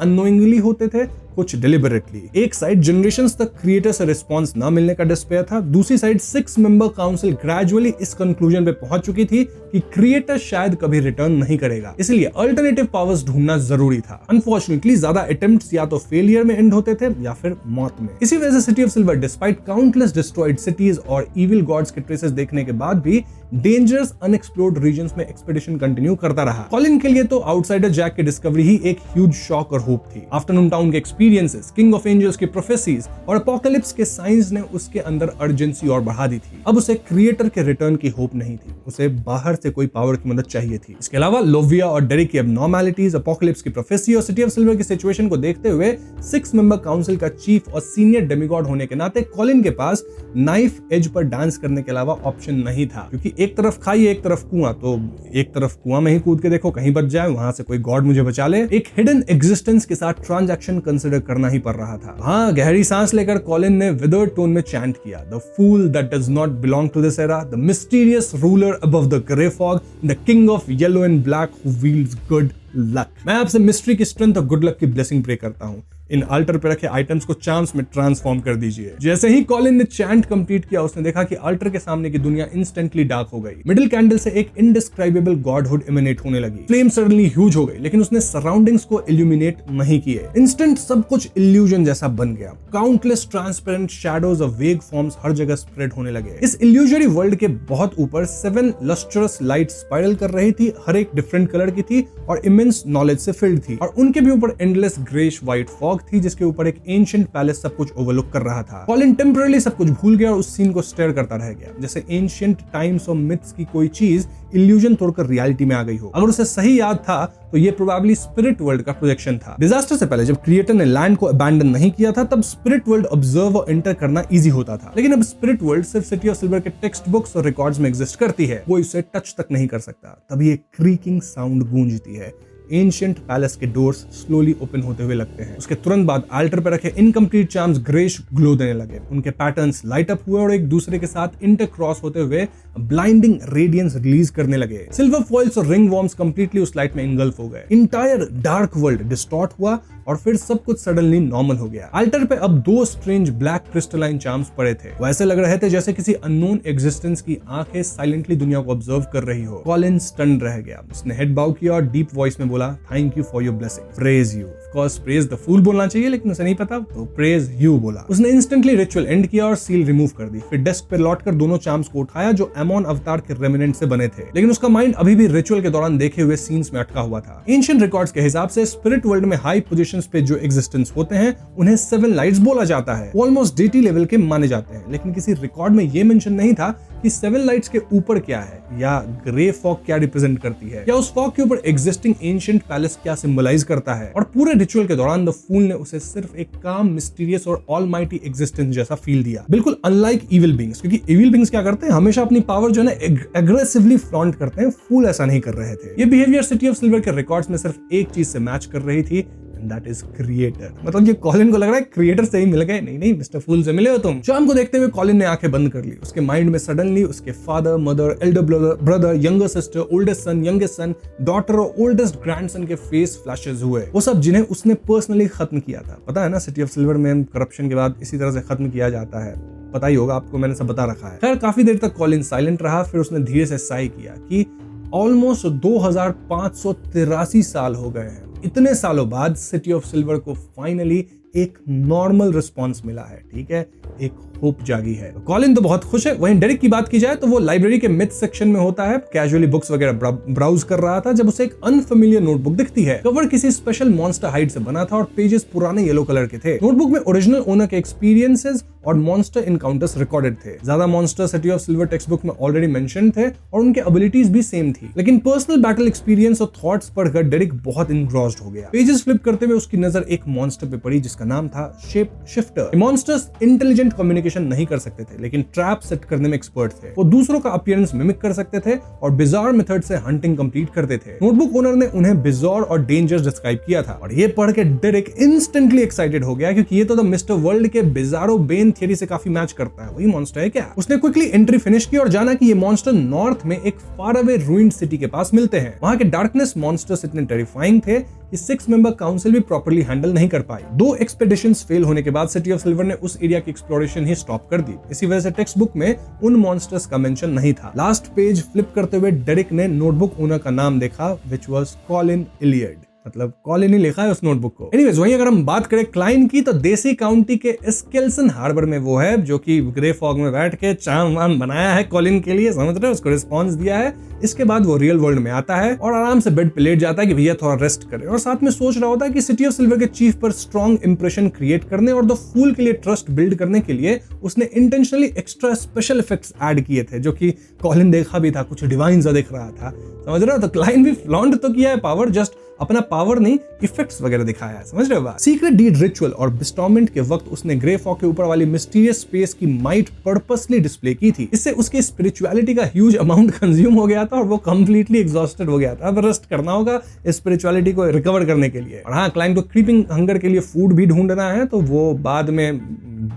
अननोइंगली होते थे, कुछ डिलिबरेटली। एक साइड जनरेशंस तक क्रिएटर से रिस्पांस ना मिलने का डिस्पेयर था, दूसरी साइड 6 मेंबर काउंसिल ग्रेजुअली इस कंक्लूजन पे पहुंच चुकी थी कि क्रिएटर शायद कभी रिटर्न नहीं करेगा, इसलिए अल्टरनेटिव पावर्स ढूंढना जरूरी था। अनफॉर्चुनेटली ज्यादा अटेम्प्ट्स या तो फेलियर में एंड होते थे या फिर मौत में। इसी वजह से city of silver despite countless destroyed cities और इविल गॉड्स के ट्रेसेस देखने के बाद भी डेंजरस अनएक्सप्लोर्ड रीजन्स में एक्सपेडिशन कंटिन्यू करता रहा। कॉलिन के लिए तो आउटसाइडर जैक की डिस्कवरी ही एक ह्यूज शॉक और होप थी। आफ्टरनून टाउन के एक्सपीरियंसेस, किंग ऑफ एंजल्स की प्रोफेसीज और अपोकलिप्स के साइंस ने उसके अंदर अर्जेंसी और बढ़ा दी थी। अब उसे क्रिएटर के रिटर्न की होप नहीं थी, उसे बाहर से कोई पावर की मदद चाहिए थी। इसके अलावा लोविया और डेरिक की एबनॉर्मैलिटीज, अपोकलिप्स की प्रोफेसी और सिटी ऑफ सिल्वर की सिचुएशन को देखते हुए 6 मेंबर काउंसिल का चीफ और सीनियर डेमिगॉड होने के नाते कॉलिन के पास नाइफ एज पर डांस करने के अलावा ऑप्शन नहीं था, क्योंकि एक तरफ खाई एक तरफ कुआं, तो एक तरफ कुआं में ही कूद के देखो, कहीं बच जाए, वहां से कोई गॉड मुझे बचा ले। एक हिडन एग्जिस्टेंस के साथ ट्रांजैक्शन कंसिडर करना ही पड़ रहा था। हाँ, गहरी सांस लेकर कॉलिन ने विदर्ड टोन में चैंट किया, the Fool that does not belong to this era, the mysterious ruler above the grey fog, the king of yellow and black who wields good luck. मैं आपसे मिस्ट्री की strength और good luck की blessing pray करता हूं। इन alter पे रखे items को चार्म्स में ट्रांसफॉर्म कर दीजिए। जैसे ही कॉलिन ने चैंट कंप्लीट किया, उसने देखा कि अल्टर के सामने की दुनिया इंस्टेंटली डार्क हो गई। मिडिल कैंडल से एक इनडिस्क्राइबेबल गॉडहुड इमिनेट होने लगी। फ्लेम सडनली ह्यूज हो गई, लेकिन उसने सराउंडिंग्स को इल्यूमिनेट नहीं किए। इंस्टेंट सब कुछ इल्यूजन जैसा बन गया। काउंटलेस ट्रांसपेरेंट शैडोज और वेग फॉर्म्स हर जगह स्प्रेड होने लगे। इस इल्यूजरी वर्ल्ड के बहुत ऊपर 7 लस्ट्रस लाइट स्पाइरल कर रही थी, हर एक डिफरेंट कलर की थी और इमेंस नॉलेज से फिल्ड थी। और उनके भी ऊपर एंडलेस ग्रेश व्हाइट फॉग थी, जिसके ऊपर एक एंशिएंट पैलेस सब कुछ ओवरलुक कर रहा था। कॉलिन टेम्पररी सब कुछ भूल गया और उस सीन को स्टेयर करता रह गया, जैसे एंशिएंट टाइम्स और मिथ्स की कोई चीज इल्यूजन तोड़कर रियलिटी में आ गई हो। अगर उसे सही याद था तो ये प्रोबेबली स्पिरिट वर्ल्ड का प्रोजेक्शन था। डिजास्टर से पहले जब क्रिएटर ने लैंड को अबैंडन नहीं किया था, तब स्पिरिट वर्ल्ड ऑब्जर्व और एंटर करना इजी होता था। लेकिन अब स्पिरिट वर्ल्ड सिर्फ सिटी ऑफ सिल्वर के टेक्स्ट बुक्स और रिकॉर्ड्स में एग्जिस्ट करती है, कोई उसे टच तक नहीं कर सकता। तभी एक क्रीकिंग साउंड गूंजती है। एंशिएंट पैलेस के डोर्स स्लोली ओपन होते हुए लगते हैं। उसके तुरंत बाद अल्टर पर रखे इनकम्प्लीट चार्म्स ग्रेश ग्लो देने लगे। उनके पैटर्न्स लाइट अप हुए और एक दूसरे के साथ इंटरक्रॉस होते हुए ब्लाइंडिंग रेडियंस रिलीज करने लगे। सिल्वर फॉइल्स और रिंग वॉर्म्स कंप्लीटली उस लाइट में इंगल्फ हो गए। इंटायर डार्क वर्ल्ड डिस्टॉर्ट हुआ और फिर सब कुछ सडनली नॉर्मल हो गया। अल्टर पे अब 2 स्ट्रेंज ब्लैक क्रिस्टलाइन चार्म्स पड़े थे। वो ऐसे लग रहे थे जैसे किसी अननोन एग्जिस्टेंस की आंखें साइलेंटली दुनिया को ऑब्जर्व कर रही हो। कॉलिन स्टन्ड रह गया। उसने हेड बाउ किया और डीप वॉइस में बोला, thank you for your blessing, praise you. Of course praise the Fool बोलना चाहिए, लेकिन उसे नहीं पता, तो प्रेज यू बोला। उसने इंस्टेंटली रिचुअल एंड किया और सील रिमूव कर दी। फिर डेस्क पे लौटकर दोनों चार्म्स को उठाया जो एमोन अवतार के रेमिनेंट से बने थे, लेकिन उसका माइंड अभी भी रिचुअल के दौरान देखे हुए सीन्स में अटका हुआ था। एंशिएंट रिकॉर्ड्स के हिसाब से स्पिरिट वर्ल्ड में हाई पोजीशंस पे जो एग्जिस्टेंस होते हैं उन्हें 7 लाइट्स बोला जाता है। ऑलमोस्ट डेटी लेवल के माने जाते हैं, लेकिन किसी रिकॉर्ड में ये मेंशन नहीं था कि 7 लाइट्स के ऊपर क्या है, या ग्रे फॉग क्या रिप्रेजेंट करती है, या उस फॉग के ऊपर एग्जिस्टिंग एंशिएंट पैलेस क्या सिंबलाइज करता है। और पूरे रिचुअल के दौरान द फूल ने उसे सिर्फ एक काम, मिस्टीरियस और ऑलमाइटी एग्जिस्टेंस जैसा फील दिया, बिल्कुल अनलाइक इविल बीइंग्स। क्योंकि इविल बीइंग्स क्या करते हैं, हमेशा अपनी पावर जो है एग्रेसिवली फ्लॉन्ट करते हैं। फूल ऐसा नहीं कर रहे थे। ये बिहेवियर सिटी ऑफ सिल्वर के रिकॉर्ड्स में सिर्फ एक चीज से मैच कर रही थी, That is creator। मतलब ये कॉलिन को लग रहा है क्रिएटर से ही मिल गए। नहीं, मिस्टर फूल से मिले हो तुम। शाम को देखते हुए कॉलिन ने आंखें बंद कर ली। उसके माइंड में सडनली उसके father, mother, elder brother, younger sister, oldest son, youngest son, daughter और ओल्डेस्ट ग्रैंडसन के फेस फ्लैशेस हुए। वो सब जिन्हें उसने पर्सनली खत्म किया था। पता है ना, सिटी ऑफ सिल्वर में करप्शन के बाद इसी तरह से खत्म किया जाता है। पता ही होगा आपको, मैंने सब बता रखा है। खैर, काफी देर तक कॉलिन साइलेंट रहा। फिर उसने धीरे से साई किया कि ऑलमोस्ट 2583 साल हो गए हैं। इतने सालों बाद सिटी ऑफ सिल्वर को फाइनली एक नॉर्मल रिस्पॉन्स मिला है। ठीक है, एक होप जागी है। कॉलिन तो बहुत खुश है। वहीं डेरिक की बात की जाए तो वो लाइब्रेरी के मिथ सेक्शन में होता है, कैजुअली बुक्स वगैरह ब्राउज कर रहा था, जब उसे एक अनफेमिलियर नोटबुक दिखती है। कवर किसी स्पेशल मॉन्स्टर हाइड से बना था और पेजेस पुराने येलो कलर के थे। नोटबुक में ओरिजिनल ओनर के एक्सपीरियंसेस और मॉन्स्टर इनकाउंटर्स रिकॉर्डेड थे। ज्यादा monster city of silver text book में ऑलरेडी मेंशन थे और उनके एबिलिटीज भी सेम थी, लेकिन पर्सनल बैटल एक्सपीरियंस और थॉट्स पढ़कर डेरिक बहुत इनग्रॉस्ड हो गया। पेजेस फ्लिप करते हुए उसकी नजर एक मॉन्स्टर पे पड़ी जिसका नाम था shape shifter. Monsters intelligent communication नहीं कर सकते थे, लेकिन ट्रैप सेट करने में एक्सपर्ट थे। वो दूसरों का अपीयरेंस मिमिक कर सकते थे और बिजार मेथड से हंटिंग कंप्लीट करते थे। नोटबुक ओनर ने उन्हें बिजार और डेंजरस डिस्क्राइब किया था और ये पढ़ के डेरिक इंस्टेंटली एक्साइटेड हो गया, क्योंकि ये तो द मिस्टर वर्ल्ड के बिजारो बेन थियरी से काफी मैच करता है। वही मॉन्स्टर है क्या? उसने क्विकली एंट्री फिनिश की और जाना कि ये मॉन्स्टर नॉर्थ में एक फार अवे रूइंड सिटी के पास मिलते हैं। वहां के डार्कनेस मॉन्स्टर्स इतने टेरिफाइंग थे कि 6 मेंबर काउंसिल भी प्रॉपर्ली हैंडल नहीं कर पाई। 2 एक्सपेडिशंस फेल होने के बाद सिटी ऑफ सिल्वर ने उस एरिया की एक्सप्लोरेशन ही स्टॉप कर दी। इसी वजह से टेक्स्ट बुक में उन मॉन्स्टर्स का मेंशन नहीं था। लास्ट पेज फ्लिप करते हुए डेरिक ने नोटबुक ओनर का नाम देखा, विच वाज कॉलिन इलियड। मतलब कॉलिन ही लिखा है उस नोटबुक को। एनीवेज, वहीं अगर हम बात करें क्लाइन की, तो देसी काउंटी के स्केल्सन हार्बर में वो है जो कि ग्रे फॉग में बैठ के चाम वाम बनाया है कॉलिन के लिए, समझ रहे हो, उसको रिस्पॉन्स दिया है। इसके बाद वो रियल वर्ल्ड में आता है और आराम से बेड पे लेट जाता है कि भैया थोड़ा रेस्ट करे, और साथ में सोच रहा होता है कि सिटी ऑफ सिल्वर के चीफ पर स्ट्रॉन्ग इंप्रेशन क्रिएट करने और द फूल के लिए ट्रस्ट बिल्ड करने के लिए उसने intentionally extra special effects add किए थे, जो कि कॉलिन देखा भी था, कुछ डिवाइन सा दिख रहा था, समझ रहे हो। तो क्लाइन भी फ्लॉन्ट तो किया है पावर, जस्ट अपना पावर नहीं, इफेक्ट्स वगैरह दिखाया है, समझ रहे हो बात। सीक्रेट डीड रिचुअल और बिस्टॉर्मेंट के वक्त उसने ग्रे फॉग के ऊपर वाली मिस्टीरियस स्पेस की माइट पर्पसली डिस्प्ले की थी। इससे उसकी स्पिरिचुअलिटी का ह्यूज अमाउंट कंज्यूम हो गया था और वो कंप्लीटली एग्जॉस्टेड हो गया था। अब रेस्ट करना होगा स्पिरिचुअलिटी को रिकवर करने के लिए। और हाँ, क्लाइंट को क्रीपिंग हंगर के लिए फूड भी ढूंढना है, तो वो बाद में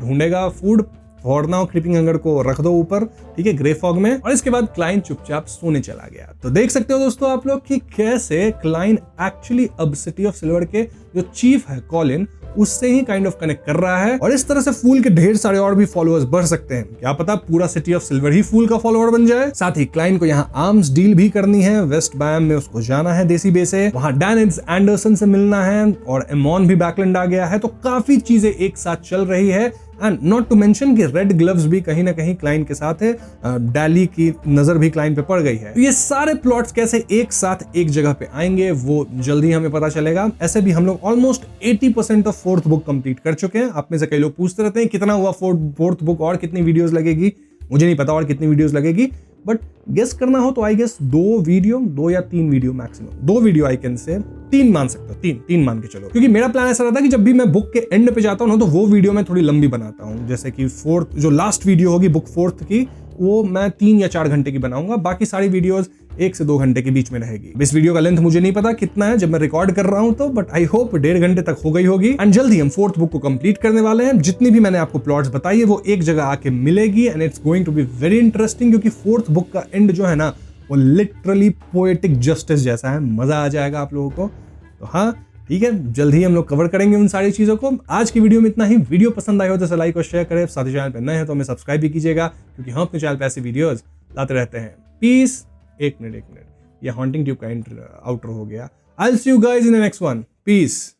ढूंढेगा food. For now creeping hunger को रख दो ऊपर, ठीक है, ग्रे फॉग में। और इसके बाद क्लाइन चुपचाप सोने चला गया। तो देख सकते हो दोस्तों आप लोग कि कैसे क्लाइन एक्चुअली अब सिटी ऑफ सिल्वर के जो चीफ है कॉलिन, उससे ही काइंड ऑफ कनेक्ट कर रहा है। और इस तरह से फूल के ढेर सारे और भी फॉलोअर्स बढ़ सकते हैं। क्या पता पूरा सिटी ऑफ सिल्वर ही फूल का फॉलोअर बन जाए। साथ ही क्लाइन को यहाँ आर्म्स डील भी करनी है। वेस्ट बायम में उसको जाना है देसी बे से, वहां डैन एंडरसन से मिलना है, और एमॉन भी बैकलैंड आ गया है। तो काफी चीजें एक साथ चल रही है। एंड नॉट टू मेंशन कि रेड ग्लव्स भी कहीं ना कहीं क्लाइन के साथ है। डैली की नजर भी क्लाइन पे पड़ गई है। तो ये सारे प्लॉट्स कैसे एक साथ एक जगह पे आएंगे वो जल्दी हमें पता चलेगा। ऐसे भी हम लोग almost 80% of 4th book complete कर चुके हैं। आप में से कई लोग पूछते रहते हैं कितना हुआ 4th बुक, और कितनी वीडियोस लगेगी। मुझे नहीं पता और कितनी वीडियोस लगेगी, बट गेस करना हो तो आई गेस 2 या 3 video maximum. 2 video I can say, 3 मान सकता हूँ, 3 मान के चलो। क्योंकि मेरा प्लान ऐसा रहता है कि जब भी मैं बुक के एंड पे जाता हूँ ना, तो वो वीडियो मैं थोड़ी लंबी बनाता हूँ। जैसे कि 4th जो लास्ट वीडियो होगी बुक 4th की, वो मैं 3 या 4 घंटे की बनाऊंगा। बाकी सारी वीडियोस 1 से 2 घंटे के बीच में रहेगी। इस वीडियो का लेंथ मुझे नहीं पता कितना है जब मैं रिकॉर्ड कर रहा हूं तो, बट आई होप 1.5 घंटे तक हो गई होगी। एंड जल्दी हम 4th बुक को कंप्लीट करने वाले हैं। जितनी भी मैंने आपको प्लॉट्स बताई है वो एक जगह आके मिलेगी, and it's going to be very interesting. क्योंकि 4th बुक का एंड जो है ना, वो लिटरली पोएटिक जस्टिस जैसा है। मजा आ जाएगा आप लोगों को। तो हाँ ठीक है, जल्द ही हम लोग कवर करेंगे उन सारी चीजों को। आज की वीडियो में इतना ही। वीडियो पसंद आई हो तो लाइक और शेयर करें। साथ ही चैनल पर नए हैं तो हमें सब्सक्राइब भी कीजिएगा, क्योंकि हम अपने चैनल पर ऐसी वीडियोस लाते रहते हैं। पीस। एक मिनट, ये हॉन्टिंग ट्यूब का आउटर हो गया। I will see you guys in the next one. Piece.